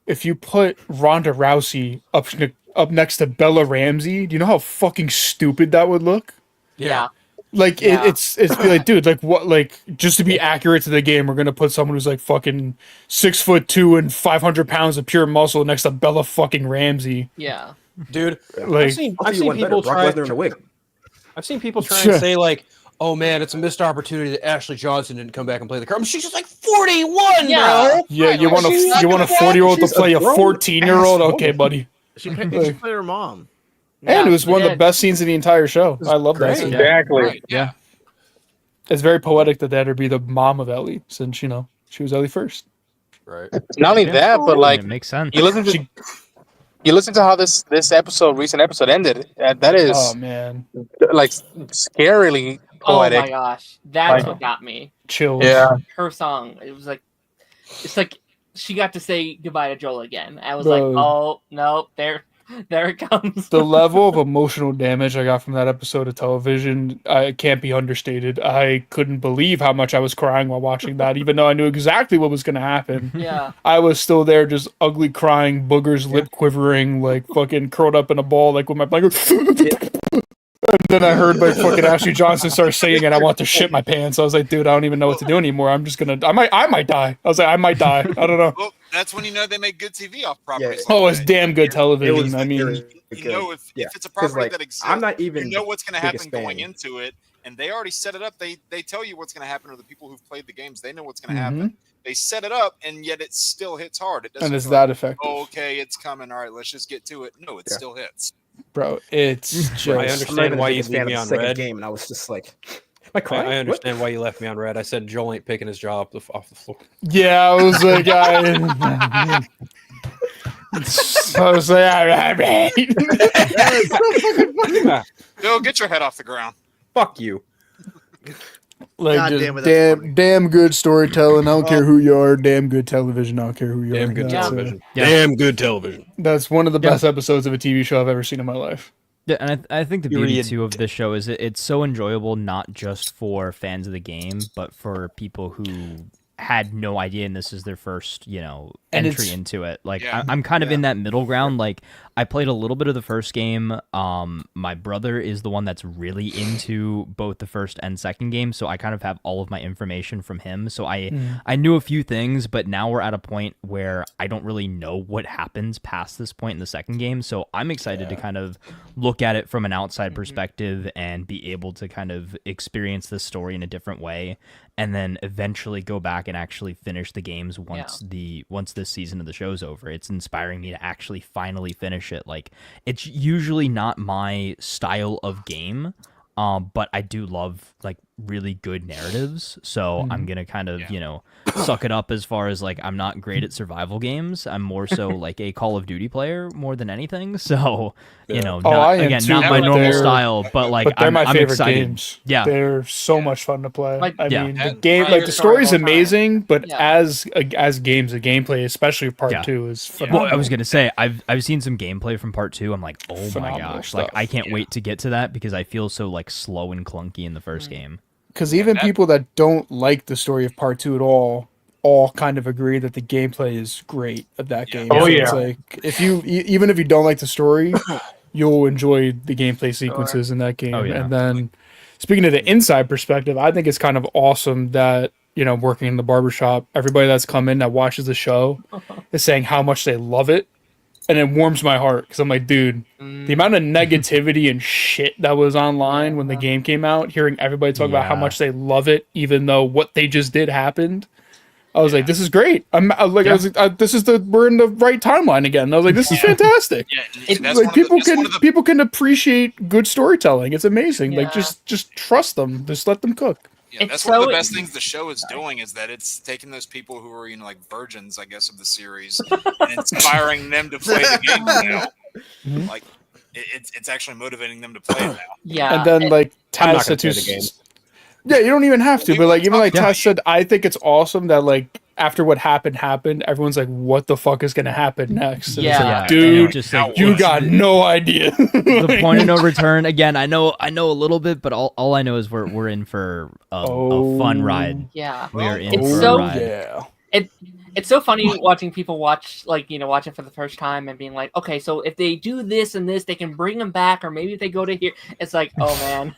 if you put Ronda Rousey up next to Bella Ramsey, do you know how fucking stupid that would look? Yeah. Like it's like, dude, like what, like just to be accurate to the game, we're gonna put someone who's like fucking 6'2" and 500 pounds of pure muscle next to Bella fucking Ramsey. Yeah. Dude, Like, I've seen people Brock try. Lesnar in a wig. I've seen people try and say like, "Oh man, it's a missed opportunity that Ashley Johnson didn't come back and play the card." She's just like 41, bro. Yeah, you want a 40-year-old to play a 14-year-old? Okay, buddy. She played her mom. And it was one of the best scenes in the entire show. I love that scene. Exactly. Right. Yeah. It's very poetic that that'd be the mom of Ellie, since she was Ellie first. Right. Not only that, but like It makes sense. you listen to how this recent episode ended. That is Oh man, like scarily Oh poetic. my gosh. That's Like- what got me. chills. Yeah. Her song. It's like she got to say goodbye to Joel again. I was Bro. like, oh no, there it comes. The level of emotional damage I got from that episode of television, I can't be understated. I couldn't believe how much I was crying while watching that, even though I knew exactly what was going to happen. Yeah. I was still there, just ugly crying, boogers, lip quivering, like fucking curled up in a ball, like with my blanket. And then I heard like fucking Ashley Johnson start singing, and I want to shit my pants. I was like, dude, I don't even know what to do anymore. I'm just gonna, I might die. I was like, I might die. I don't know. Well, that's when you know they make good TV off properties. Oh, like it's that. damn good television. It was I mean, very You know, if it's a 'Cause, property like, that exists, I'm not even you know what's going to the happen biggest going fan. into it, and they already set it up. They tell you what's going to happen, or the people who've played the games, they know what's going to happen. They set it up, and yet it still hits hard. It doesn't and it's feel that like, effective, oh, okay, it's coming. All right, let's just get to it. No, it still hits. bro. It's just. I I'm not understand even why the you biggest leave fan me of the on second red. game, and I was just like, am I crying? I What? understand why you left me on red. I said Joel ain't picking his jaw off the floor. Yeah, I was like, I was like, all right. Bill, get your head off the ground. Fuck you. Like God just damn it, that's funny. damn good storytelling. I don't care who you are. Damn good television. I don't care who you are. Damn good That's, television. Yeah. Damn good television. That's one of the best episodes of a TV show I've ever seen in my life. Yeah, and I think the beauty Period. too of this show is it's so enjoyable, not just for fans of the game, but for people who had no idea and this is their first, And entry it's- into it. Like Yeah. I'm kind of in that middle ground. Like I played a little bit of the first game. My brother is the one that's really into both the first and second game, so I kind of have all of my information from him. So I knew a few things, but now we're at a point where I don't really know what happens past this point in the second game. So I'm excited to kind of look at it from an outside perspective and be able to kind of experience this story in a different way, and then eventually go back and actually finish the games once this season of the show's over. It's inspiring me to actually finally finish it. Like, it's usually not my style of game, but I do love like really good narratives. So I'm gonna kind of suck it up as far as like I'm not great at survival games. I'm more so like a Call of Duty player more than anything. So not I am again too, not my but normal they're- style, but like But they're I'm my favorite excited. games. Yeah. They're so much fun to play. Like- I Yeah. mean, the And game, my like the favorite story story's of all time. amazing, but Yeah. as games, the gameplay, especially part Yeah. 2, is Well, phenomenal. I was gonna say I've seen some gameplay from part 2. I'm like, oh my Phenomenal gosh, stuff. like I can't wait to get to that because I feel so like slow and clunky in the first game. Because even people that don't like the story of part 2 at all kind of agree that the gameplay is great of that game. Oh, So yeah. it's like if you even if you don't like the story, you'll enjoy the gameplay sequences in that game. Oh, yeah. And then speaking of the inside perspective, I think it's kind of awesome that working in the barbershop, everybody that's come in that watches the show is saying how much they love it. And it warms my heart because I'm like, dude, the amount of negativity and shit that was online when the game came out, hearing everybody talk about how Yeah. much they love it, even though what they just did happened. I was like, this is great. I was like, this is we're in the right timeline again. I was like, this is fantastic. Yeah, It's that's Like one of the- people that's one of the- people can appreciate good storytelling. It's amazing. Like Yeah. just trust them. Just let them cook. Yeah, It's that's one of the so- best things the show is doing is that it's taking those people who are like virgins, I guess, of the series, and inspiring them to play the game now. Like it's actually motivating them to play it now. Yeah. And then like I'm Taz not said gonna to play the game. yeah, you don't even have to, We but like were even like talking Taz said, I think it's awesome that like after what happened, everyone's like, what the fuck is gonna happen next? And it's Yeah. like, Yeah, dude, and just like you got no idea. the point of no return. Again, I know a little bit, but all I know is we're in for a fun ride. yeah. We are in It's for so- a ride. yeah. It's so funny watching people watch it for the first time and being like, okay, so if they do this and this, they can bring them back, or maybe if they go to here, it's like, oh man,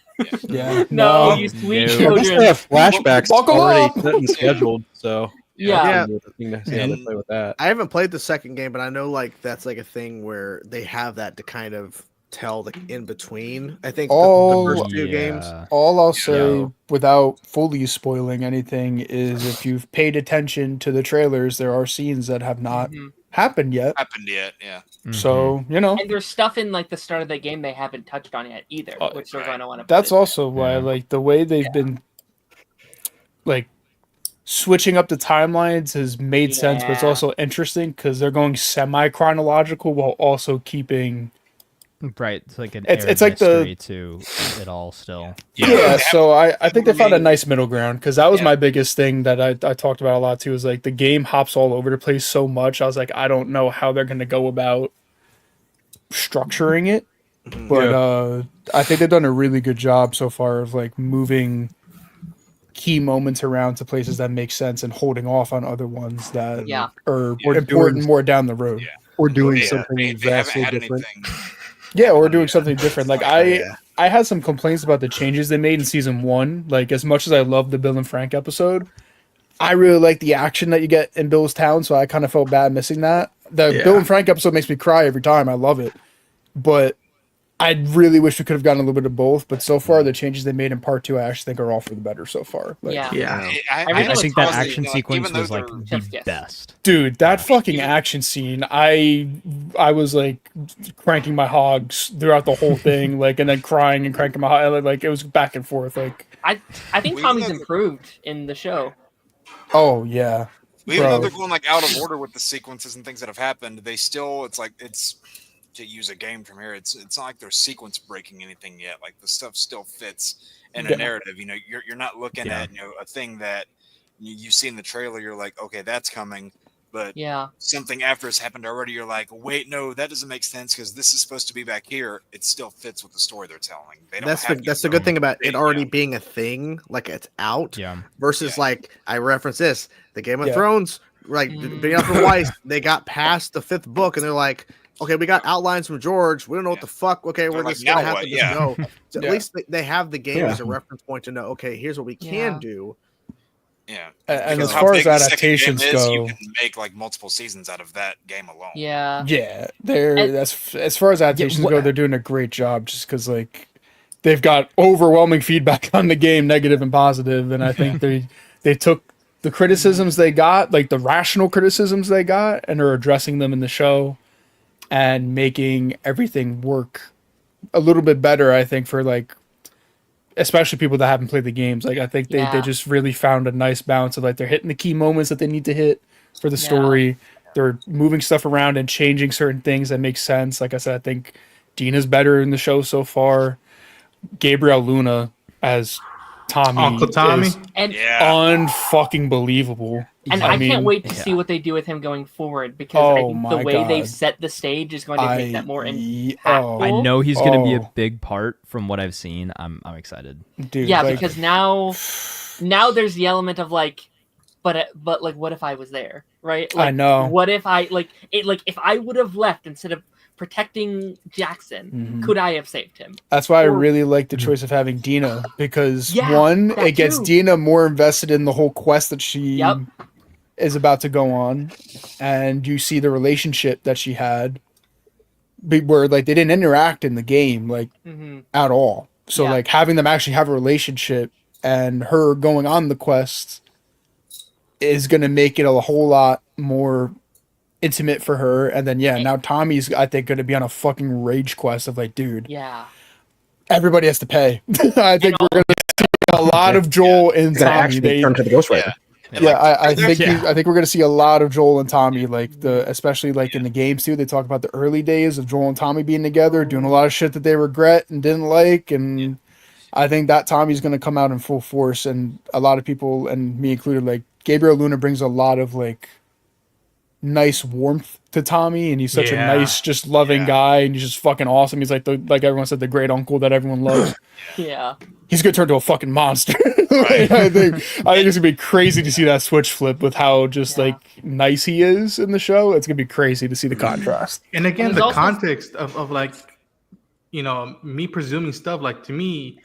Yeah. no, you sweet No. I guess children. they have flashbacks Buckle already up. set and scheduled, so Yeah. that's a thing to see how they play with that. I haven't played the second game, but I know like that's like a thing where they have that to kind of tell the in between. I think Oh, the first two games. Yeah. All I'll say Yeah. without fully spoiling anything is if you've paid attention to the trailers, there are scenes that have not Mhm. happened yet. Happened yet? Yeah. So, And there's stuff in like the start of the game they haven't touched on yet either, which they're right. going to want to. that's also why Yeah. like the way they've been like switching up the timelines has made sense, but it's Yeah. also interesting because they're going semi-chronological while also keeping Right, it's like an It's air like the- mystery to it all still. Yeah, so I think they found a really- nice middle ground because that was Yeah. my biggest thing that I talked about a lot too. Is like the game hops all over the place so much. I was like, I don't know how they're gonna go about structuring it, but I think they've done a really good job so far of like moving key moments around to places that make sense and holding off on other ones that Yeah. are Or important doing- more down the road. Yeah. Or doing Yeah, something they haven't vastly had different. anything. Yeah, or doing something different. Like Yeah. I had some complaints about the changes they made in season 1. Like as much as I love the Bill and Frank episode, I really like the action that you get in Bill's town, so I kind of felt bad missing that. The Yeah. Bill and Frank episode makes me cry every time. I love it. But I really wish we could have gotten a little bit of both, but so far the changes they made in part 2 I actually think are all for the better so far. Like, Yeah. Yeah. I think that honestly, action like, sequence even though was like they're- the Yes. best. Dude, that fucking action scene, I was like cranking my hogs throughout the whole thing, like, and then crying and cranking my hog, like it was back and forth, like, I think We Tommy's know that- improved in the show. oh yeah, Even though Bro. they're going like out of order with the sequences and things that have happened, they still it's to use a game from here, it's not like they're sequence breaking anything yet. Like the stuff still fits in a narrative. You know, you're not looking at a thing that you see in the trailer. You're like, okay, that's coming. But something after it's happened already, you're like, wait, no, that doesn't make sense because this is supposed to be back here. It still fits with the story they're telling. That's the good thing about it already being a thing, like it's out. Versus like I reference this, the Game of Thrones, like being up for Weiss, they got past the 5th book and they're like, okay, we got outlines from George. We don't know what the fuck. Okay, we're just gonna have to just go. So at least they have the game as a reference point to know. Okay, here's what we can do. Yeah, and as far as adaptations go, you can make like multiple seasons out of that game alone. That's as far as adaptations go, they're doing a great job. Just because like they've got overwhelming feedback on the game, negative and positive, and I think they took the criticisms they got, like the rational criticisms they got, and are addressing them in the show and making everything work a little bit better. I think for like, especially people that haven't played the games, like I think they just really found a nice balance of like they're hitting the key moments that they need to hit for the story. They're moving stuff around and changing certain things that make sense. Like I said, I think Dina's better in the show so far. Gabriel Luna as Tommy, Uncle Tommy, is unfucking believable. And I can't wait to see what they do with him going forward, because I think the way they've set the stage is going to make that more impactful. I know he's going to be a big part from what I've seen. I'm excited. Dude, because now there's the element of like, but like, what if I was there, right? Like, I know. What if I if I would have left instead of protecting Jackson, could I have saved him? That's why I really like the choice of having Dina, because one, it gets Dina more invested in the whole quest that she is about to go on, and you see the relationship that she had, where like they didn't interact in the game like at all. So like having them actually have a relationship and her going on the quest is going to make it a whole lot more intimate for her. And then now Tommy's I think going to be on a fucking rage quest of like, dude, everybody has to pay. I think we're going to see a lot of Joel and Tommy. Actually turn to the Ghost Rider. I think we're going to see a lot of Joel and Tommy, like especially like in the games too. They talk about the early days of Joel and Tommy being together, doing a lot of shit that they regret and didn't like, and I think that Tommy's going to come out in full force. And a lot of people, and me included, like Gabriel Luna brings a lot of like nice warmth to Tommy, and he's such a nice, just loving guy, and he's just fucking awesome. He's like like everyone said, the great uncle that everyone loves. He's gonna turn to a fucking monster. I think it's gonna be crazy to see that switch flip with how just like nice he is in the show. It's gonna be crazy to see the contrast. And again, the context of like, you know, me presuming stuff, like to me,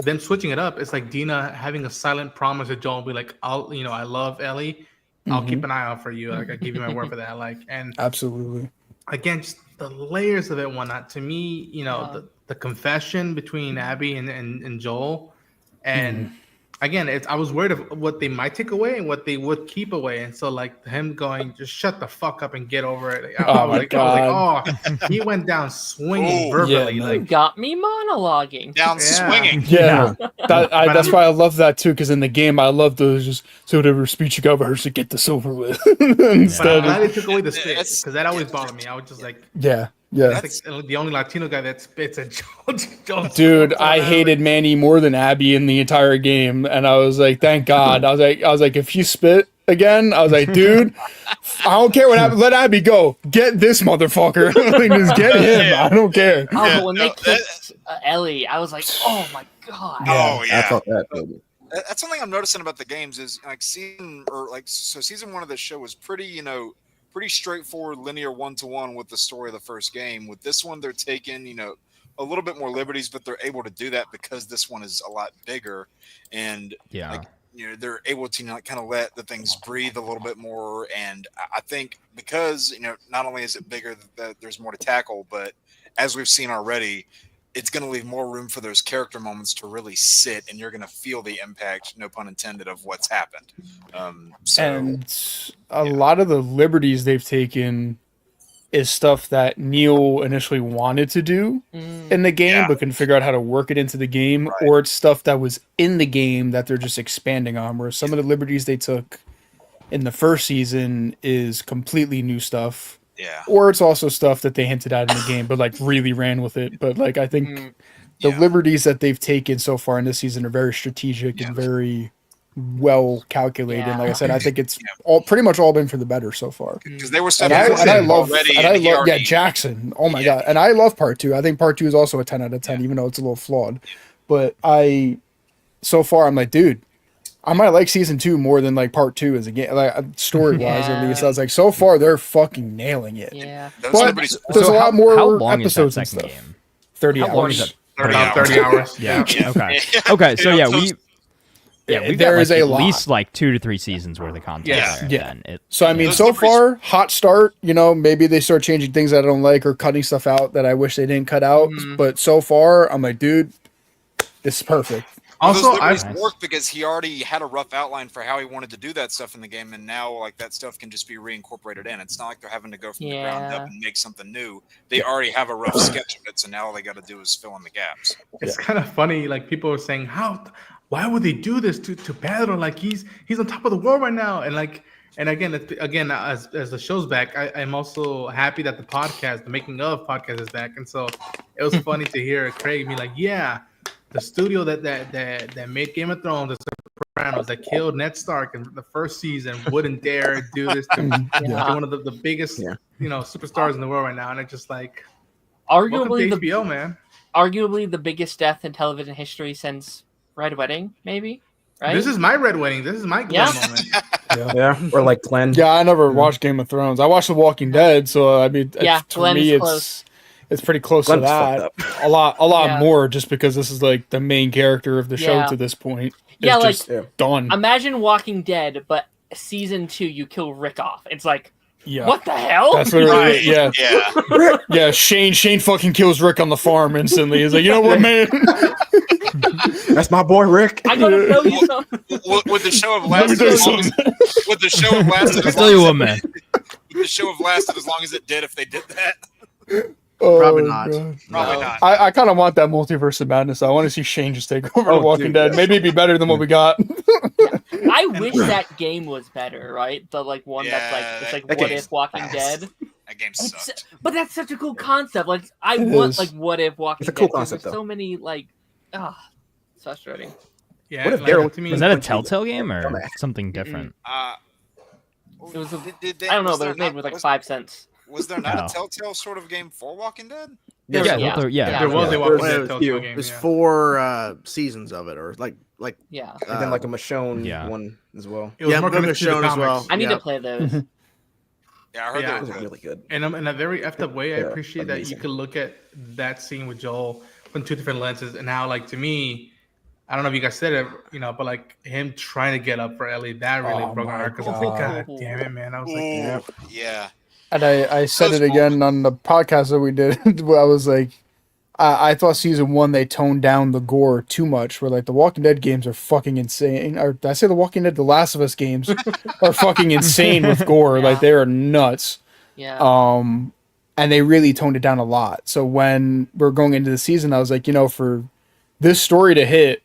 them switching it up, it's like Dina having a silent promise to Joel, be like, I love Ellie. I'll keep an eye out for you. Like I give you my word for that. Like, and absolutely, again, just the layers of it, whatnot. To me, you know, the confession between Abby and Joel, and again, I was worried of what they might take away and what they would keep away. And so, like him going, just shut the fuck up and get over it. I was like, he went down swinging verbally. Like, got me monologuing. Down swinging. Yeah. That's why I love that too. Because in the game, I love those just so whatever speech you got about her to get this over with. But I'm glad they took away the spit, because that always bothered me. I was just like, that's like the only Latino guy that spits at Joel. Dude, I hated Manny more than Abby in the entire game, and I was like, thank God. I was like, if you spit again, I was like, dude, I don't care what happens. Let Abby go. Get this motherfucker. Like, just get him. I don't care. But when they kicked Ellie, I was like, oh my God. I thought that. That's something I'm noticing about the games is like season 1 of the show was pretty, pretty straightforward, linear 1-to-1 with the story of the first game. With this one, they're taking, a little bit more liberties, but they're able to do that because this one is a lot bigger, and they're able to kind of let the things breathe a little bit more. And I think because not only is it bigger, that there's more to tackle, but as we've seen already, it's going to leave more room for those character moments to really sit, and you're going to feel the impact, no pun intended, of what's happened. And a lot of the liberties they've taken is stuff that Neil initially wanted to do in the game, but couldn't figure out how to work it into the game, or it's stuff that was in the game that they're just expanding on, where some of the liberties they took in the first season is completely new stuff. Yeah. Or it's also stuff that they hinted at in the game, but like really ran with it. But like I think the liberties that they've taken so far in this season are very strategic and very well calculated. And like I said, I think it's all pretty much all been for the better so far. Because they were And I love already, Jackson. Oh my god. And I love part 2. I think part 2 is also a 10 out of 10, even though it's a little flawed. But so far I'm like, dude, I might like season 2 more than like part 2 as a game, like story wise at least. I was like, so far they're fucking nailing it. Yeah. But there's a lot more episodes and stuff. Game? 30 How long hours. is it? 30 hours. Yeah. Okay. So yeah, we've there got, is like, a at lot. least like 2 to 3 seasons worth of content. Yeah. Then So I mean, so far, hot start. You know, maybe they start changing things that I don't like or cutting stuff out that I wish they didn't cut out. But so far, I'm like, dude, this is perfect. Also, those work because he already had a rough outline for how he wanted to do that stuff in the game, and now like that stuff can just be reincorporated in. It's not like they're having to go from the ground up and make something new. They already have a rough sketch of it, so now all they got to do is fill in the gaps. It's kind of funny. Like people are saying, why would they do this to Pedro? Like he's on top of the world right now, and like. And again, as the show's back, I'm also happy that the making of podcast is back. And so it was funny to hear Craig be like, yeah, the studio that made Game of Thrones, The Sopranos, that killed Ned Stark in the first season, wouldn't dare do this to one of the biggest superstars in the world right now. And it's just like, arguably welcome to HBO, man. Arguably the biggest death in television history since Red Wedding, maybe. Right? This is my Red Wedding. This is my Glenn moment. Yeah, or like Glenn. Yeah, I never watched Game of Thrones. I watched The Walking Dead, so I mean, to Glenn me, close. it's pretty close Glenn's to that. A lot more, just because this is like the main character of the show to this point. Yeah, it's like just done. Imagine Walking Dead, but season 2 you kill Rick off. It's like, Yeah. what the hell? That's literally yeah. Shane fucking kills Rick on the farm instantly. He's like, you know what, man? That's my boy Rick. I gotta tell you something. Would the show have lasted as long as would the show have lasted as long tell you as what, man. would the show have lasted as long as it did if they did that? Probably not. God. Probably not. I kind of want that multiverse of madness. I want to see Shane just take over The Walking Dead. Maybe it'd be better than what we got. I wish that game was better, right? The like one that's like it's like What If Walking Dead. That game sucked. But that's such a cool concept. Like I want is. like What If Walking It's a cool Dead. 'Cause concept, there's though. so many like it's frustrating. Yeah, What if like, Daryl- to me, Was that a Bunch of Telltale game or dumbass. something different? It was Did I don't know, was but it there was made not- with like was- 5 cents. Was there not No. a Telltale sort of game for Walking Dead? Yeah. there was a There Walking was Dead a Telltale few. game. There's Yeah. 4 seasons of it, or like Yeah. And then like a Michonne Yeah. one as well. It was Yeah, more Book of connected to the Michonne as well. comics. I need Yeah. to play those. Yeah, I heard Yeah. that Those was are really good. And in a very effed up way, I Yeah, appreciate that you amazing. could look at that scene with Joel from 2 different lenses, and how, like, to me, I don't know if you guys said it, but like him trying to get up for Ellie, that really Oh broke my my heart. Because I was like, God. God damn it, man! I was like, Ooh, yeah. And I said Those it again on the podcast that we did. Where I was like, I thought season 1 they toned down the gore too much. Where like the Walking Dead games are fucking insane. Or did I say the Walking Dead? The Last of Us games are fucking insane with gore. Yeah. Like they are nuts. Yeah. And they really toned it down a lot. So when we're going into the season, I was like, for this story to hit,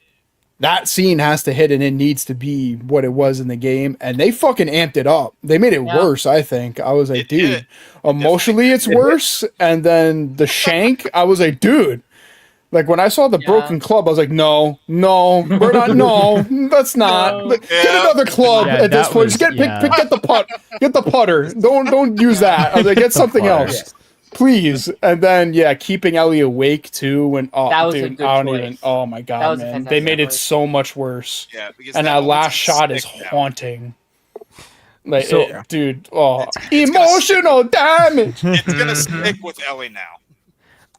that scene has to hit, and it needs to be what it was in the game. And they fucking amped it up. They made it worse, I think. I was like, It dude, did. emotionally it's worse. And then the shank, I was like, dude. Like when I saw the broken club, I was like, no, we're not. No, that's not. No. Like, Get another club Yeah, at this that point. was- Just yeah. get the putter. Don't use that. I was like, get something putter. else. Please. And then keeping Ellie awake too. When That was a dude, good I don't choice. even. Oh my That god, was a man! They fantastic made it choice. so much worse. Yeah, because And that one's last shot is sick now. haunting. Like, So- dude, It's gonna emotional damage. It's gonna stick with Ellie now.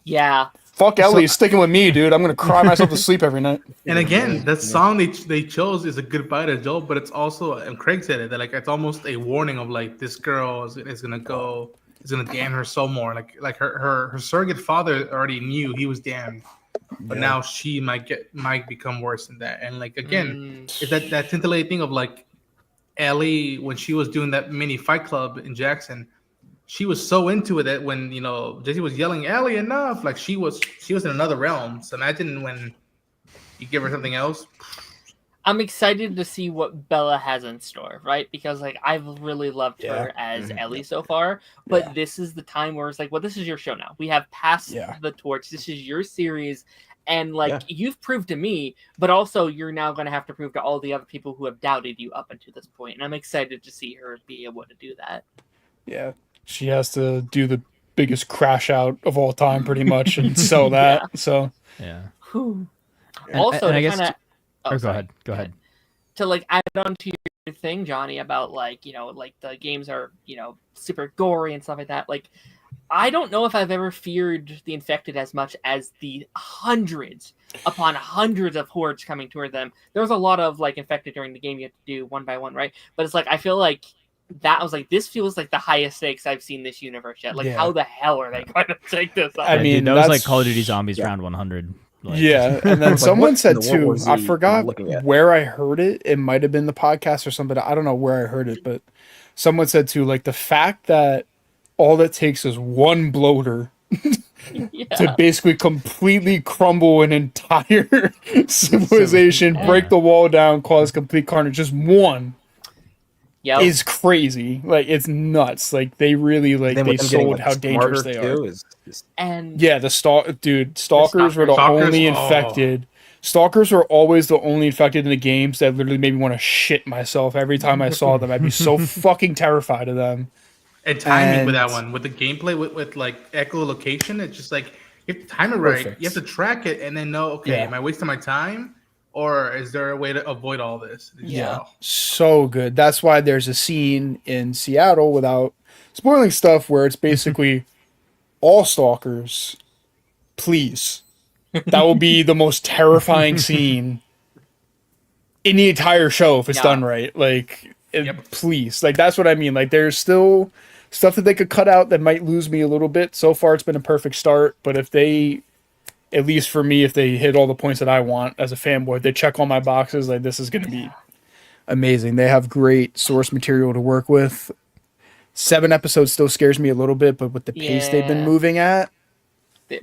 Yeah. Fuck Ellie, is sticking with me, dude. I'm gonna cry myself to sleep every night. and again, that song they chose is a goodbye to Joel, but it's also, and Craig said it, that like it's almost a warning of like this girl is gonna go, is gonna damn her soul more. Like her surrogate father already knew he was damned, but now she might become worse than that. And like again, it's that scintillating thing of like Ellie when she was doing that mini fight club in Jackson. She was so into it that when Jesse was yelling Ellie enough, like she was in another realm. So imagine when you give her something else. I'm excited to see what Bella has in store, right? Because like I've really loved her as Ellie so far, but this is the time where it's like, well, this is your show now. We have passed the torch. This is your series, and like you've proved to me, but also you're now going to have to prove to all the other people who have doubted you up until this point. And I'm excited to see her be able to do that. Yeah, she has to do the biggest crash out of all time, pretty much, and sell that. So Whew. Also, and I to guess. kinda, Go ahead. To like add on to your thing, Johnny, about like, you know, like the games are, you know, super gory and stuff like that. Like, I don't know if I've ever feared the infected as much as the hundreds upon hundreds of hordes coming toward them. There was a lot of like infected during the game you have to do one by one, right? But it's like, I feel like that was like, this feels like the highest stakes I've seen this universe yet. Like, how the hell are they going to take this up? I mean, that was like Call of Duty Zombies round 100. Like, and then someone said too, I forgot where I heard it. It might have been the podcast or something. I don't know where I heard it, but someone said too, like the fact that all it takes is one bloater to basically completely crumble an entire civilization, break the wall down, cause complete carnage. Just one is crazy. Like, it's nuts. Like, they really they sold how dangerous they are. And stalkers were the only infected. Stalkers were always the only infected in the games that literally made me want to shit myself every time I saw them. I'd be so fucking terrified of them. And timing with that one, with the gameplay, with like echolocation, it's just like you have to time it right. You have to track it and then know, okay, am I wasting my time, or is there a way to avoid all this? So good. That's why there's a scene in Seattle, without spoiling stuff, where it's basically all stalkers, please. That will be the most terrifying scene in the entire show if it's done right. Like, please. Like, that's what I mean. Like, there's still stuff that they could cut out that might lose me a little bit. So far, it's been a perfect start. But if they, at least for me, if they hit all the points that I want as a fanboy, if they check all my boxes, like, this is going to be amazing. They have great source material to work with. 7 episodes still scares me a little bit, but with the pace they've been moving at,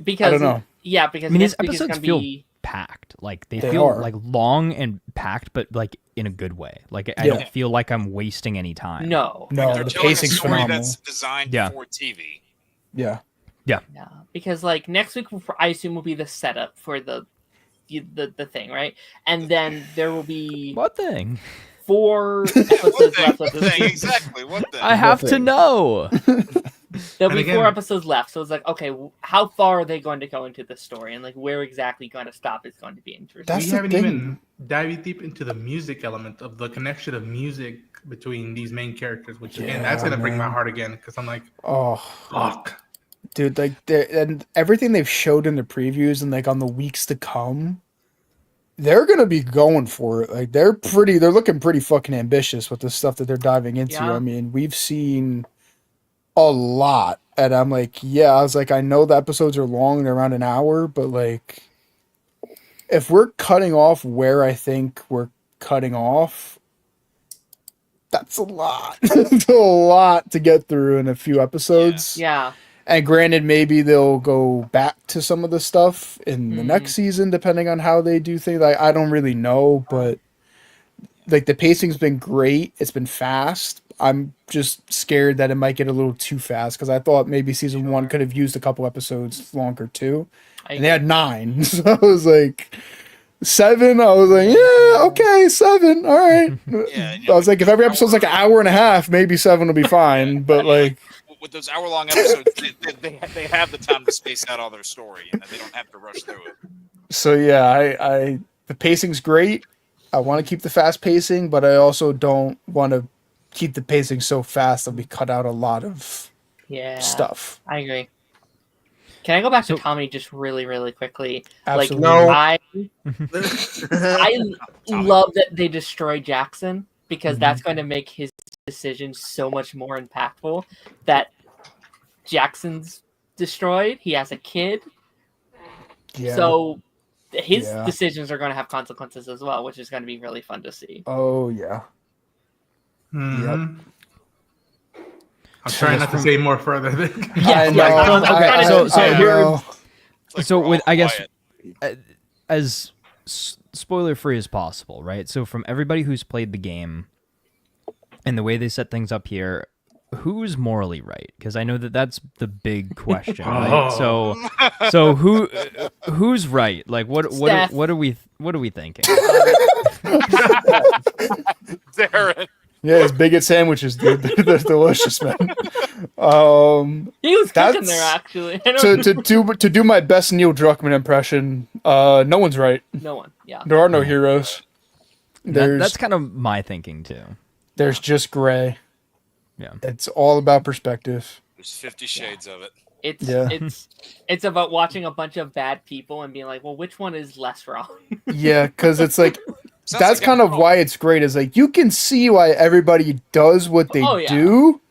because I don't know. Yeah, because I mean, these episodes feel packed. Like, they feel like long and packed, but like in a good way. Like, I don't feel like I'm wasting any time. No, they're the telling pacing's a story phenomenal. that's designed for TV. Yeah. Because like next week, I assume will be the setup for the thing, right? And then there will be what thing? 4 episodes left of this. Exactly. What thing? I have to know. There'll be 4 episodes left, so it's like, okay, how far are they going to go into the story, and like where exactly going to stop is going to be interesting. We haven't even dived deep into the music element of the connection of music between these main characters, which again, that's gonna break my heart again, because I'm like, oh fuck, dude, like, and everything they've showed in the previews and like on the weeks to come, they're gonna be going for it. Like, they're looking pretty fucking ambitious with the stuff that they're diving into. I mean, we've seen a lot, and I'm like, I was like, I know the episodes are long, they're around an hour, but like, if we're cutting off where I think we're cutting off, that's a lot. It's a lot to get through in a few episodes. And granted, maybe they'll go back to some of the stuff in the next season, depending on how they do things. Like, I don't really know, but like, the pacing's been great. It's been fast. I'm just scared that it might get a little too fast, because I thought maybe season 1 could have used a couple episodes longer too. And they had 9. So I was like, 7. I was like, yeah, okay, 7. All right. I was like, if every episode's like an hour and a half, maybe 7 will be fine. But like, with those hour-long episodes, they have the time to space out all their story, and they don't have to rush through it. So I the pacing's great. I want to keep the fast pacing, but I also don't want to keep the pacing so fast that we cut out a lot of stuff. I agree. Can I go back to comedy just really, really quickly? Absolutely. Like, I love that they destroy Jackson, because that's going to make his decision so much more impactful. That Jackson's destroyed. He has a kid. So his decisions are going to have consequences as well, which is going to be really fun to see. Oh, yeah. I'm trying not to say more further. So with, I guess, as spoiler free as possible, right? So from everybody who's played the game and the way they set things up here, who's morally right? Because I know that that's the big question, right? So who's right? Like what are we thinking? Darren. Yeah, his bigot sandwiches, dude. They're delicious, man. He was cooking there, actually. To do my best Neil Druckmann impression, no one's right. No one, yeah. There are no heroes. That's kind of my thinking too. There's just gray. Yeah, it's all about perspective. There's 50 shades of it. It's about watching a bunch of bad people and being like, well, which one is less wrong? Yeah, because it's like that's kind of why it's great. Is like you can see why everybody does what they do,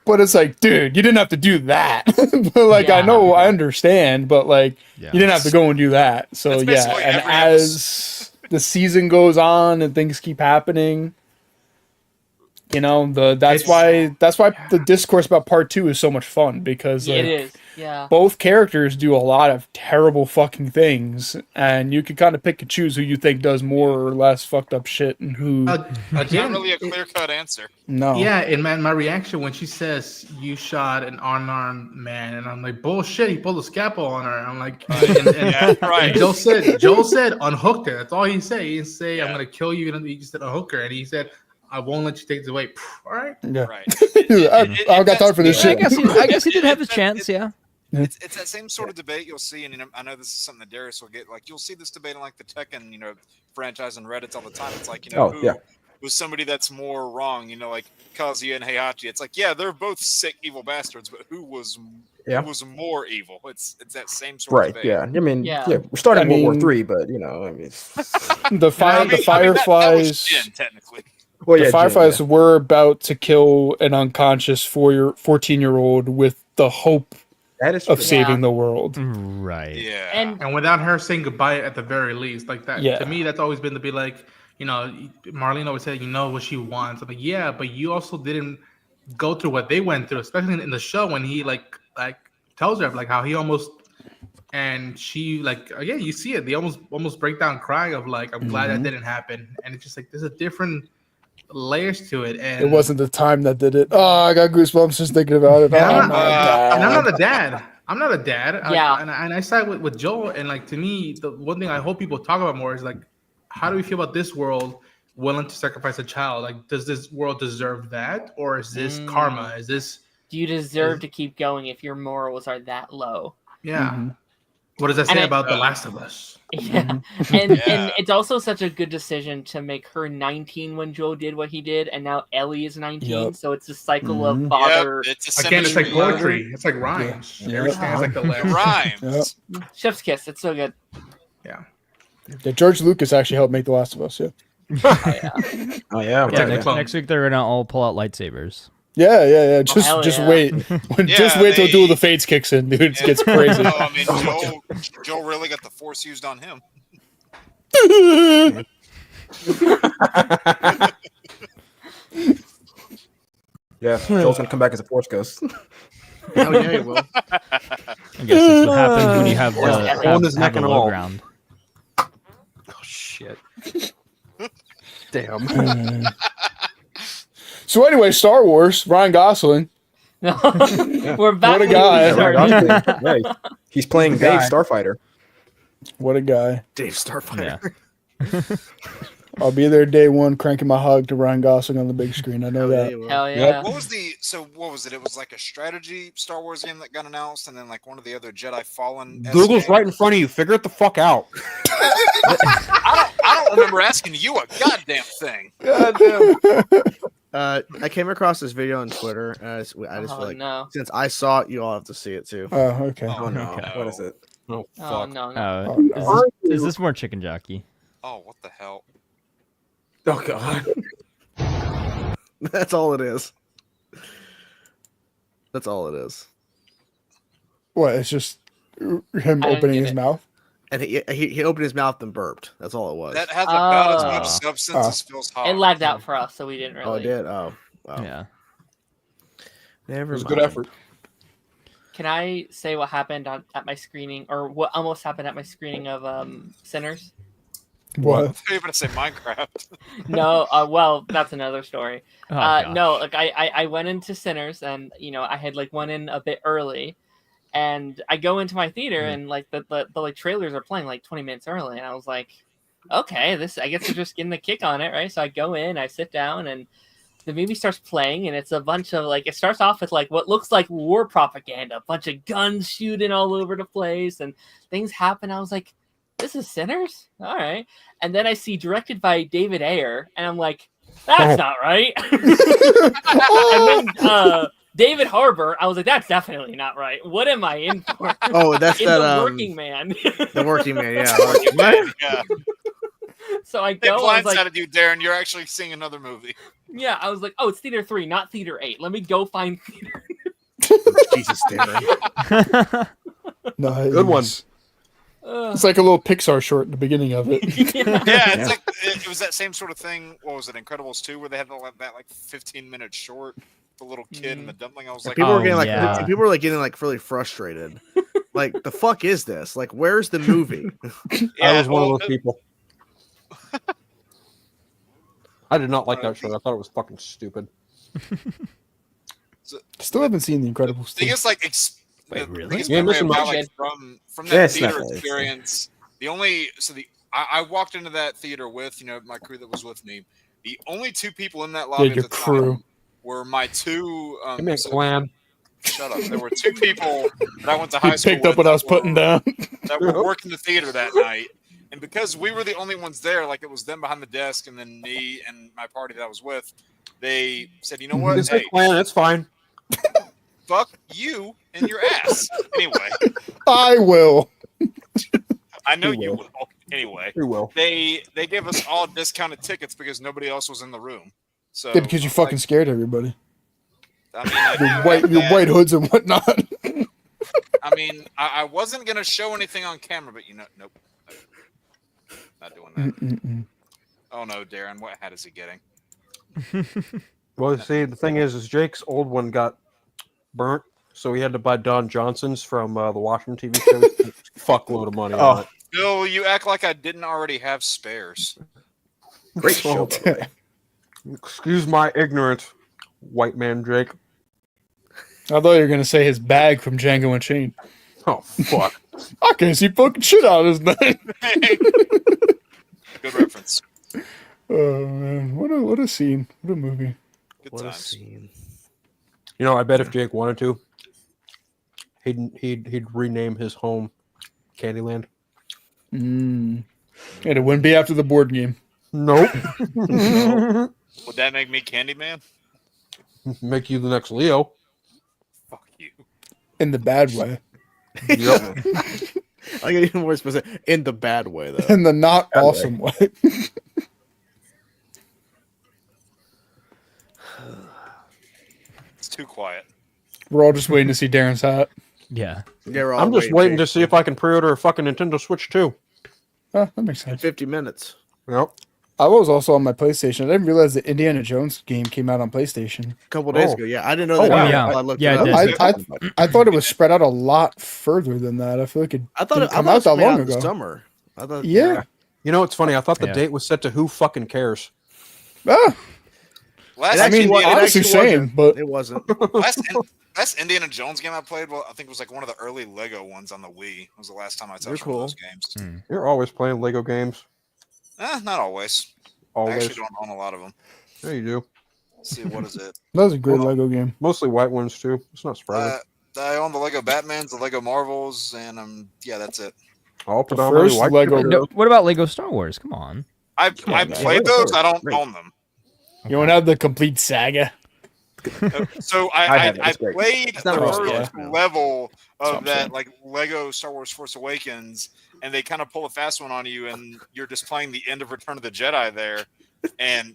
but it's like, dude, you didn't have to do that. But like, I know, I understand, but like, you didn't have to go and do that. So yeah, and as the season goes on and things keep happening, you know, that's why the discourse about part 2 is so much fun, because like, it is. Yeah. Both characters do a lot of terrible fucking things, and you can kind of pick and choose who you think does more or less fucked up shit and who. It's not really a clear-cut answer. No. Yeah, and my reaction when she says you shot an unarmed man, and I'm like, bullshit, he pulled a scalpel on her. I'm like, and Joel said unhooked her. That's all he said. He didn't say I'm gonna kill you. He just said unhook her, and he said, I won't let you take this away. All right. Yeah. Right. I got time for this shit. I guess he did have his chance. Yeah. It's that same sort of debate you'll see, and you know, I know this is something that Darius will get. Like, you'll see this debate in like the Tekken, you know, franchise and Reddits all the time. It's like, you know, who was somebody that's more wrong? You know, like Kazuya and Heihachi. It's like, yeah, they're both sick, evil bastards, but who was more evil? It's that same sort of debate. Yeah. I mean, we're starting World War III, but you know, I mean, the Fireflies. That was Jin, technically. Well, the Fireflies were about to kill an unconscious 14-year-old with the hope of saving the world. Right. Yeah. And without her saying goodbye at the very least, like that. Yeah. To me, that's always been to be like, you know, Marlene always said, you know what she wants. I'm like, yeah, but you also didn't go through what they went through, especially in the show when he like tells her like how he almost, and she like, again, you see it. They almost break down crying of like, I'm glad that didn't happen. And it's just like, there's a different layers to it, and it wasn't the time that did it. Oh, I got goosebumps just thinking about it. I'm not a dad. Yeah, and I side with Joel. And like, to me, the one thing I hope people talk about more is like, how do we feel about this world willing to sacrifice a child? Like, does this world deserve that, or is this karma? Is this? Do you deserve to keep going if your morals are that low? Yeah. What does that say about The Last of Us? Yeah. And it's also such a good decision to make her 19 when Joel did what he did, and now Ellie is 19. Yep. So it's a cycle of father. Again, it's like poetry. It's like rhymes. Everything has like the rhymes. Chef's kiss. It's so good. Yeah. George Lucas actually helped make The Last of Us. Yeah. Oh yeah. Next week they're gonna all pull out lightsabers. Yeah. Just wait. Just wait till Duel of the Fates kicks in, dude. It gets crazy. I mean, Joel really got the Force used on him. Yeah, Joel's gonna come back as a Force ghost. Oh yeah, he will. I guess that's what happens when you have the low ground. Oh shit! Damn. So anyway, Star Wars, Ryan Gosling. We're back. What a guy! Right. He's playing Dave Starfighter. What a guy! Dave Starfighter. Yeah. I'll be there day one, cranking my hug to Ryan Gosling on the big screen. I know that. Hell yeah! What was it? It was like a strategy Star Wars game that got announced, and then like one of the other Jedi Fallen. Google's right in front of you. Figure it the fuck out. I don't remember asking you a goddamn thing. I came across this video on Twitter. I just feel like since I saw it, you all have to see it too. Oh, okay. Oh no! Okay. What is it? Oh fuck! Oh no! Oh, is this more chicken jockey? Oh, what the hell? Oh god! That's all it is. That's all it is. What? It's just him opening his mouth. And he opened his mouth and burped. That's all it was. That has about as much substance as Phil's hot. It lagged out for us, so we didn't really. Oh, it did? Oh, wow. Yeah. Never mind. It was a good effort. Can I say what happened at my screening, or what almost happened at my screening of Sinners? What? I thought you were going to say Minecraft. No, well, that's another story. Oh, gosh. No, like I went into Sinners, and I had like went in a bit early, and I go into my theater, and like the like trailers are playing like 20 minutes early, and I was like, okay, this I guess they're just getting the kick on it, right? So I go in, I sit down, and the movie starts playing, and it's a bunch of like it starts off with like what looks like war propaganda, a bunch of guns shooting all over the place, and things happen. I was like, this is Sinners? All right. And then I see directed by David Ayer, and I'm like, that's not right. And then David Harbour, I was like, that's definitely not right. What am I in for? Oh, that's in that The Working Man. The Working Man, yeah. Working Man, yeah. So I They go, I was like, blindsided you, Darren. You're actually seeing another movie. yeah, I was like, oh, it's Theater 3, not Theater 8. Let me go find Theater. Jesus, Darren. Nice. Good one. It's like a little Pixar short in the beginning of it. Yeah, it's like it was that same sort of thing. What was it, Incredibles 2, where they had that like 15-minute short, the little kid and the dumpling. I was like, People were getting yeah. people were like getting like really frustrated. Like, the fuck is this? Like, where's the movie? I was one of those people. I did not like that show. I thought it was fucking stupid. Still haven't seen The Incredibles. I guess like Wait, really? biggest Yeah, memory missing about, much. like, from that That's theater not- experience. I walked into that theater with my crew that was with me. The only two people in that lobby Yeah, your at the crew. time were my two. Give me a clan. Shut up! There were two people that I went to high He school picked up with what I was that putting were- down. that were working the theater that night. And because we were the only ones there, like it was them behind the desk and then me and my party that I was with, they said, you know what? It's a Hey, clan. It's fine. fuck you and your ass. Anyway, I will. I know You you will. will. Anyway, You will. they gave us all discounted tickets because nobody else was in the room. So Yeah, because you fucking scared everybody. I mean, I do Your have white that. hoods and whatnot. I mean, I wasn't gonna show anything on camera, but nope. Not doing that. Mm-mm-mm. Oh no, Darren, what hat is he getting? Well, see, the thing is Jake's old one got burnt, so he had to buy Don Johnson's from the Washington TV show. Fuckload of money on it. Bill, you act like I didn't already have spares. Great show. by the way. Excuse my ignorance, white man Jake. I thought you were gonna say his bag from Django Unchained. Oh fuck! I can't see fucking shit out of his name. Good reference. Oh man, what a scene! What a movie! Good What a times. scene. You know, I bet if Jake wanted to, he'd rename his home Candyland. And it wouldn't be after the board game. Nope. Would that make me Candyman? Make you the next Leo. Fuck you. In the bad way. Yep. I get even more specific in the bad way though. In the not awesome way. It's too quiet. We're all just waiting to see Darren's hat. Yeah. Yeah, we're all I'm just waiting to see if I can pre-order a fucking Nintendo Switch 2. Oh, that makes in sense. 50 minutes. Yep. I was also on my PlayStation. I didn't realize the Indiana Jones game came out on PlayStation. A couple days Oh. ago. Yeah, I didn't know Oh, that. wow. either Yeah. until I looked Yeah, it it up. did. I thought it was spread out a lot further than that. I feel like it I thought didn't it come I out thought that it was long coming out ago. this summer. I thought, Yeah. You know, it's funny. I thought the Yeah. date was set to Who Fucking Cares. Ah, Last I mean, Indiana, honestly, actually same, wasn't. but It wasn't. last Indiana Jones game I played, well, I think it was like one of the early Lego ones on the Wii. It was the last time I They're touched one of cool. those games. You're always playing Lego games. Not always. I Always. actually don't own a lot of them. Yeah, you do. Let's see, what is it? that was a great Lego game. Mostly white ones too. It's not spreading. I own the Lego Batmans, the Lego Marvels, and yeah, that's it. All predominantly first white. Lego- people. No, what about Lego Star Wars? Come on. I on, man. played those. I don't own them. You don't have the complete saga. So I I have it. It's great. played It's the not first really scary, man. level That's what of I'm that saying. like Lego Star Wars Force Awakens, and they kind of pull a fast one on you, and you're just playing the end of Return of the Jedi there, and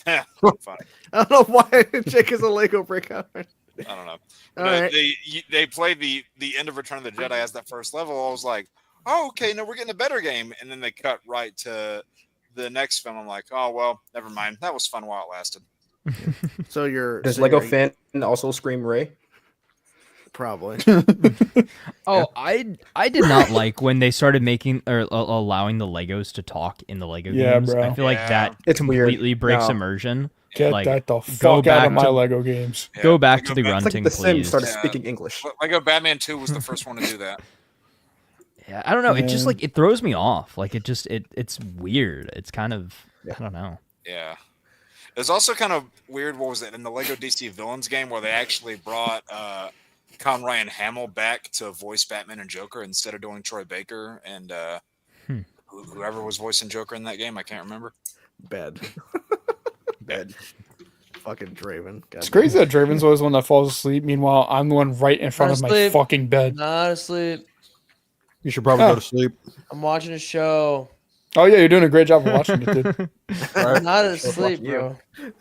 funny. I don't know why Jake is a Lego breakout. I don't know. All But right. they played the end of Return of the Jedi as that first level. I was like, oh, okay, no, we're getting a better game, and then they cut right to the next film. I'm like, oh well, never mind. That was fun while it lasted. So you're Does so Lego you're- Fan also scream Ray? Probably. Oh, I did not like when they started making or allowing the Legos to talk in the Lego Yeah, games. bro. I feel like that It's weird. completely breaks No. immersion. Get Like, that the go fuck out back of my to- Lego games. Go back Lego to the Batman- It's like grunting, the Sims please. started Yeah. speaking English. Lego Batman 2 was the first one to do that. Yeah, I don't know. It just Yeah. like it throws me off. Like it's weird. It's kind of I don't know. Yeah. It was also kind of weird. What was it in the Lego DC Villains game where they actually brought Conrad Hamill back to voice Batman and Joker instead of doing Troy Baker and whoever was voicing Joker in that game? I can't remember. Bed. Bed. Fucking Draven. It's crazy that Draven's always the one that falls asleep. Meanwhile, I'm the one right in front of my Asleep. fucking bed. Not asleep. You should probably Oh. go to sleep. I'm watching a show. Oh yeah, you're doing a great job of watching it, dude. I'm not Show's asleep, watching you.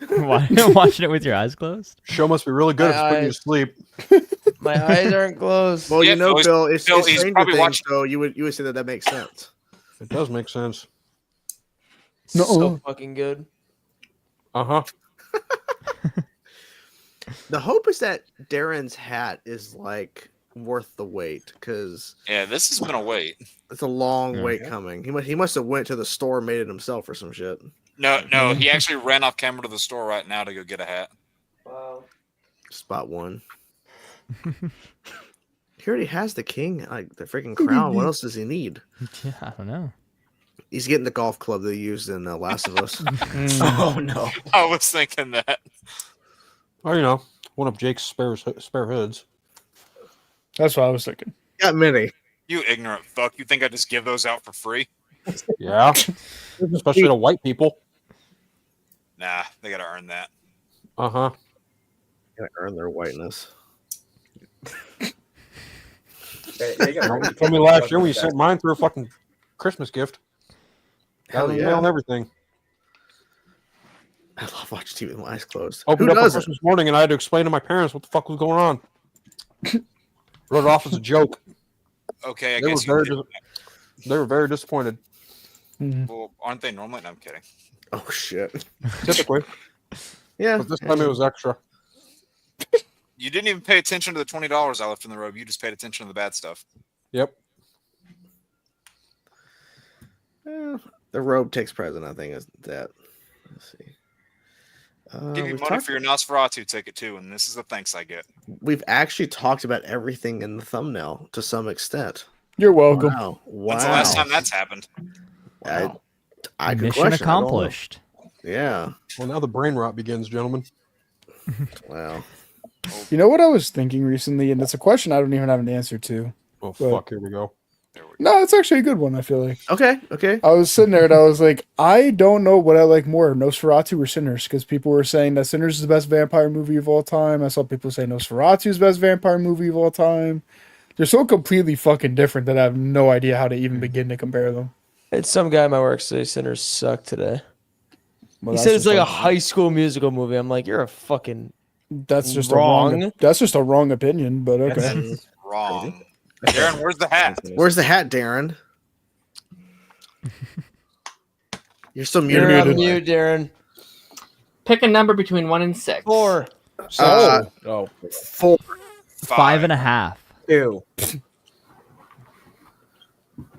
bro. Watching it with your eyes closed. Show must be really good if it's putting you to sleep. My eyes aren't closed. Well, Yeah, you know, Phil, Bill, it's Phil, he's Stranger probably Things, watched- so you would say that makes sense. It does make sense. So fucking good. Uh-huh. The hope is that Darren's hat is like worth the wait because Yeah, this has been a wait. it's a long Yeah. wait coming. He must have went to the store and made it himself or some shit. No, he actually ran off camera to the store right now to go get a hat. Wow. Spot one. He already has the king, like the freaking crown. What else does he need? Yeah, I don't know. He's getting the golf club they used in Last of Us. Oh no. I was thinking that. Or, you know, one of Jake's spare hoods. That's what I was thinking. Got many. You ignorant fuck. You think I just give those out for free? Yeah. Especially to white people. Nah, they gotta earn that. Uh-huh. Gotta earn their whiteness. They got You told me last year when you sent mine through a fucking Christmas gift. Hell Got an yeah. email and everything. I love watching TV with my eyes closed. Opened Who up on doesn't? Christmas morning and I had to explain to my parents what the fuck was going on. Wrote it off as a joke. Okay, I They were guess very, you they were very disappointed. well, aren't they normally? No, I'm kidding. Oh shit. Typically. Yeah. But this time it was extra. You didn't even pay attention to the $20 I left in the robe. You just paid attention to the bad stuff. Yep. The robe takes present, I think, is that. Let's see. Give you we've, money talked- for your Nosferatu ticket too, and this is the thanks I get. we've actually talked about everything in the thumbnail to some extent. You're welcome. Wow. When's the last time that's happened? I could Mission question, I don't know. accomplished. Yeah. Well, now the brain rot begins, gentlemen. Wow. You know what I was thinking recently, and it's a question I don't even have an answer to. Oh, But- fuck. Here we go. No, it's actually a good one, I feel like. Okay. Okay. I was sitting there and I was like, I don't know what I like more, Nosferatu or Sinners, because people were saying that Sinners is the best vampire movie of all time. I saw people say Nosferatu is the best vampire movie of all time. They're so completely fucking different that I have no idea how to even begin to compare them. It's some guy at my work say Sinners suck today. Well, He that's said it's just like a high school musical movie. I'm like, you're a fucking That's just wrong. a wrong. That's just a wrong opinion, but okay. That's wrong. Darren, where's the hat? Where's the hat, Darren? You're still muted. You're on mute, Darren. Pick a number between 1 and 6. 4. Uh, Oh, 4. 5.5. 2.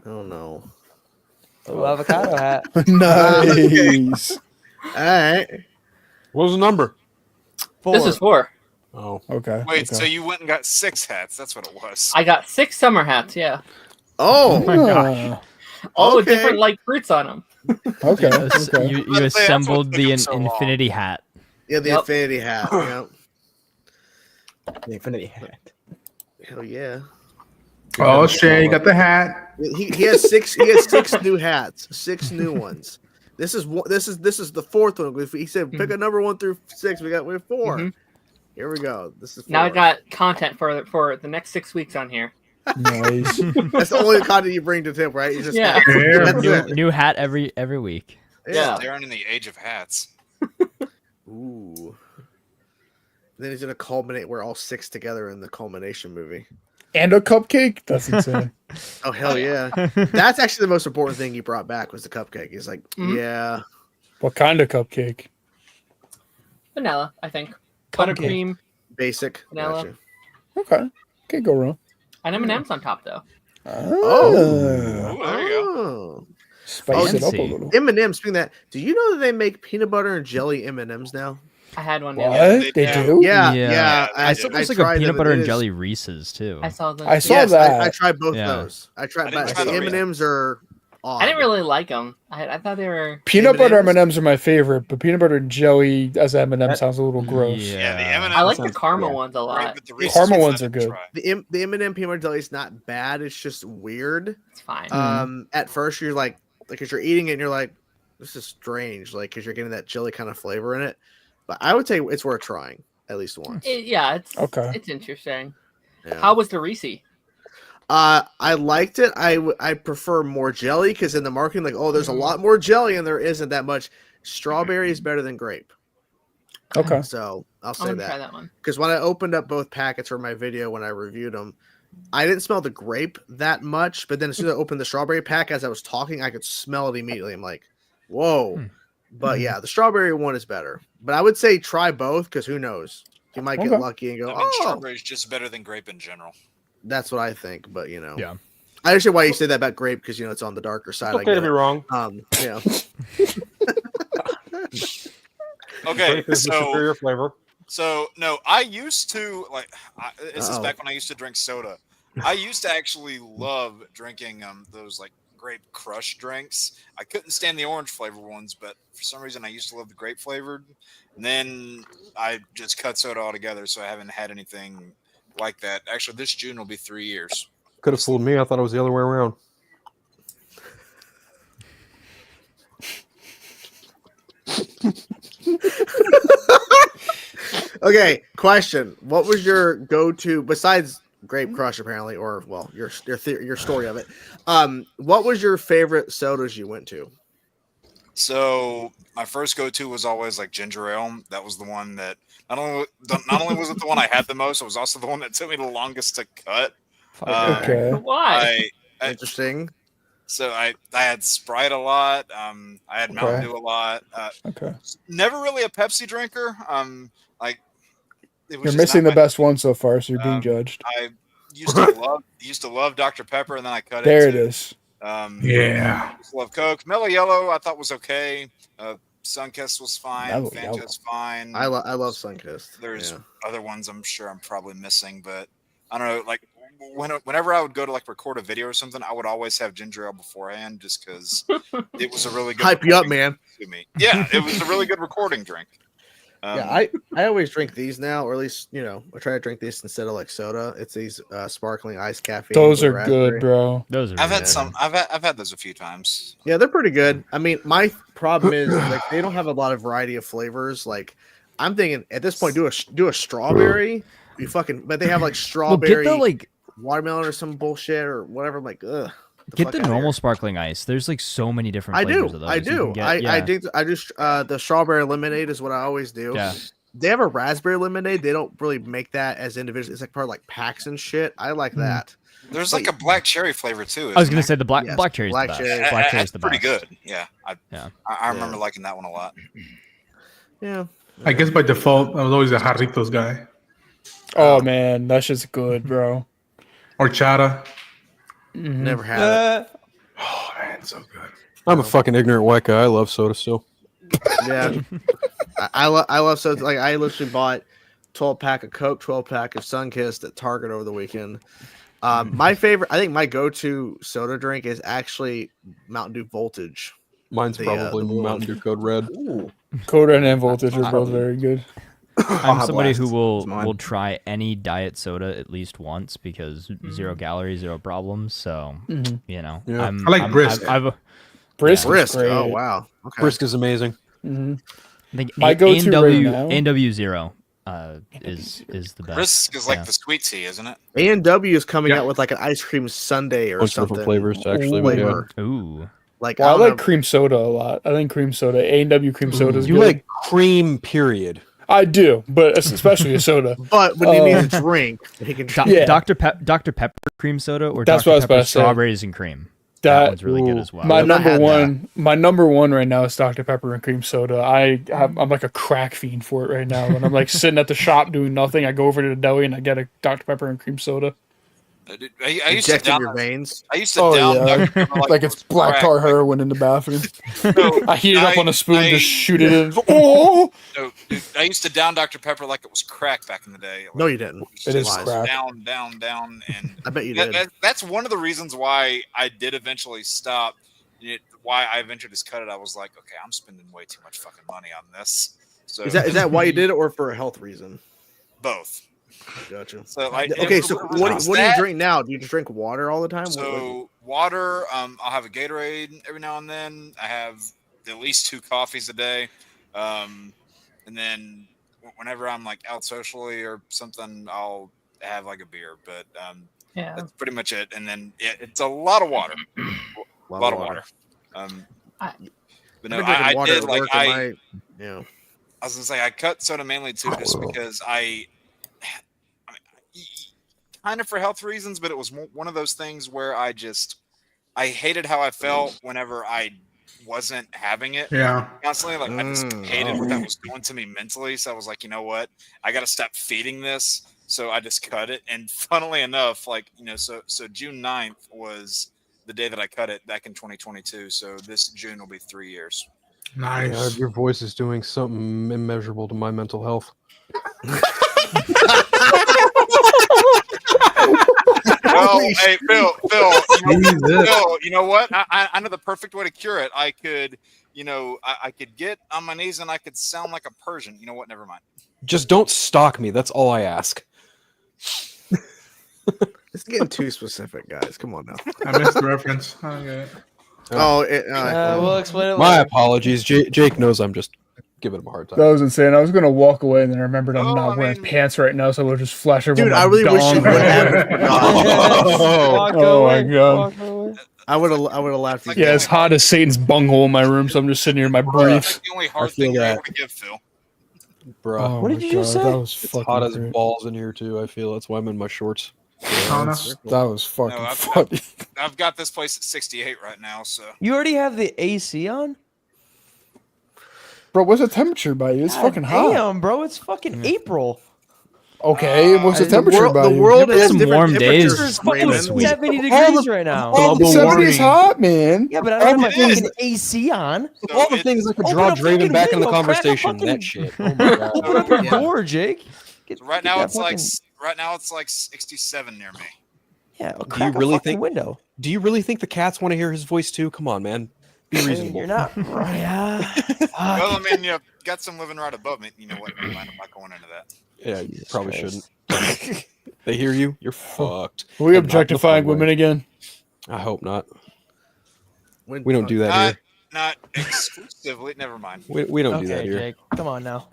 Oh no. Ooh, avocado hat. Nice. All right. What was the number? 4. This is 4. Oh. Okay. Wait, okay. so you went and got 6 hats? That's what it was. I got 6 summer hats, yeah. Oh my gosh. All with Okay. different like fruits on them. Okay. Yes, okay. You Let's say that's assembled what the took him so long. infinity hat. yeah, the Yep. infinity hat. Yep. The Infinity Hat. Hell yeah. Oh shit! You got the hat. He has 6. He has 6 new hats. 6 new ones. This is the 4th one. If he said pick a number 1 through 6, we have 4. Mhm. Here we go. This is 4. Now I got content for the next 6 weeks on here. Nice. That's the only content you bring to Tip, right? You just Yeah. That's New, it. new hat every week. Yeah. Darren in the age of hats. Ooh. Then he's gonna culminate. We're all 6 together in the culmination movie. And a cupcake? That's insane. Oh hell yeah! That's actually the most important thing he brought back was the cupcake. He's like, Mhm. yeah, What kind of cupcake? Vanilla, I think. Cupcake. Buttercream. basic. Vanilla. Gotcha. Okay. Can't go wrong. And M&M's on top though. Oh, there you go. Oh. Spice it up a fancy. little. M&M's. Speaking of that, do you know that they make peanut butter and jelly M&M's now? I had one. What? Yeah. They do? Yeah. I saw there's like a peanut butter and jelly Reese's too. I saw those. I saw Yes, that. I tried both Yeah. those. I tried, didn't but try the them yet. M&M's are odd. I didn't really like them. I thought they were. Peanut butter M&Ms? M&Ms are my favorite, but peanut butter and jelly as M&M sounds a little gross. Yeah, the M&Ms. I like the sounds- caramel yeah. ones a lot. Right, but the Reese's Caramel ones I ones are didn't good. try. The M&M peanut butter jelly is not bad. It's just weird. It's fine. At first, you're like, as you're eating it, and you're like, this is strange, like, because you're getting that jelly kind of flavor in it. But I would say it's worth trying at least once. Yeah, it's Okay. It's interesting. Yeah. How was the Reese? I liked it. I prefer more jelly because in the marketing, like, oh, there's a lot more jelly, and there isn't that much. Strawberry is better than grape. Okay. So I'll I'm say gonna try that that one. because when I opened up both packets for my video when I reviewed them, I didn't smell the grape that much. But then as soon as I opened the strawberry pack, as I was talking, I could smell it immediately. I'm like, whoa. But yeah, the strawberry one is better. But I would say try both because who knows? You might get Okay. lucky and go, I mean, oh, strawberry is just better than grape in general. that's what I think. But Yeah. I understand why you say that about grape because it's on the darker side. It's okay I to get be it. wrong. Yeah. Okay, Grape is the superior flavor. So no, I used to this is Uh-oh. back when I used to drink soda. I used to actually love drinking those like grape crush drinks. I couldn't stand the orange flavored ones, but for some reason I used to love the grape flavored. And then I just cut soda altogether, so I haven't had anything like that. Actually, this June will be 3 years. Could have fooled me. I thought it was the other way around. Okay, question. What was your go-to besides Grape Crush apparently, or well, your story of it? What was your favorite sodas you went to? So my first go-to was always like ginger ale. That was the one that not only was it the one I had the most, it was also the one that took me the longest to cut. Okay. Why? Interesting. So I had Sprite a lot. I had Mountain Okay. Dew a lot. Okay. Never really a Pepsi drinker. Like it was You're just missing not the my- best one so far, so you're being judged. I used to love Dr. Pepper, and then I cut There it. it is. Yeah. Used to love Coke. Mellow Yellow, I thought was okay. Sunkist was fine. Mellow Fanta's fine. I love Sunkist. There's Yeah. other ones I'm sure I'm probably missing, but I don't know. Like whenever I would go to like record a video or something, I would always have ginger ale beforehand, just because it was a really good Hype you up, recording man. to me. Yeah, it was a really good recording drink. Yeah, I always drink these now, or at least I try to drink these instead of like soda. It's these sparkling ice caffeine. Those with are raspberry. good, bro. Those are I've really had some. I've had those a few times. Yeah, they're pretty good. I mean, my problem is like they don't have a lot of variety of flavors. Like I'm thinking at this point, do a strawberry. You fucking, but they have like Well, strawberry, get the like watermelon or some bullshit or whatever. I'm like, ugh. get fuck the outta normal here. sparkling ice. There's like so many different I flavors do. of those. I you do. can get. I Yeah. think I just the strawberry lemonade is what I always do. Yeah. They have a raspberry lemonade. They don't really make that as individual. It's like part of like packs and shit. I like that. There's like a black cherry flavor too. I was isn't gonna there? say the black Yes, black cherry's black the best. cherry. Black cherry's That's the pretty best. good. Yeah, Yeah. I remember liking that one a lot. Yeah. I guess by default, I was always a Jarritos guy. Oh man, that shit's good, bro. Or Chata. Never had it. Oh, man, so good. I'm a fucking ignorant white guy. I love soda still. Yeah. I love soda. Like I literally bought 12 pack of Coke, 12 pack of Sunkist at Target over the weekend. My favorite, I think my go-to soda drink is actually Mountain Dew Voltage. Mine's The, probably the blue Mountain Dew Code Red. Coda and Voltage are both very good. I'm Baja somebody who Blast is mine. will try any diet soda at least once because 0 calories, 0 problems. So Yeah. I like Brisk. I've Brisk, Brisk. is great. Oh wow. Okay. Brisk is amazing. Mhm. I think My go-to right now- A&W Zero is the best. Brisk is like Yeah. the sweet tea, isn't it? A&W is coming Yeah. out with like an ice cream sundae or Bunch of something. different flavors, actually. but yeah. Flavor. Ooh. Like Well, I don't like know. cream soda a lot. I think cream soda, A&W cream soda is You good. like cream, period. I do, but especially a soda. But when he needs a drink, he can. Yeah. Dr. Pepper cream soda or That's Dr. what I was Pepper about to say. strawberries and cream. That one's really good as well. My I've not had number one right now is Dr. Pepper and cream soda. I'm like a crack fiend for it right now. When I'm like sitting at the shop doing nothing, I go over to the deli and I get a Dr. Pepper and cream soda. I used to Injecting down your veins. I used to down Dr. Pepper like it's black tar heroin in the bathroom. I heat it up on a spoon, just shoot it in. Oh! No, dude, I used to down Dr. Pepper like it was crack back in the day. No, you didn't. It is Just crack. down, and I bet you did. that's one of the reasons why I did eventually stop. Why I eventually just cut it. I was like, okay, I'm spending way too much fucking money on this. So Is that why you did it, or for a health reason? both? Gotcha. So Okay, so what do you drink now? Do you just drink water all the time? So water. I'll have a Gatorade every now and then. I have at least 2 coffees a day, and then whenever I'm like out socially or something, I'll have like a beer. But Yeah. that's pretty much it. And then it's a lot of water. A lot of water. But no, I've been drinking I water did at like work and I was gonna say I cut soda mainly too, just because I mean, kind of for health reasons, but it was one of those things where I hated how I felt whenever I wasn't having it. Yeah. Constantly, like I just hated what that was doing to me mentally. So I was like, you know what, I got to stop feeding this. So I just cut it. And funnily enough, like so June 9th was the day that I cut it back in 2022. So this June will be 3 years. Nice. God, your voice is doing something immeasurable to my mental health. Well, hey, Phil, you know what? I know the perfect way to cure it. I could, I could get on my knees and I could sound like a Persian. You know what? Never mind. Just don't stalk me. That's all I ask. It's getting too specific, guys. Come on now. I missed the reference. Okay. We'll explain it My later. apologies. Jake knows I'm just giving him a hard time. That was insane. I was gonna walk away and then I remembered I'm not wearing pants right now, so we'll just flash over. Dude, my I really wish you dong. would have. Oh my god. I would have laughed. Yeah, it's hot as Satan's bunghole in my room, so I'm just sitting here in my briefs. The only hard thing you're able to give, Phil. Bro, Oh What my did you just God, say? That was it's fucking hot as great. balls in here too. I feel that's why I'm in my shorts. That was fucking No, funny. I've got this place at 68 right now, so You already have the AC on? Bro, what's the temperature by you? It's God fucking hot. Damn, bro, it's fucking April. Okay, what's the The temperature world, by the you? world There's has some different warm days. temperatures, It's fucking Raymond. 70 degrees right now. Oh, Global 70 is warming. hot, man. Yeah, but I don't have my It is. fucking AC on. So All the it- things I could Open draw a Draven fucking back in the window, crack a conversation. fucking- That shit. Oh my god. Open up your Yeah. door, Jake. right Get now that it's like fucking- 67 near me. Yeah, crack really a fucking think- window. Do you really think the cats want to hear his voice too? Come on, man. Be reasonable. You're not right. Well, I mean, got some living right above me. You know what? Never mind. I'm not going into that. Yeah, you Jesus probably Christ. shouldn't. They hear you. You're fucked. Are we And not in a objectifying fun way. women again? I hope not. We don't do that Not, here. not exclusively. Never mind. We don't do that Okay, here. Jake, come on now.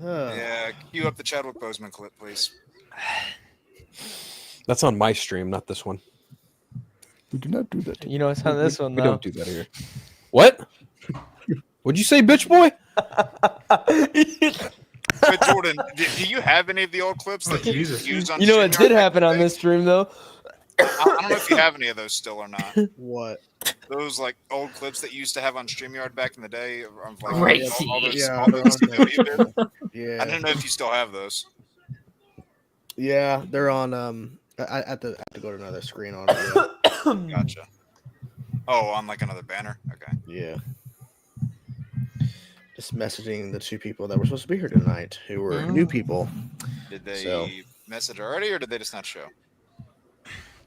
Yeah, cue up the Chadwick Boseman clip, please. That's on my stream, not this one. We do not do that. You know it's on this one We though. don't do that here. What? What'd you say, bitch boy? But Jordan, do you have any of the old clips that you Jesus. used on You know what StreamYard did back happen in the on day? this stream though? I don't know if you have any of those still or not. What? Those like old clips that you used to have on StreamYard back in the day of like Crazy. all those, Yeah, all those CW bits. I Yeah, don't know if you still have those. yeah, they're on. I have to go to another screen on it. Yeah. Gotcha. Oh, on like another banner. Okay. Yeah. Just messaging the 2 people that were supposed to be here tonight, who were new people. Did they So- message already, or did they just not show?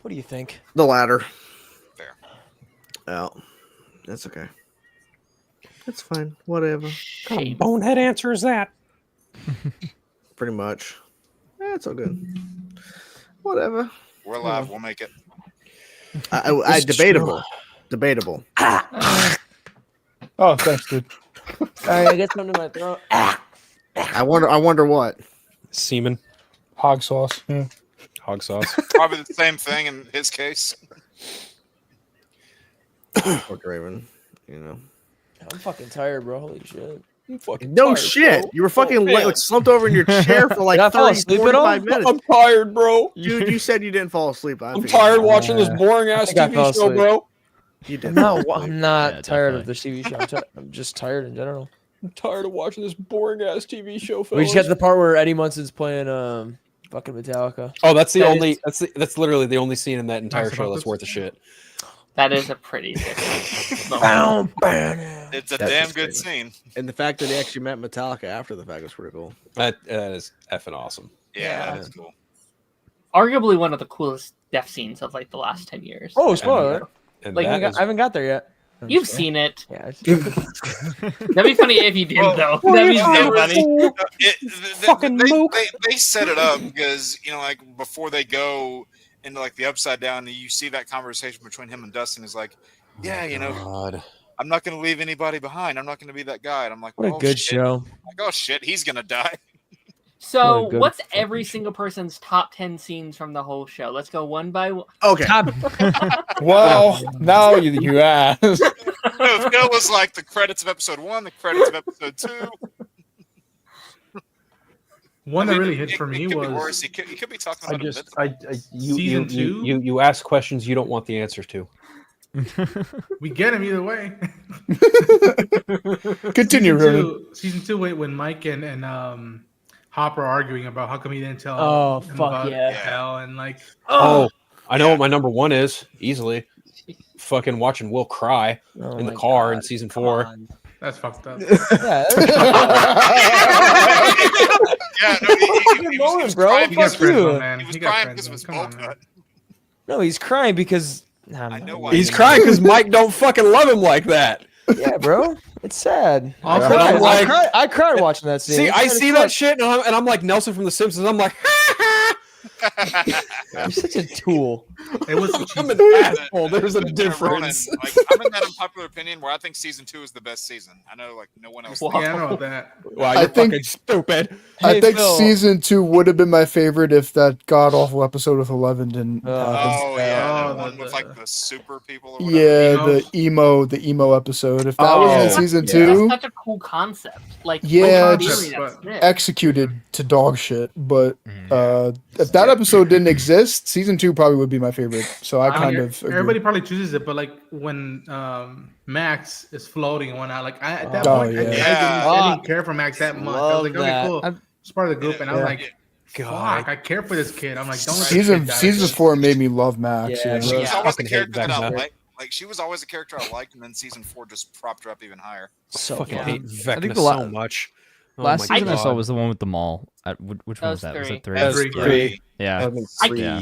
What do you think? The latter. Fair. Oh, that's okay. That's fine. Whatever. Shame. Bonehead answer is that? Pretty much. It's all good. Whatever. We're live. We'll make it. I debatable. Debatable. Oh, thanks, dude. Sorry, I got something in my throat. I wonder what. Semen, Hog sauce. Yeah. hog sauce. Probably the same thing in his case. Poor Draven, you know. I'm fucking tired, bro. Holy shit. I'm fucking No tired, shit. bro. You were fucking man. like slumped over in your chair for like Did I fall 30, asleep at all? 45 minutes. I'm tired, bro. Dude, you said you didn't fall asleep. I'm tired watching this boring I ass think I fell TV show, asleep. bro. You did. I'm fall not, asleep. I'm not Yeah, tired of definitely. the TV show. I'm just tired in general. I'm tired of watching this boring ass TV show, We fellas. just got to the part where Eddie Munson's playing fucking Metallica. Oh, that's the That only. is- That's literally the only scene in that entire Nice show about that's this. worth a shit. That is a pretty sick moment. Bow, bow. It's a That's damn just good crazy. scene. And the fact that he actually met Metallica after the fact was pretty cool. That is effing awesome. Yeah, that's cool. Arguably one of the coolest death scenes of like the last 10 years. Oh, spoiler! And Like, that I is- haven't got there yet. I'm You've just seen it. kidding. Yeah. That'd be funny if you did, Well, though. well, That'd be yeah, so funny. Fucking mook. They set it up because like before they go into like the Upside Down, you see that conversation between him and Dustin is like, yeah, God. I'm not going to leave anybody behind. I'm not going to be that guy. And I'm like, What a oh, good shit. show. I'm like, oh shit, he's going to die. So, What a good what's fucking every show. single person's top 10 scenes from the whole show? Let's go one by one. Okay. Well, now you ask. No, Phil was like the credits of episode 1, the credits of episode 2. One I that mean, really hit for me it could was be worse. He could be talking I about just, it. Season 2? You ask questions you don't want the answers to. We get him either way. Continue, Ronan. Season two, when Mike and Hopper are arguing about how come he didn't tell Oh, him fuck about yeah. Hell and like Oh, I know what my number one is easily. Fucking watching Will cry Oh in the my car God, in season come 4. on. that's fucked up. Yeah, Yeah, no, Fucking moment, bro. crying He got Fuck friends, you. man. He was got crying friends, because of his man. bowl Come on, man. cut. No, he's crying because I know why. He's crying because Mike don't fucking love him like that. Yeah, bro, it's sad. Also, I I'm like- cried watching that scene. See, It's I sad as see fuck. that shit, and I'm like Nelson from The Simpsons. I'm like, You're such a tool. It was I'm an asshole. There's a Ronan, difference. like, I'm in that unpopular opinion where I think season 2 is the best season. I know, like no one else. Wow. thinks yeah, I know about that. Wow, I you're think- fucking stupid. I Hey, think Phil. season 2 would have been my favorite if that god awful episode with 11 didn't happen. Oh yeah, Oh, the one the- with like the super people. Or whatever. Yeah, Emos. the emo episode. If that Oh, was in season That's 2, such a cool concept. Like, Yeah, in just- theory, that's sick. executed to dog shit. But if that episode didn't exist, season 2 probably would be my favorite. So I kind of agree. everybody probably chooses it, but like when Max is floating and whatnot, like at that Oh, point, yeah. I didn't care for Max that much. I was like, Love okay, that. cool. It's part of the group, and I'm Yeah. like, God. fuck, I care for this kid. I'm like, don't let this kid Season die. 4 made me love Max. Yeah, Yeah, She was I always the fucking hate character that I Vecna. liked. Like she was always a character I liked, and then season 4 just propped her up even higher. So Fucking fun. hate Vecna think the so much. Oh Last my season I saw God. was the one with the mall. Which one was that? Was three. it 3? That was Three. three. Yeah. That was I- three. Yeah.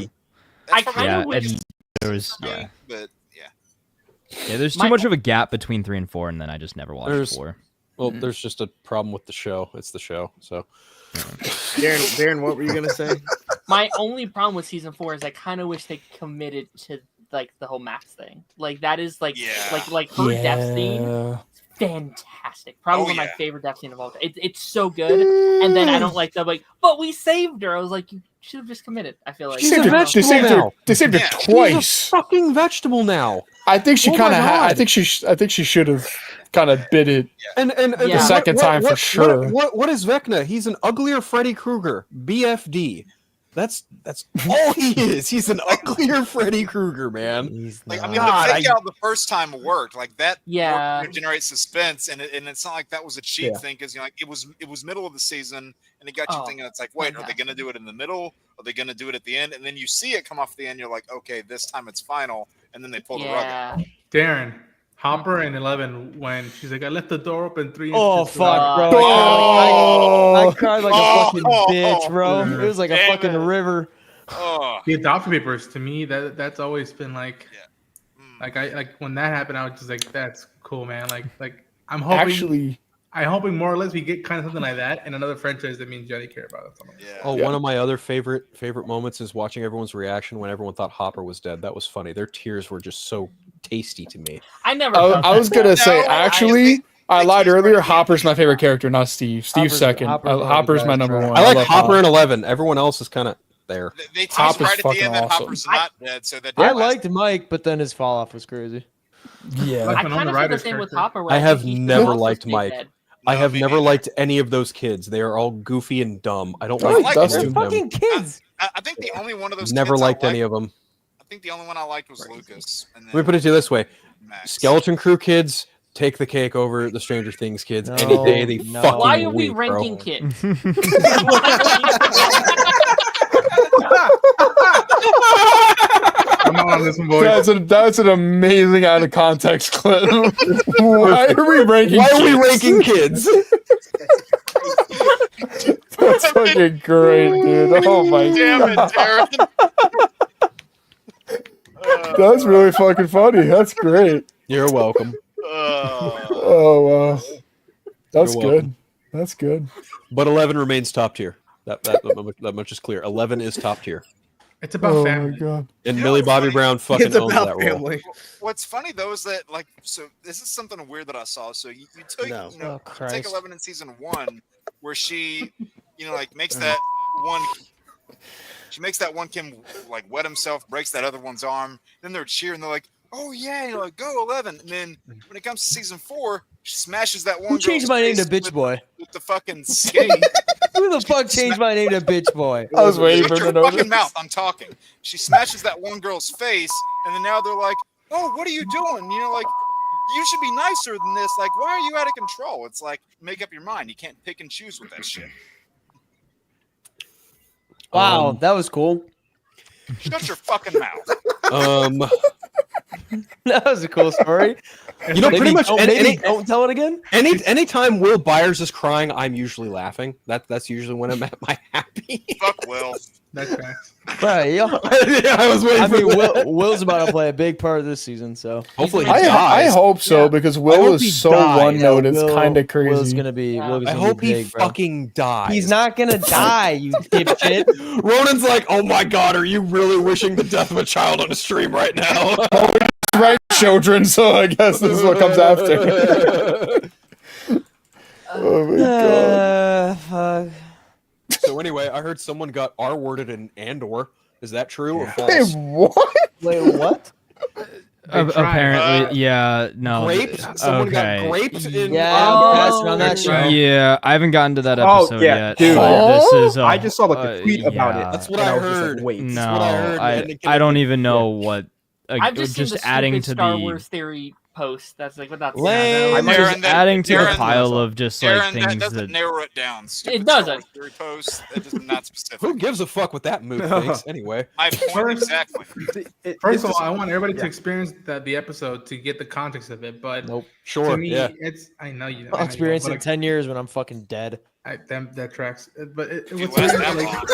I That's kind Yeah, of wish. and there was but yeah. yeah. There's too My- much of a gap between 3 and 4, and then I just never watched There's- 4. Well, there's just a problem with the show. It's the show. So Darren, what were you gonna say? My only problem with season 4 is I kind of wish they committed to like the whole Max thing. Like that is like Yeah. like her death scene, Yeah. fantastic. Probably Oh, one of my yeah. favorite death scene of all time. It's so good. And then I don't like the like, but we saved her. I was like, you should have just committed. I feel like She's They a saved her- vegetable they saved her. now. They saved her Yeah. she's twice. a fucking vegetable now. I think she Oh my kind of had. I God. think she should have kind of bit it. And Yeah. The second time for sure. What is Vecna? He's an uglier Freddy Krueger. BFD. That's all he is. He's an uglier Freddy Krueger, man. He's Like I not. mean, God, the fake out the first time worked. Like that. Yeah. worked to generate suspense, and it's not like that was a cheap Yeah. thing because like it was middle of the season, and it got you Oh, thinking. It's like, wait, are they fantastic. going to do it in the middle? Are they going to do it at the end? And then you see it come off the end. You're like, okay, this time it's final. And then they pull the rug out. yeah. Darren, Hopper and 11 when she's like, I left the door open 3 Oh inches. fuck, bro! Oh! I cried like a fucking bitch, bro. It was like a Damn fucking it. river. Oh, The adoption papers to me that's always been like, mm. like I like when that happened, I was just like, that's cool, man. Like I'm hoping. I'm hoping more or less we get kind of something like that in another franchise that me and Jenny care about. That's all. yeah. Oh, Yeah. one of my other favorite moments is watching everyone's reaction when everyone thought Hopper was dead. That was funny. Their tears were just so tasty to me. I never. I, felt I was that. gonna say No, actually. I lied Like, earlier. Hopper's my favorite character, not Steve. Steve's Hopper's- second. Hopper's Hopper's my the best, number right? one. I like love Hopper and 11. Everyone else is kind of there. They teased Hopper's right at the fucking end that awesome. Hopper's not dead, so that I didn't last. liked Mike, but then his fall off was crazy. Yeah. Like I when kind the of feel the writer's same with character. Hopper. where I have think he's never supposed to liked stay Mike. dead. I have never liked any of those kids. They are all goofy and dumb. I don't like Dustin. any of them. Fucking kids. I think the only one of those Never kids liked I any of them. I think the only one I liked was Lucas. And Let me put it to you this way: Max. Skeleton Crew kids take the cake over the Stranger Things kids any day. They no. fucking Why are we week, ranking bro. kids? Come on, this one, boys. That's an amazing out of context clip. Why are we ranking? Why are we kids? ranking kids? That's fucking great, dude. Oh my Damn god, it, Darren. that's really fucking funny. That's great. You're welcome. Oh wow, that's You're good. welcome. That's good. But 11 remains top tier. That much is clear. 11 is top tier. It's about Oh my family. god. And You know Millie what's Bobby funny? Brown fucking It's owns about that role. family. What's funny though is that like so this is something weird that I saw. So you took No. you know Oh, you take Christ. 11 in season 1 where she like makes that one. She makes that one Kim like wet himself, breaks that other one's arm. Then they're cheering. They're like, "Oh yeah, you're like go 11." And then when it comes to season 4, she smashes that one. Who changed girl's my name to face Bitch Boy? with the fucking skate. Who the fuck changed my name to Bitch Boy? I was waiting Shut for your the fucking notice. mouth. I'm talking. She smashes that one girl's face, and then now they're like, "Oh, what are you doing? You know, like you should be nicer than this. Like, why are you out of control?" It's like, make up your mind. You can't pick and choose with that shit. Wow, that was cool. Shut your fucking mouth. That was a cool story. You know, pretty much don't tell it again. Anytime Will Byers is crying, I'm usually laughing. That's usually when I'm at my happy. Fuck Will. That's facts. Right, yeah. Yeah, I was waiting I for mean, that. Will's about to play a big part of this season, so Hopefully he I dies. hope so because Will hope is he so dies. one note. It's Will- kind of crazy. Will's gonna be. Will's I gonna hope be he big, bro. fucking dies. He's not gonna die, you dipshit. Ronan's like, oh my god, are you really wishing the death of a child on a stream right now? Right, children. So I guess this is what comes after. Oh my god. Fuck. So anyway, I heard someone got R-worded in Andor. Is that true or Hey, false? what? Wait, what? Apparently, yeah, no. Graped? Someone got graped in Yeah, Andor? that's on that show. Yeah, I haven't gotten to that Oh, episode yeah, yet. dude. This is. I just saw like a tweet about yeah. it. That's what and I was just like, heard. wait. No, what I heard, man. I don't even know what. I've just seen the adding stupid to Star the. Wars theory post. That's like what that's. Lame. I'm Darren, just that- adding to the Darren- pile of just like Darren, that things doesn't that. narrow it down. Stupid It doesn't. Star Wars theory post. That is not specific. Who gives a fuck what that move thinks anyway? My point exactly. First of all, I want everybody to experience the episode to get the context of it. But Nope. to Sure. me, Yeah. it's I know you. I'll experience it in 10 years when I'm fucking dead. That tracks. But it You was last weird, that like, long.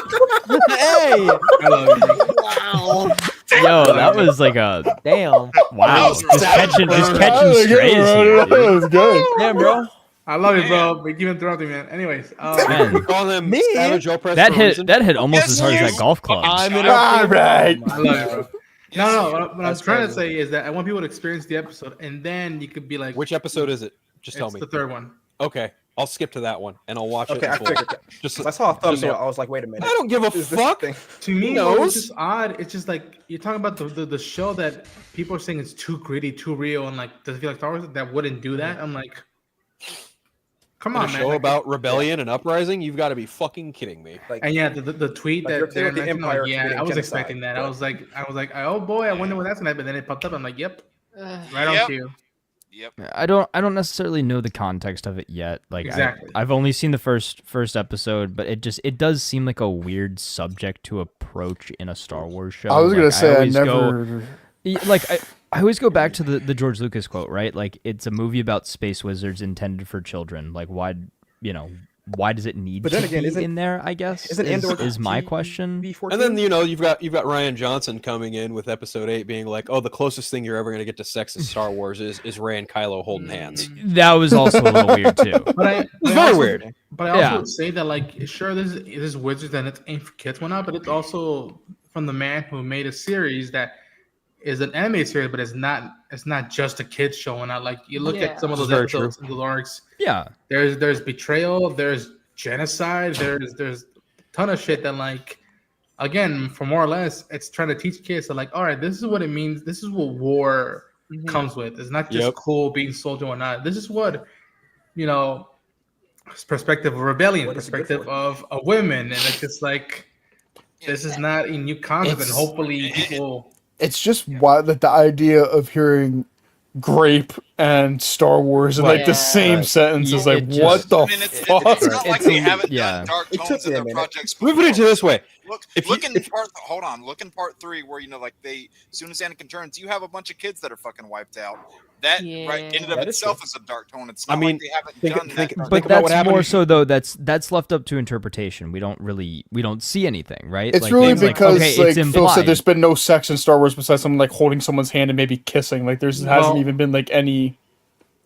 Hey! I love you, bro. Wow. Yo, that was like a Damn. wow. was Just catching strays here. That was good. Damn, bro. I love you, bro. But keep interrupting, man. Anyways, Man, Call them Me? Savage Opress that for a reason. hit almost Yes, as hard as yes. that golf club. I'm in All a right. I love you, bro. No. What I'm That's trying to crazy. say is that I want people to experience the episode, and then you could be like, Which episode is it? Just tell it's me. the third one. Okay, I'll skip to that one and I'll watch Okay, it. I until- figured that. Just, 'Cause I saw a just thumbnail. so- I was like, wait a minute. I don't give a Is this fuck. thing- To me, knows? it's just odd. It's just like you're talking about the show that people are saying is too gritty, too real, and like does it feel like Star Wars that wouldn't do that? I'm like, come In on, a man. show Like, about rebellion and uprising? You've got to be fucking kidding me. Like, and yeah, the tweet Like, that you're okay Darren with the mentioned, I'm Empire like, yeah, committing I was genocide, expecting that. but- I was like, oh boy, I wonder what that's gonna happen. Then it popped up. I'm like, yep, right Yep. on cue. Yep. I don't necessarily know the context of it yet. Like Exactly. I've only seen the first episode, but it does seem like a weird subject to approach in a Star Wars show. I was gonna Like, say I always never. I always go back to the George Lucas quote, right? Like it's a movie about space wizards intended for children. Like why does it need But then to again, be isn't- in there? I guess isn't Andor is my TV question. B14? And then you've got Ryan Johnson coming in with episode 8 being like, oh, the closest thing you're ever gonna get to sex in Star Wars is Rey and Kylo holding hands. That was also a little weird too. But It's very weird. But I also Yeah. would say that like sure this wizards and it's aimed for kids one out, but it's also from the man who made a series that is an animated series, but it's not just a kids showing out. Like you look at some of those Very episodes in the arcs. Yeah. There's betrayal, there's genocide, there's a ton of shit that like again, for more or less, it's trying to teach kids that like, all right, this is what it means, this is what war comes with. It's not just Yep. cool being soldier or not. This is what perspective of rebellion, What is it good perspective for? of women, and it's just like this is not a new concept, and It's- hopefully people. It's just wild that the idea of hearing grape and Star Wars in like the same Right. sentence is Yeah, like, it what just- the I mean, it's fuck? not like they haven't yeah. done dark It took tones in me a their minute. projects. Let me put it before. this way. Look If in part. Hold on. Look in part 3 where like they, as soon as Anakin turns, you have a bunch of kids that are fucking wiped out. That right in and of That is itself true. is a dark tone. It's I not mean, like they haven't think- done think- that. But about what that's happened more in- so though. That's left up to interpretation. We don't see anything, right? It's Like, really it's like, because okay, like it's Phil implied. said, there's been no sex in Star Wars besides someone like holding someone's hand and maybe kissing. Like hasn't Well, even been like any.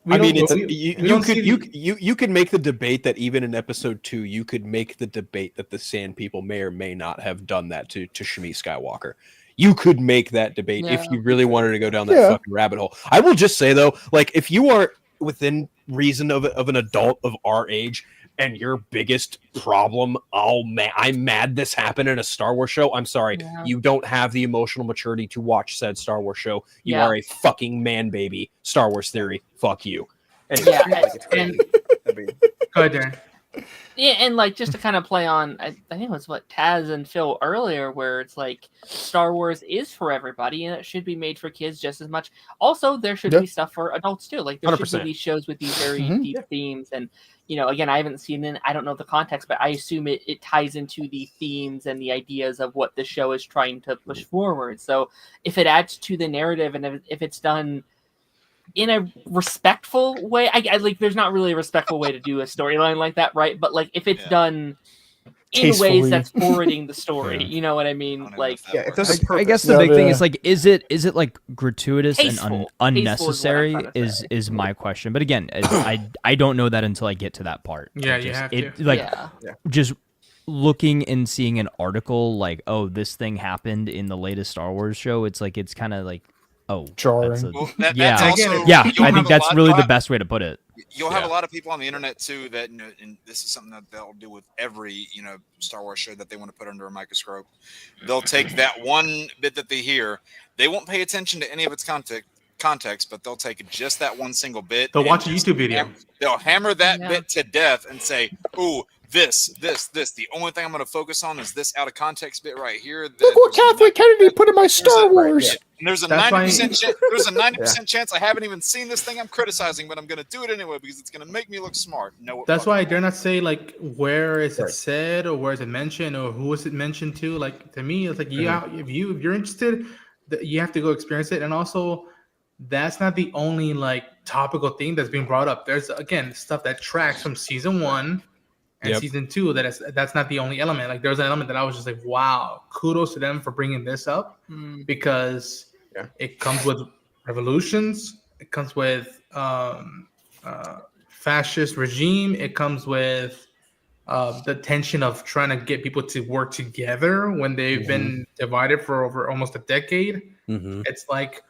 We I don't- mean, it's we- you. we You don't could see you could make the debate that even in episode 2, you could make the debate that the Sand People may or may not have done that to Shmi Skywalker. You could make that debate if Yeah. you really wanted to go down that Yeah. fucking rabbit hole. I will just say though, like if you are within reason of an adult of our age, and your biggest problem, I'm mad this happened in a Star Wars show. I'm sorry, Yeah. you don't have the emotional maturity to watch said Star Wars show. You Yeah. are a fucking man baby. Star Wars theory. Fuck you. And Yeah, Like it's and I mean, Go ahead, Darren. yeah, and like just to kind of play on, I think it was what Taz and Phil earlier, where it's like Star Wars is for everybody, and it should be made for kids just as much. Also, there should Yeah. be stuff for adults too. Like there should 100%. be these shows with these very Mhm. deep themes, and again, I haven't seen it. I don't know the context, but I assume it ties into the themes and the ideas of what the show is trying to push forward. So if it adds to the narrative, and if it's done in a respectful way, I like there's not really a respectful way to do a storyline like that, right? But like if it's done in Tastefully. ways that's forwarding the story, Yeah. you know what I mean? Like yeah, if there's a purpose. I guess the Yeah, big thing yeah. is like, is it like gratuitous Tasteful. and Tasteful is what I'm unnecessary? trying to Is say. my question. But again, I don't know that until I get to that part. Yeah, It you just- have it, to. Like yeah. just looking and seeing an article like, oh, this thing happened in the latest Star Wars show. It's like it's kind of like, oh, Jarring. that's a- Well, yeah, that's also, yeah. you'll I have think a that's lot- really you'll the have- best way to put it. You'll have Yeah. a lot of people on the internet too that and this is something that they'll do with every Star Wars show that they want to put under a microscope. They'll take that one bit that they hear. They won't pay attention to any of its context, but they'll take just that one single bit. They'll and watch a just YouTube video. They'll hammer that Yeah. bit to death and say, "Ooh, this. The only thing I'm going to focus on is this out of context bit right here." Look what Kathleen Kennedy put in my Star Wars. yeah. And there's a That's why- 90% there's a 90% chance I haven't even seen this thing I'm criticizing, but I'm going to do it anyway because it's going to make me look smart. No, That's why I dare not say like where is it Right. said or where is it mentioned or who is it mentioned to. Like to me, it's like if you're interested, you have to go experience it. And also, that's not the only like topical thing that's being brought up. There's again stuff that tracks from season 1 and Yep. season 2. That's not the only element. Like there's an element that I was just like, wow, kudos to them for bringing this up Mm. because Yeah. it comes with revolutions. It comes with fascist regime. It comes with the tension of trying to get people to work together when they've been divided for over almost a decade. Mhm. It's like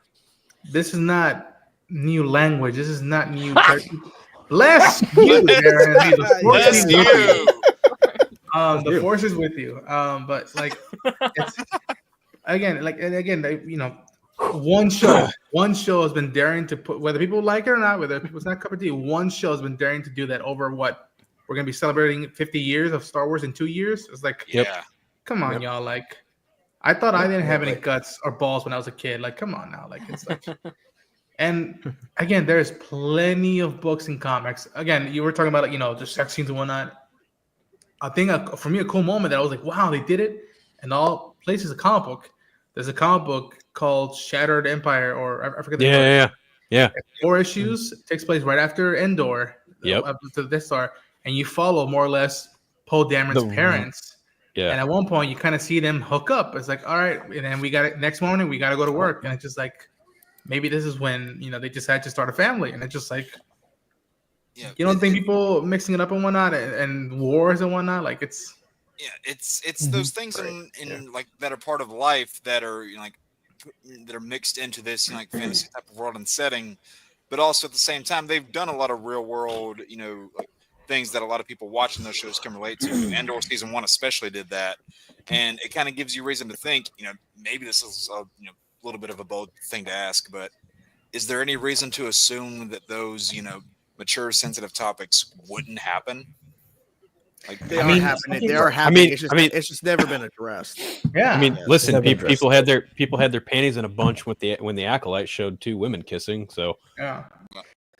this is not new language. This is not new. Bless you, Darren. The force Bless is with you. the force is with you. But like, it's again, one show has been daring to put, whether people like it or not, whether it's not a cup of tea, one show has been daring to do that over what we're gonna be celebrating 50 years of Star Wars in 2 years. It's like, Yeah. come on, y'all. Like, I thought I didn't have any guts or balls when I was a kid. Like, come on now. Like, it's like, and again, there's plenty of books and comics. Again, you were talking about like, the sex scenes and whatnot. I think for me, a cool moment that I was like, wow, they did it. And all places a comic book. There's a comic book called Shattered Empire, or I forget the name. Yeah. 4 issues. It takes place right after Endor. Yep. After Death Star, and you follow more or less Poe Dameron's parents. Yeah. And at one point, you kind of see them hook up. It's like, all right, and then we got it next morning. We got to go to work, and it's just like, maybe this is when they decide to start a family, and it's just like, you don't think people mixing it up and whatnot, and wars and whatnot, like it's. Yeah, it's those things in like that are part of life that are that are mixed into this like fantasy type of world and setting, but also at the same time they've done a lot of real world like things that a lot of people watching those shows can relate to. Andor season 1 especially did that, and it kind of gives you reason to think maybe this is a little bit of a bold thing to ask, but is there any reason to assume that those mature sensitive topics wouldn't happen? Like They are happening. They are happening. It's just never been addressed. Yeah. I mean, listen, never addressed people had their panties in a bunch when the acolyte showed two women kissing. So Yeah.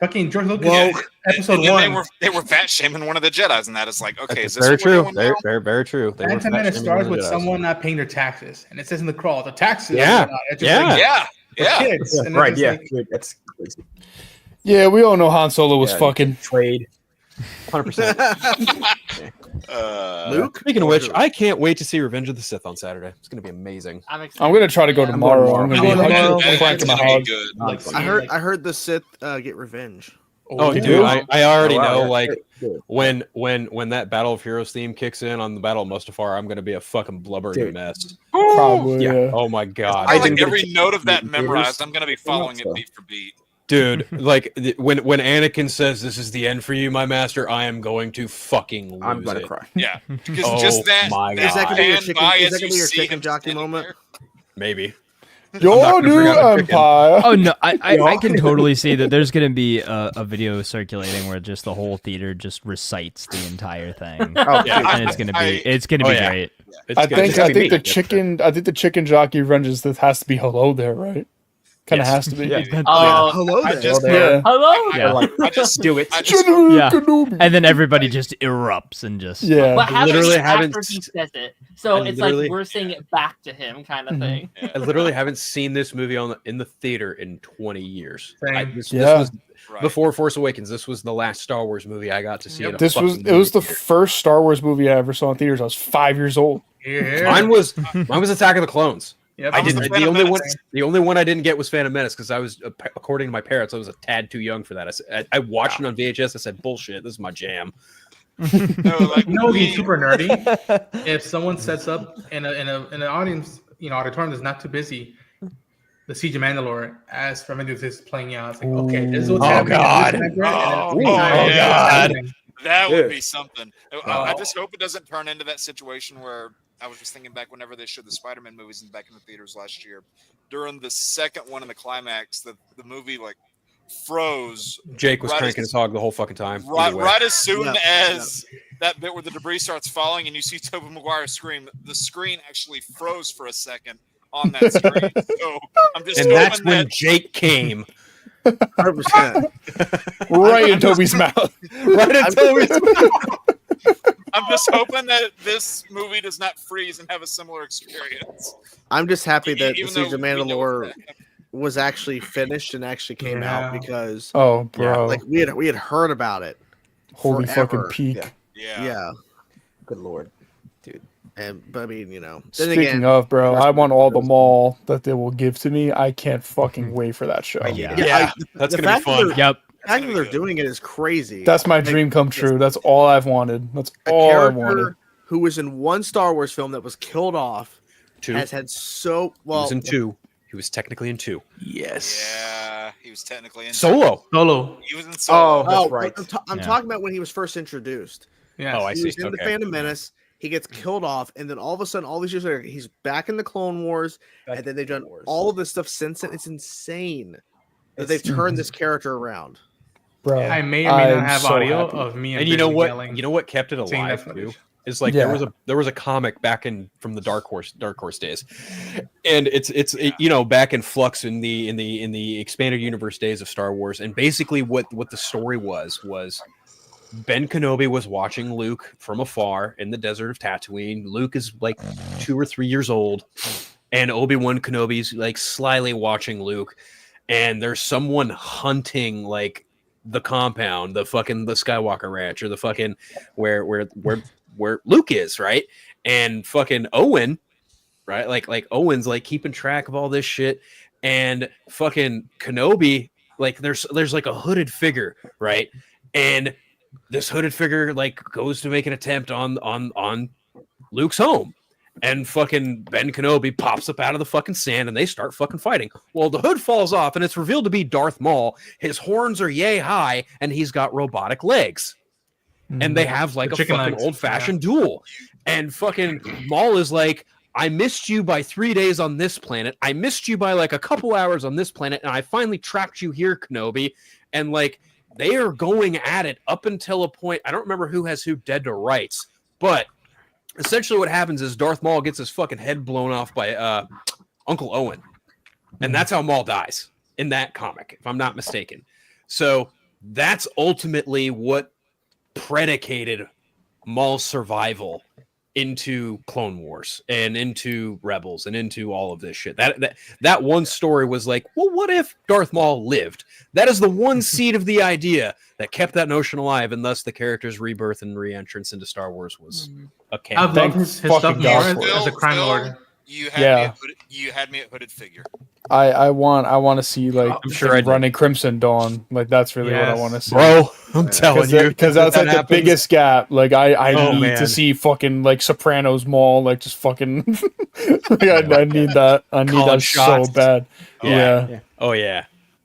Fucking George Lucas. Yeah, episode and then 1. they were fat shaming one of the Jedi's, and that is like, okay, is this very what we're true. doing now? Very true. They were And 10 fat minutes shaming starts one of with the Jedis. someone not paying their taxes, and it says in the crawl, the taxes. Yeah. It's just Yeah. like, Yeah, for yeah. kids. And Right, it's yeah. like, Dude, that's crazy. Yeah, we all know Han Solo was Yeah, fucking. Trade. 100%. Luke? Speaking of which, I can't wait to see Revenge of the Sith on Saturday. It's going to be amazing. I'm excited. I'm gonna try to go tomorrow. I'm gonna be tomorrow. cranking my That's gonna hog. be good. like, I heard the Sith get revenge. Oh, you dude, do? I already Oh, wow, know. yeah. Like Good. when that Battle of Heroes theme kicks in on the Battle of Mustafar, I'm going to be a fucking blubbering Dude. mess. Probably. Yeah. Yeah. Oh my god, I didn't like get a every chance note of to that meet the memorized. theaters. I'm gonna be following it So. beat for beat. dude! Like when Anakin says, "This is the end for you, my master," I am going to fucking lose I'm gonna it. cry. Yeah, because Oh just that. my that Is that God. gonna be your pan chicken? by Is as that gonna you be your see chicken him jockey standing moment? there. Maybe. Your I'm not gonna new bring out the chicken. empire. Oh no, I can totally see that there's gonna be a video circulating where just the whole theater just recites the entire thing, Oh, Yeah. dude. and it's gonna be Oh, yeah. great. It's I gonna think be I think me. the chicken jockey Revenge that has to be hello there, right? Kind of Yes. has to be. Yeah. Oh, Hello I there. just, Yeah. hello. Yeah. I just Do it. I just Yeah. Kenobi. And then everybody just erupts and just Yeah. What happens literally after haven't he s- says it? So I it's literally- like we're saying it back to him, kind of Mhm. thing. I literally haven't seen this movie in the theater in 20 years. Same. This Yeah. was right. before Force Awakens. This was the last Star Wars movie I got to see. Yep. in a This was fucking it was the movie theater. first Star Wars movie I ever saw in theaters. I was 5 years old. Yeah. Mine was Attack of the Clones. Yep. I was didn't. the The Phantom only one. Menace. The only one I didn't get was Phantom Menace because I was, according to my parents, I was a tad too young for that. I watched it on VHS. I said, "Bullshit, this is my jam." No, like You know, what'd be we- super nerdy. If someone sets up in an audience, auditorium that's not too busy, the Siege of Mandalore as Remedios is playing out. It's like, okay, this is what's Oh, happening. God. This is happening, and then Oh, it's yeah. happening. That Yeah. would be something. I Oh. just hope it doesn't turn into that situation where I was just thinking back whenever they showed the Spider-Man movies back in the theaters last year. During the second one in the climax, the movie like froze Jake was Right cranking as- his hog the whole fucking time. right, Either way. right as soon Yeah, as that bit where the debris starts falling and you see Tobey Maguire scream. The screen actually froze for a second on that screen. So I'm just And hoping that's when that Jake came. 100%. Right in Toby's mouth. Right until we. I'm just hoping that this movie does not freeze and have a similar experience. I'm just happy that the Even Siege though of we know Mandalore it's not- was actually finished and actually came out Yeah. because Oh, bro. like we had heard about it. Holy forever. fucking peak. Yeah. Yeah. Yeah. Good lord. But I mean, then Speaking again, of, bro, I want all the mall that they will give to me. I can't fucking wait for that show. Yeah. Yeah, that's the gonna be fact that fun. they're- Yep. the fact that they're doing it is crazy. That's my dream come true. That's all I've wanted. That's A all I character wanted. who was in one Star Wars film that was killed off Two. has had so He well. was in two. He was technically in two. Yeah, he was technically in Solo. Solo. He was in Solo. Oh, that's Oh, right. I'm Yeah. talking about when he was first introduced. Yes. Oh, I He see. was in the Okay. Phantom Menace. He gets killed off, and then all of a sudden, all these years later, he's back in the Clone Wars, and then they've done all of this stuff since then. It's insane that they've turned this character around. Bro, I may or may I'm not have so audio happy. of me and And you know Billy what? yelling. You know what kept it seeing that alive footage. too? Is like Yeah. there was a comic back from the Dark Horse days, and it's back in flux in the expanded universe days of Star Wars, and basically what the story was Ben Kenobi was watching Luke from afar in the desert of Tatooine. Luke is like 2 or 3 years old, and Obi-Wan Kenobi's like slyly watching Luke, and there's someone hunting like the compound, the Skywalker Ranch, or the fucking where Luke is, right? And fucking Owen, right? Like Owen's like keeping track of all this shit, and fucking Kenobi, like there's like a hooded figure, right? And this hooded figure like goes to make an attempt on Luke's home, and fucking Ben Kenobi pops up out of the fucking sand, and they start fucking fighting. Well, the hood falls off, and it's revealed to be Darth Maul. His horns are yay high, and he's got robotic legs. And they have like The a chicken fucking legs, old-fashioned duel. And fucking Maul is like, I missed you by 3 days on this planet. I missed you by like a couple hours on this planet, and I finally tracked you here, Kenobi. And like they are going at it up until a point. I don't remember who has who dead to rights, But essentially what happens is Darth Maul gets his fucking head blown off by Uncle Owen. And that's how Maul dies in that comic, if I'm not mistaken. So that's ultimately what predicated Maul's survival into Clone Wars and into Rebels and into all of this shit. That one story was like, well, what if Darth Maul lived? That is the one seed of the idea that kept that notion alive, and thus the character's rebirth and re-entrance into Star Wars was a canon. I love his stuff more as a crime lord. You had me at hooded figure. I want to see like I'm sure him running Crimson Dawn. Like that's really what I want to see, bro. I'm telling you, because that's like the biggest gap. Like I need man. to see fucking like Sopranos Maul, like just fucking. Like, I need that. I need that so bad. Yeah. Oh yeah.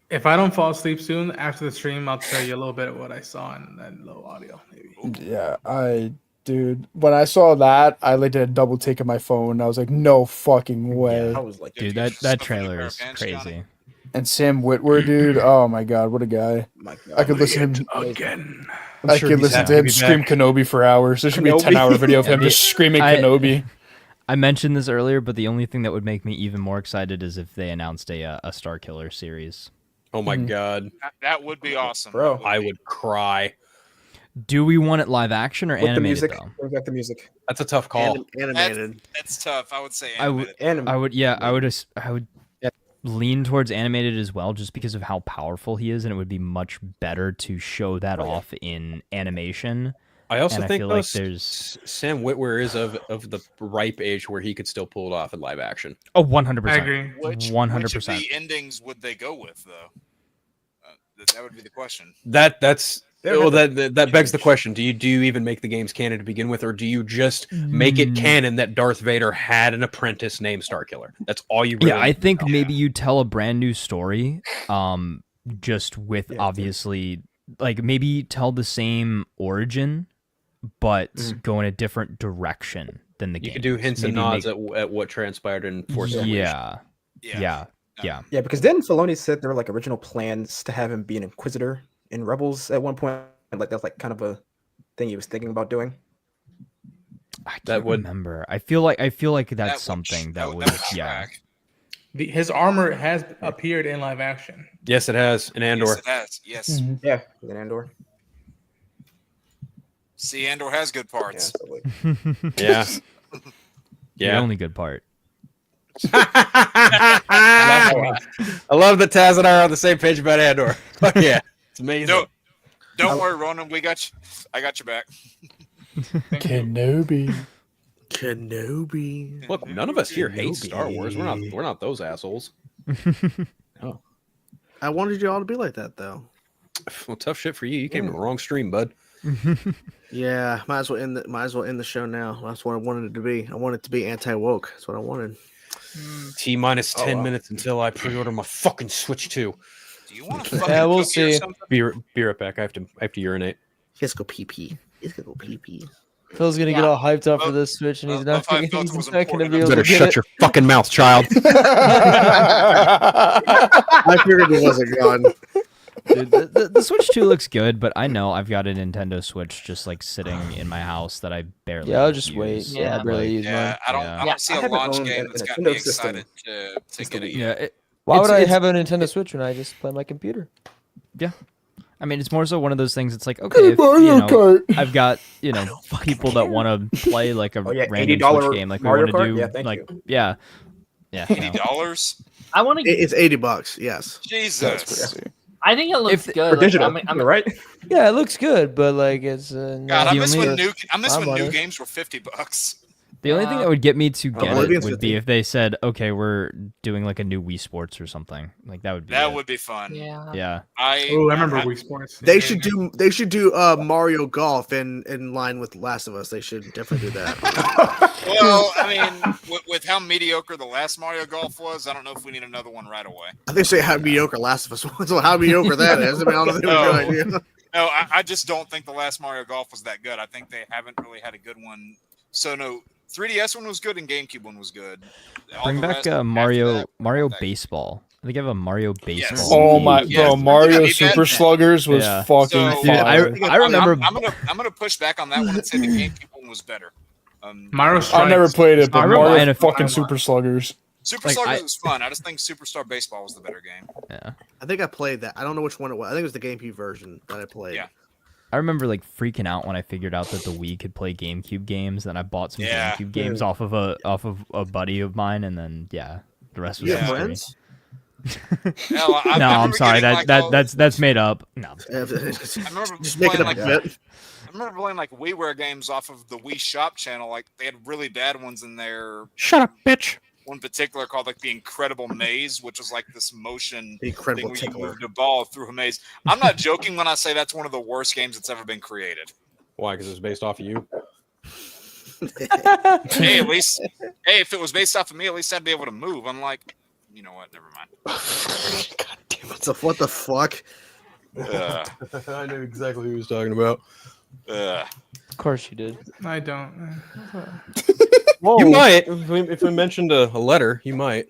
If I don't fall asleep soon after the stream, I'll tell you a little bit of what I saw in that low audio. Maybe. Yeah, dude, when I saw that, I like did a double take on my phone. I was like, no fucking way. I was like, Dude, that trailer is crazy. And Sam Witwer, dude, oh my god, what a guy! I could listen to him again. I could listen to him scream Kenobi for hours. There should be a 10-hour video of him just screaming Kenobi. I mentioned this earlier, but the only thing that would make me even more excited is if they announced a Star Killer series. Oh my god, that would be awesome, bro! I would cry. Do we want it live action or With animated? the music, though? bring back the music. That's a tough call. Animated. That's tough. I would say I would lean towards animated as well, just because of how powerful he is, and it would be much better to show that off in animation. I also think feel like there's Sam Witwer is of the ripe age where he could still pull it off in live action. Oh, 100%. I agree. 100%. Which of the endings would they go with, though? That would be the question. That begs the question. Do you even make the games canon to begin with, or do you just make it canon that Darth Vader had an apprentice named Starkiller? That's all you really I think maybe you tell a brand new story, just with obviously, like, maybe tell the same origin, but go in a different direction than the game. You could do hints and nods at what transpired in Force Unleashed. Yeah, because then Filoni said there were like original plans to have him be an Inquisitor in Rebels at one point, and like that's like kind of a thing he was thinking about doing. I can't remember. I feel like that's something that would His armor has appeared in live action. Yes, it has in Andor. Yes, it has. Yes. Yeah, in Andor. See, Andor has good parts. Yeah. The only good part. I love that Taz and I are on the same page about Andor. Fuck yeah, it's amazing. Don't worry, Ronan. I got your back. Kenobi. Look, none of us here hate Star Wars. We're not those assholes. Oh, I wanted you all to be like that, though. Well, tough shit for you. You came to the wrong stream, bud. Yeah, might as well end the show now. That's what I wanted it to be. I wanted it to be anti-woke. That's what I wanted. T-minus 10 minutes until I pre-order my fucking Switch 2. Do you want to Yeah, we'll see. Be right back. I have to urinate. Let's go pee. Phil's gonna get all hyped up for this Switch, and he's not gonna be able Better to get shut it. your fucking mouth, child. I figured it wasn't gone. Dude, the Switch 2 looks good, but I know I've got a Nintendo Switch just like sitting in my house that I barely. Yeah, I'll just use. wait. Yeah, I barely use mine. I don't see a launch game that's got me excited to get it. Yeah. Why would I have a Nintendo Switch when I just play my computer? Yeah. I mean, it's more so one of those things. It's like, okay, if, I've got people that want to play like a random Switch game, like Mario we want to do, Kart? Yeah, like you. yeah. $80? I want to. It's $80. Yes. Jesus. I think it looks good. For Like, digital, I'm right? Yeah, it looks good, but like it's. God, I miss when new games were $50. The only thing that would get me to get Oblivion's it would be 50. if they said, okay, we're doing like a new Wii Sports or something. Like that would be. That would be fun. Yeah. I remember Wii Sports. They should do Mario Golf in line with Last of Us. They should definitely do that. Well, I mean, with how mediocre the last Mario Golf was, I don't know if we need another one right away. I think say how mediocre Last of Us was. So how mediocre that is. I mean, I don't think it was a good idea. No, I just don't think the last Mario Golf was that good. I think they haven't really had a good one. So no, 3DS one was good and GameCube one was good. Bring back Mario Baseball. think I have a Mario baseball. Yes. Oh my, Yes. bro! Mario Yeah, Super Sluggers was Yeah. fucking So, Dude, fire. I remember. I'm gonna push back on that one and say the GameCube one was better. Mario I never Strikes. played it, but I remember Mario buying it. fucking Super Sluggers. Super Like, Sluggers I- was fun. I just think Superstar Baseball was the better game. Yeah. I think I played that. I don't know which one it was. I think it was the GameCube version that I played. Yeah. I remember like freaking out when I figured out that the Wii could play GameCube games. Then I bought some Yeah. GameCube games off of a buddy of mine, and then the rest was You have history. friends? Hell, I No, I'm remember sorry. getting, That like, that's made up. No. I remember Just make it playing, up like, a bit. I remember playing like WiiWare games off of the Wii Shop channel. Like they had really bad ones in there. Shut up, bitch. One particular called like the Incredible Maze, which was like this motion The Incredible thing where you Tickler. moved a ball through a maze. I'm not joking when I say that's one of the worst games that's ever been created. Why? Because it's based off of you. Hey, at least, hey, if it was based off of me, at least I'd be able to move. I'm like, you know what? Never mind. God damn it. So what the fuck? I knew exactly who he was talking about. Of course you did. I don't. Whoa. You might. If we mentioned a letter, you might.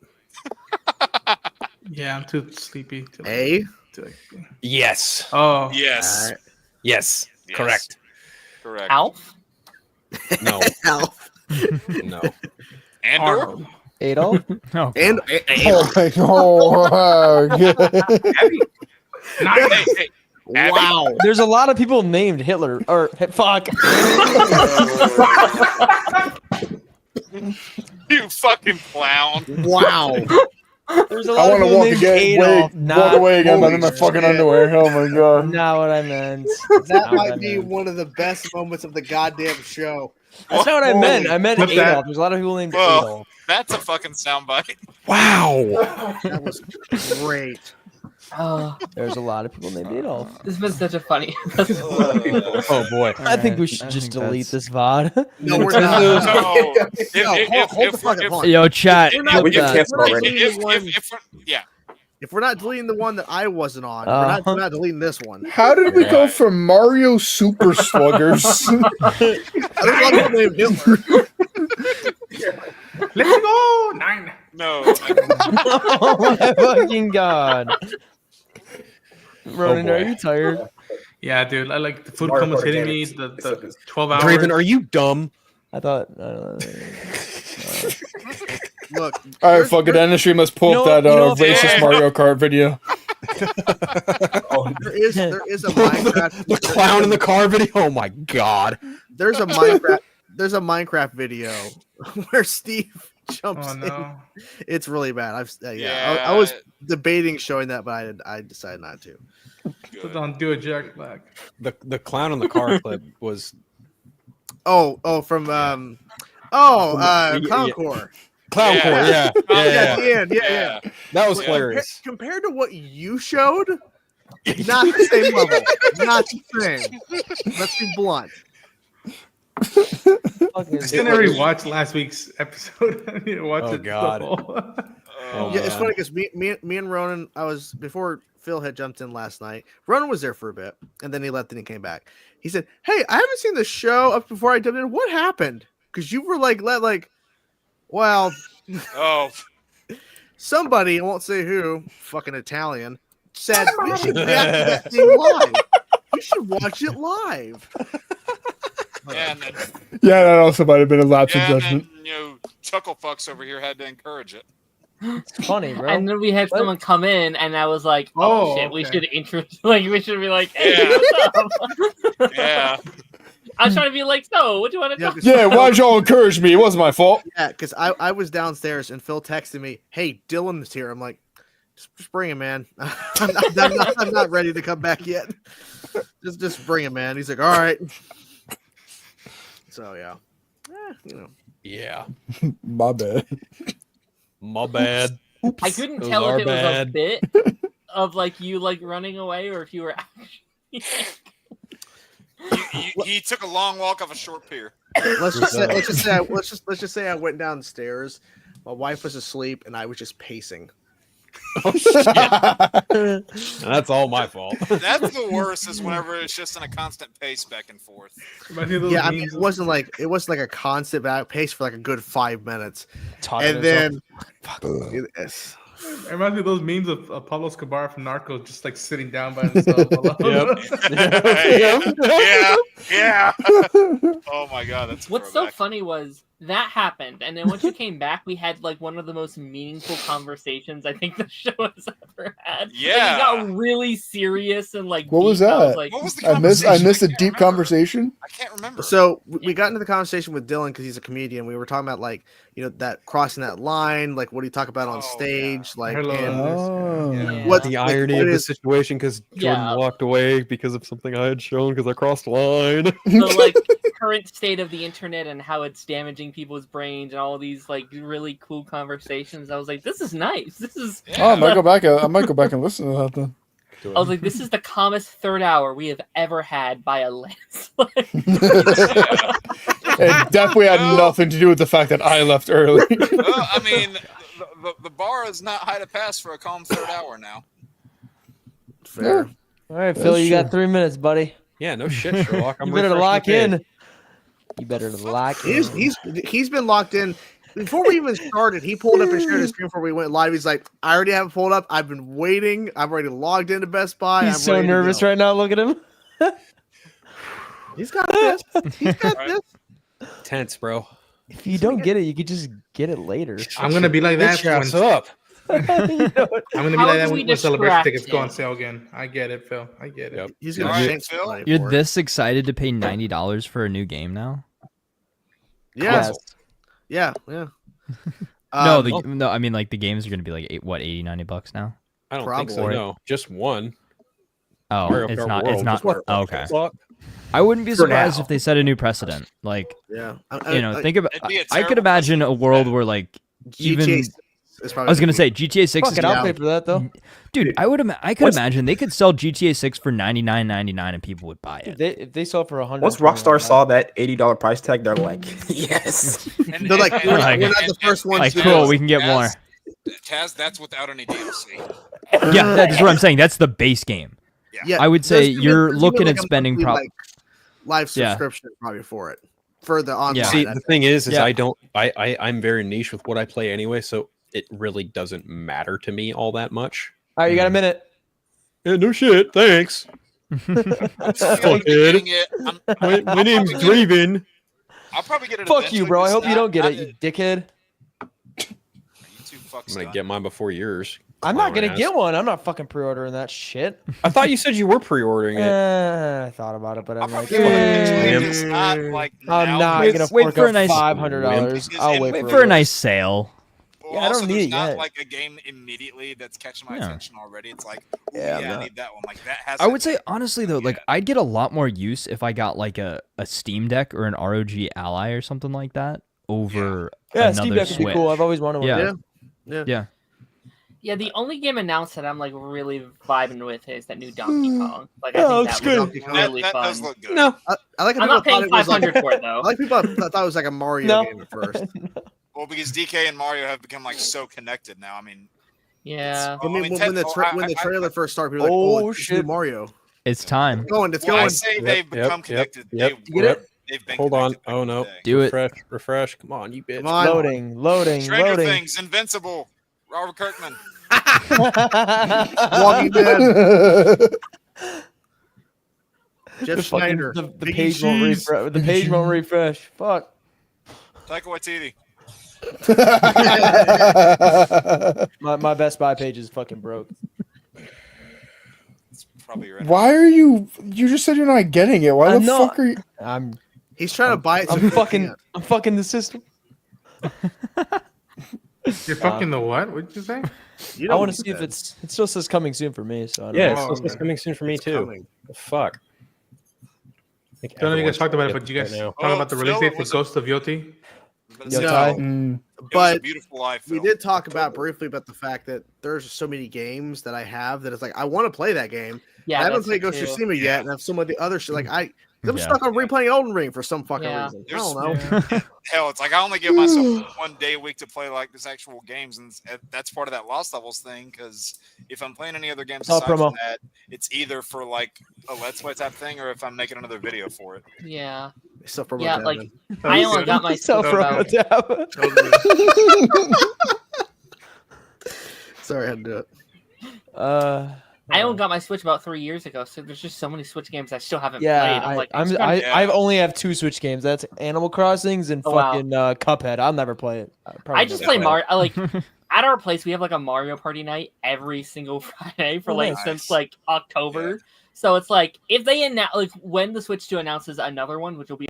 Yeah, I'm too sleepy. A? Yes. Oh. Yes. Alright. Yes. Yes. Correct. Correct. Alf? No. Alf. No. Andor? Arnold. Adolf? Oh, And Oh my god! Hey, hey, Abby? wow. There's a lot of people named Hitler. Or fuck. You fucking clown. Wow. There's a I lot want of to people walk named again. Adolf. Walk away again. I'm in my Holy fucking shit. underwear. Oh my god! Not what I meant. That Not what I might be meant. one of the best moments of the goddamn show. That's not what I meant. I meant Flip Adolf. that. There's a lot of people named Whoa. Adolf. That's a fucking soundbite. Wow. That was great. Oh, There's a lot of people named Adolf. this has been such a funny. Oh boy. I think we Alright, should I just think delete that's- this VOD. No, we're not. No. No, hold the If fucking we're- phone. Yo, chat. We're not- We can we're cancel not already. deleting the one- Yeah. If we're not deleting the one that I wasn't on, Uh-huh. we're not deleting this one. How did we go from Mario Super Sluggers? I think a lot of people named Hitler. Let's go. 9. No. Oh my fucking god. Ronan, boy. are you tired? Yeah, dude. I like the food Mario coma's Party hitting me. game. The 12 hours. Draven, are you dumb? I thought. Look, All right, fuck it. Industry must pull You up know that what- you know what- racist Yeah. Mario Kart video. there is a Minecraft. The clown in the car video. Oh my god. There's a Minecraft video where Steve jumps Oh in. no. It's really bad. I Yeah. was debating showing that, but I decided not to. So don't do a Jack Black. The clown in the car clip was From Yeah, Clowncore. Clowncore. Yeah. Oh, Yeah, Yeah. at the end. Yeah. That was Well, hilarious. Compared to what you showed, not the same level. Not the same. Let's be blunt. I still never rewatched last week's episode. I need to watch Oh, it. God. Oh, Yeah, it's man. funny because me and Ronan, before Phil had jumped in last night. Ronan was there for a bit, and then he left and he came back. He said, "Hey, I haven't seen the show up before I jumped in. What happened? Because you were well, Oh, somebody, I won't say who, fucking Italian, said we should react to that thing live. You should watch it live." yeah, and then, Yeah, that also might have been a lapse yeah, of and judgment. then Chuckle Fucks over here had to encourage it. It's funny, bro. And then we had What? someone come in, and I was like, "Oh, Oh, shit, we okay. should we should be like, hey, Yeah. what's up?" Yeah. I was trying to be like, "So, what do you want to Yeah, talk?" 'cause Yeah, why'd y'all encourage me? It wasn't my fault. Yeah, because I was downstairs and Phil texted me, "Hey, Dylan's here." I'm like, "Just bring him, man. I'm not ready to come back yet. Just bring him, man." He's like, "All right." So yeah, Yeah. My bad. My bad. I couldn't Those tell are if it was a bad. bit of like you like running away or if you were actually. He took a long walk off a short pier. let's just say I went downstairs. My wife was asleep and I was just pacing. Oh shit. That's all my fault. That's the worst is whenever it's just in a constant pace back and forth. Yeah, I mean, it wasn't like a constant back pace for like a good 5 minutes, Talking and to then It reminds me of those memes of Pablo Escobar from Narcos just like sitting down by himself. Yeah. Oh my god, that's what's so funny was that happened, and then once you came back, we had like one of the most meaningful conversations I think the show has ever had. Yeah, like, it got really serious and like. What was deep. that? What was the I conversation? missed a deep conversation. I can't remember. So we got into the conversation with Dylan because he's a comedian. We were talking about like that crossing that line, like what do you talk about on stage, like What the irony of the situation because Jordan walked away because of something I had shown because I crossed the line. The like current state of the internet and how it's damaging people's brains and all these like really cool conversations. I was like, this is nice. This is. Oh, I might go back. I might go back and listen to that then. I was like, this is the calmest third hour we have ever had by a landslide. It definitely had nothing to do with the fact that I left early. Well, I mean, the bar is not high to pass for a calm third hour now. Fair. All right, Phil, you got 3 minutes, buddy. Yeah, no shit, Sherlock. You better lock in. You better lock in. He's been locked in. Before we even started, he pulled up and shared his screen before we went live. He's like, I already have it pulled up. I've been waiting. I've already logged into Best Buy. He's so nervous right now. Look at him. He's got this. He's got this. Tense, bro. If you don't get it, you could just get it later. I'm gonna be like that. What's up? I'm gonna be like that when celebration tickets go on sale again. I get it, Phil. I get it. Yep. He's gonna Phil. You're this excited to pay $90 for a new game now? Yeah. Yeah. No, I mean like the games are gonna be like $80, $90 now. I don't think so. No, just one. Oh, Mario it's Kart not. World. It's not. Just one. Oh, okay. What? I wouldn't be For surprised now. if they set a new precedent. Like, Yeah. think about. It'd be a I could terrible imagine a world where like even. GTA 6 is I probably was gonna say GTA 6 Fuck is it, I'll down. pay for that though. Dude, I could imagine they could sell GTA 6 for $99.99 and people would buy it. If they sell for $100. Once Rockstar saw that $80 price tag, they're like, yes. They're like, we're not the first ones. Like, to cool, do we it. can get more. Taz, that's without any DLC. Yeah, that's what I'm saying. That's the base game. Yeah, I would say there's you're even looking like at a spending monthly, probably. like, live subscription probably for it for the online. See, the thing is Yeah. I'm very niche with what I play anyway, so it really doesn't matter to me all that much. All right, you got a minute. Yeah, no shit. Thanks. My name's Draven. I'll probably get it. Fuck you, bro. I hope you don't get it, you dickhead. I'm gonna get mine before yours. I'm not gonna Clown get ass. one. I'm not fucking pre-ordering that shit. I thought you said you were pre-ordering it. I thought about it, but I'm like, It's not like I'm now. not gonna Wait fork for a up nice $500. I'll wait for a nice sale. Well, Yeah, I don't also, need there's it not yet. like a game immediately that's catching my Yeah. attention already. It's like, ooh, Yeah, yeah, I'm I not. need that one. Like that has. I would say honestly though, like I'd get a lot more use if I got like a Steam Deck or an ROG Ally or something like that over Yeah, another Steam Deck would Switch. be cool. I've always wanted one. Yeah. Yeah. Yeah, the only game announced that I'm like really vibing with is that new Donkey Kong. Like Yeah, I think looks that good. was really that fun. does look good. No, I like how I'm people not paying thought it was like, $500 for it though. I like people thought it was like a Mario No. game at first. Well, because DK and Mario have become like so connected now. I mean, Yeah. I mean, when Ted- the I- trailer first started, people were like, Oh, it's shit. new Mario. It's time. It's going. It's when I going. say they've become connected, Yep. they've been. Hold on. connected back Oh in the no. day. Do it. Refresh. Come on, you bitch. Come on. Loading. Stranger Things, Invincible, Robert Kirkman. Walking Dead. Jeff The fucking- Schneider. the Biggie page won't Cheese. refresh. The page won't refresh. Fuck. Taika Waititi. My Best Buy page is fucking broke. It's probably your. Why are you? You just said you're not getting it. Why I'm the not. fuck are you? He's trying to buy it. so I'm he fucking. can't. I'm fucking the system. You're fucking the what? What did you say? You I don't want to need see if that. it still says coming soon for me. So I don't Yeah, know. it's coming soon for me It's too. coming. The fuck. I I don't know if you guys talked about it, but you guys now. talk about the release Phil, date for was it- Ghost of Yoti. Yo, No. Ty? It was a But beautiful life. we Phil. did talk about briefly about the fact that there's so many games that I have that it's like I want to play that game. Yeah, I haven't that's played it Ghost of too. Tsushima yet, and I have some of the other shit. Like I'm Yeah. stuck on replaying Elden Ring for some fucking Yeah. reason. I There's- don't know. Hell, it's like I only give myself 1 day a week to play like this actual games, and that's part of that Lost Levels thing. Because if I'm playing any other games Oh, aside promo. from that, it's either for like a Let's Play type thing, or if I'm making another video for it. Yeah. Stuff from Yeah, Dead, like man. I only got my Self about tab. Sorry, I had to do it. I only got my Switch about 3 years ago, so there's just so many Switch games I still haven't Yeah, played. I only have 2 Switch games. That's Animal Crossings and fucking Cuphead. I'll never play it. I just play Mario. At our place, we have like a Mario Party night every single Friday for since like October. Yeah. So it's like if they announce when the Switch 2 announces another one, which will be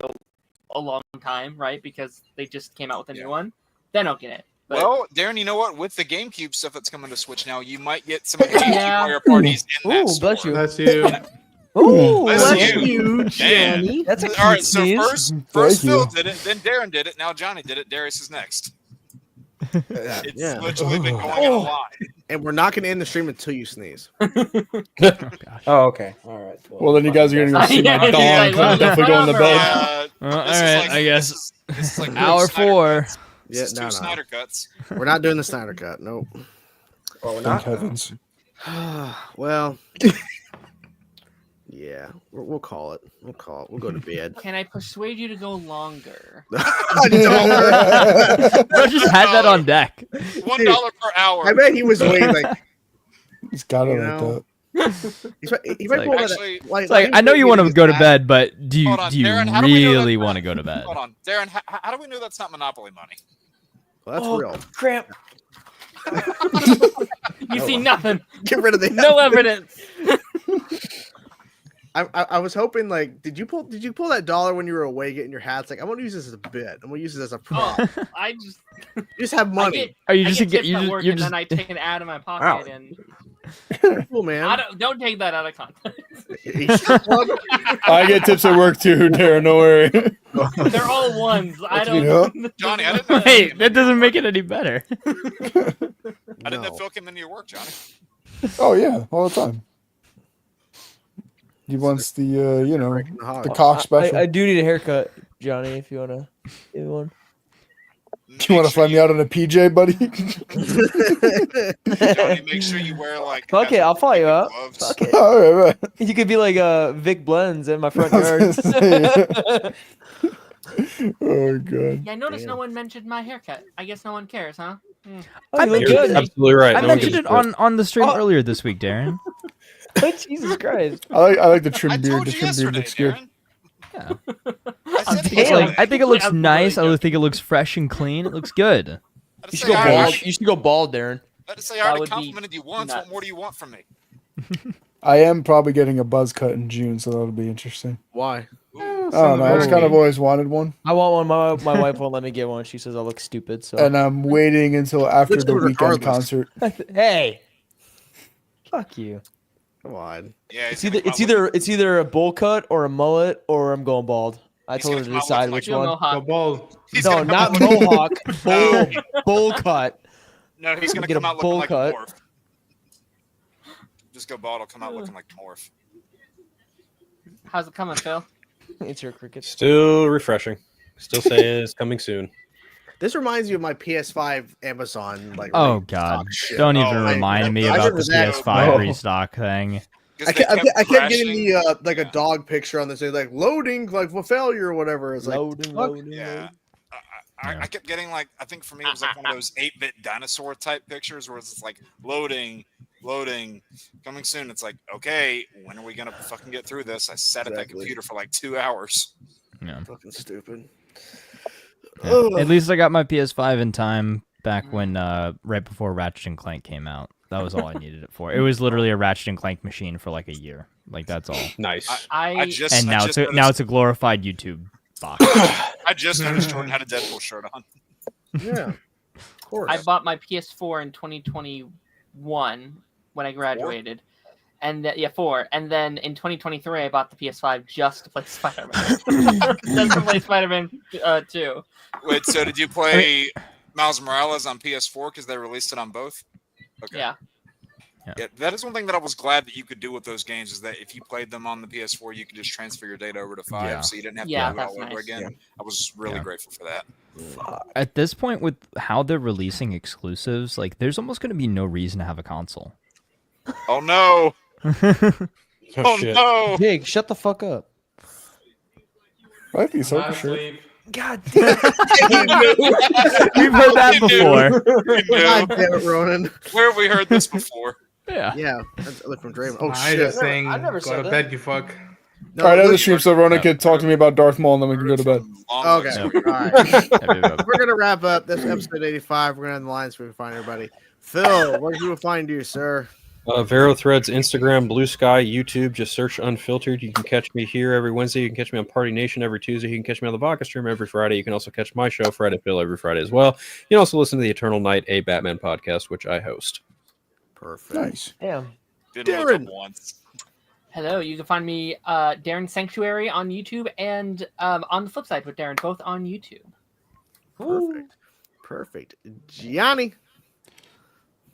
a long time, right? Because they just came out with a new one, then I'll get it. But, well, Darren, you know what? With the GameCube stuff that's coming to Switch now, you might get some of the GameCube Mario parties in that store. Bless you. Bless you. Ooh, bless you, Johnny. That's a cute all right. So sneeze. first Phil did it, then Darren did it, now Johnny did it. Darius is next. It's literally been going on a lot. And we're not going to end the stream until you sneeze. Oh, okay. All right. Well, then you guys are going to go see my dog. I'm definitely going to bed. All right, I guess. This is like Hour 4. Yeah, no. Snyder cuts. We're not doing the Snyder cut. Nope. Well, we're not. Thank heavens. Well, yeah, we'll call it. We'll call it. We'll go to bed. Can I persuade you to go longer? Bro just had that on deck. $1 per hour. I bet he was waiting like. He's got it like that. He might pull that. Like, I know you want to go to bed, but do you Darren, really want to go to bed? Hold on, Darren. How do we know that's not Monopoly money? Well, that's real. Cramp. You see nothing. Get rid of the no evidence. I was hoping like did you pull that dollar when you were away getting your hats? Like I'm gonna use this as a bit. I'm gonna use it as a prop. I just you just have money. Are you just and then I take it out of my pocket and cool, man. Don't take that out of context. I get tips at work too, Darren. Don't worry. They're all ones. I don't. Johnny, I didn't know. Hey, that doesn't make it any better. I didn't know Phil came into your work, Johnny. Oh yeah, all the time. He wants the the cock special. I do need a haircut, Johnny. If you wanna give me one. You want to fly me out on a PJ, buddy? Johnny, make sure you wear like. Okay, I'll follow you up. Okay. All right. You could be like Vic Blends in my front yard. Oh god. Yeah, I noticed no one mentioned my haircut. I guess no one cares, huh? Oh, you look good. Absolutely right. I mentioned it on the stream earlier this week, Darren. Jesus Christ! I like the trim beard. The trim beard yesterday, looks good. Yeah. I think it looks nice. I think it looks fresh and clean. It looks good. You should go bald. You should go bald, Darren. Let's say I already complimented you once. What more do you want from me? I am probably getting a buzz cut in June, so that'll be interesting. Why? I don't know. I just kind of always wanted one. I want one. My wife won't let me get one. She says I look stupid. So. And I'm waiting until after the weekend concert. Hey, fuck you. Come on. Yeah, it's either a bowl cut or a mullet or I'm going bald. I told her to decide which one. Go bald. No, not mohawk. Bowl cut. No, he's gonna come out looking like a dwarf. Just go bald. I'll come out looking like dwarf. How's it coming, Phil? It's your cricket. Still refreshing. Still saying it's coming soon. This reminds you of my PS5 Amazon. Oh god! Don't even remind me about the PS5 restock thing. I kept getting the like a dog picture on this thing, like loading, like for failure or whatever. It's like loading. Yeah. I kept getting like I think for me it was like one of those 8-bit dinosaur type pictures where it's like loading, coming soon. It's like okay, when are we gonna fucking get through this? I sat at that computer for like 2 hours. Yeah, fucking stupid. Yeah. At least I got my PS5 in time back when right before Ratchet and Clank came out. That was all I needed it for. It was literally a Ratchet and Clank machine for like a year. Like that's all. Nice. Now it's a glorified YouTube box. I just noticed Jordan had a Deadpool shirt on. Yeah, of course. I bought my PS4 in 2021 when I graduated. And and then in 2023 I bought the PS5 just to play Spider-Man. Just to play Spider-Man 2. Wait, so did you play Miles Morales on PS4 because they released it on both? Okay. Yeah. Yeah, that is one thing that I was glad that you could do with those games is that if you played them on the PS4, you could just transfer your data over to 5, so you didn't have to do it all over again. Yeah. I was really grateful for that. At this point, with how they're releasing exclusives, like there's almost going to be no reason to have a console. Oh no! Oh no! Jake, shut the fuck up. Might be so for sure. God damn it. We've heard that before. God damn it, Ronan. Where have we heard this before? Yeah. Yeah. That's look from Draven. Oh I shit. just saying, I never go said to that. bed, you fuck. No, All right, end the look- stream so Ronan can talk to me about Darth Maul, and then we can go to bed. Okay. All right. We're gonna wrap up this episode 85. We're gonna end the line so we can find everybody. Phil, where can people find you, sir? Vero Threads, Instagram, Blue Sky, YouTube. Just search Unfiltered. You can catch me here every Wednesday. You can catch me on Party Nation every Tuesday. You can catch me on the Vodka Stream every Friday. You can also catch my show, Friday Phil, every Friday as well. You can also listen to the Eternal Night, a Batman podcast, which I host. Perfect. Nice. Damn. Darren. Hello, you can find me Darren Sanctuary on YouTube and on the flip side with Darren, both on YouTube. Perfect. Gianni.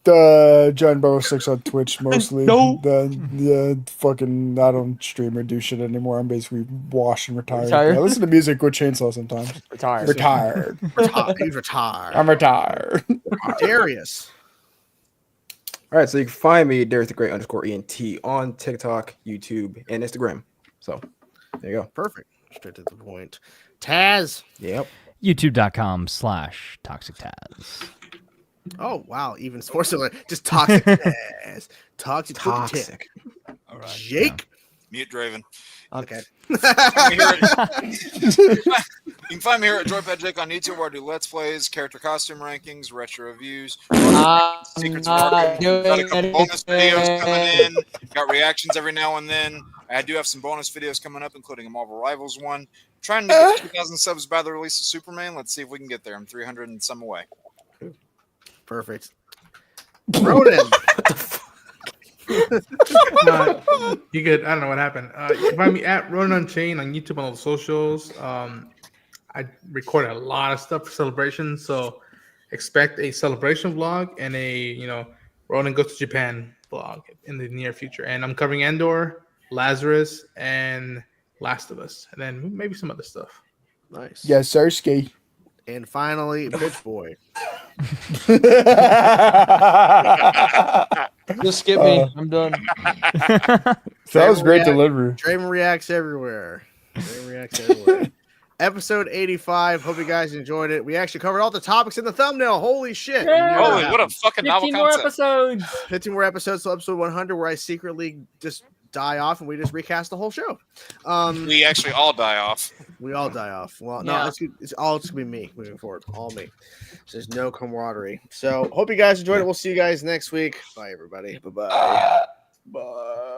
The Giant Barrow 6 on Twitch mostly. No. Fucking I don't stream or do shit anymore. I'm basically washed and retired. Retired? I listen to music with chainsaw sometimes. Retired. Retired. He's retired. I'm retired. Darius. All right, so you can find me, Darius the Great _ENT on TikTok, YouTube, and Instagram. So there you go. Perfect. Straight to the point. Taz. Yep. YouTube.com/ToxicTaz. Oh wow, even more similar. Just toxic Taz. Toxic. Toxic. All right. Jake. Mute Draven. Okay. You can find me here at Joypad Jake on YouTube, where I do Let's Plays, character costume rankings, retro reviews, secrets of Arkham. Got a couple bonus videos coming in. Got reactions every now and then. I do have some bonus videos coming up, including a Marvel Rivals one. Trying to get 2,000 subs by the release of Superman. Let's see if we can get there. I'm 300 and some away. Perfect. Ronan. You good? I don't know what happened. You can find me at Ronan Unchained on YouTube on all the socials. I record a lot of stuff for celebrations, so expect a celebration vlog and a Ronan goes to Japan vlog in the near future. And I'm covering Andor, Lazarus, and Last of Us, and then maybe some other stuff. Nice. Yes, sir, ski. And finally, Bitch Boy. Just skip me. I'm done. That was great delivery. Draven reacts everywhere. Episode 85. Hope you guys enjoyed it. We actually covered all the topics in the thumbnail. Holy shit. Holy, what a fucking novel 15 more concept. episodes. 15 more episodes till episode 100, where I secretly just die off and we just recast the whole show. We actually all die off. We all die off. Well, no, Yeah. it's all just gonna be me moving forward. All me. So there's no camaraderie. So hope you guys enjoyed it. We'll see you guys next week. Bye, everybody. Bye-bye. Bye.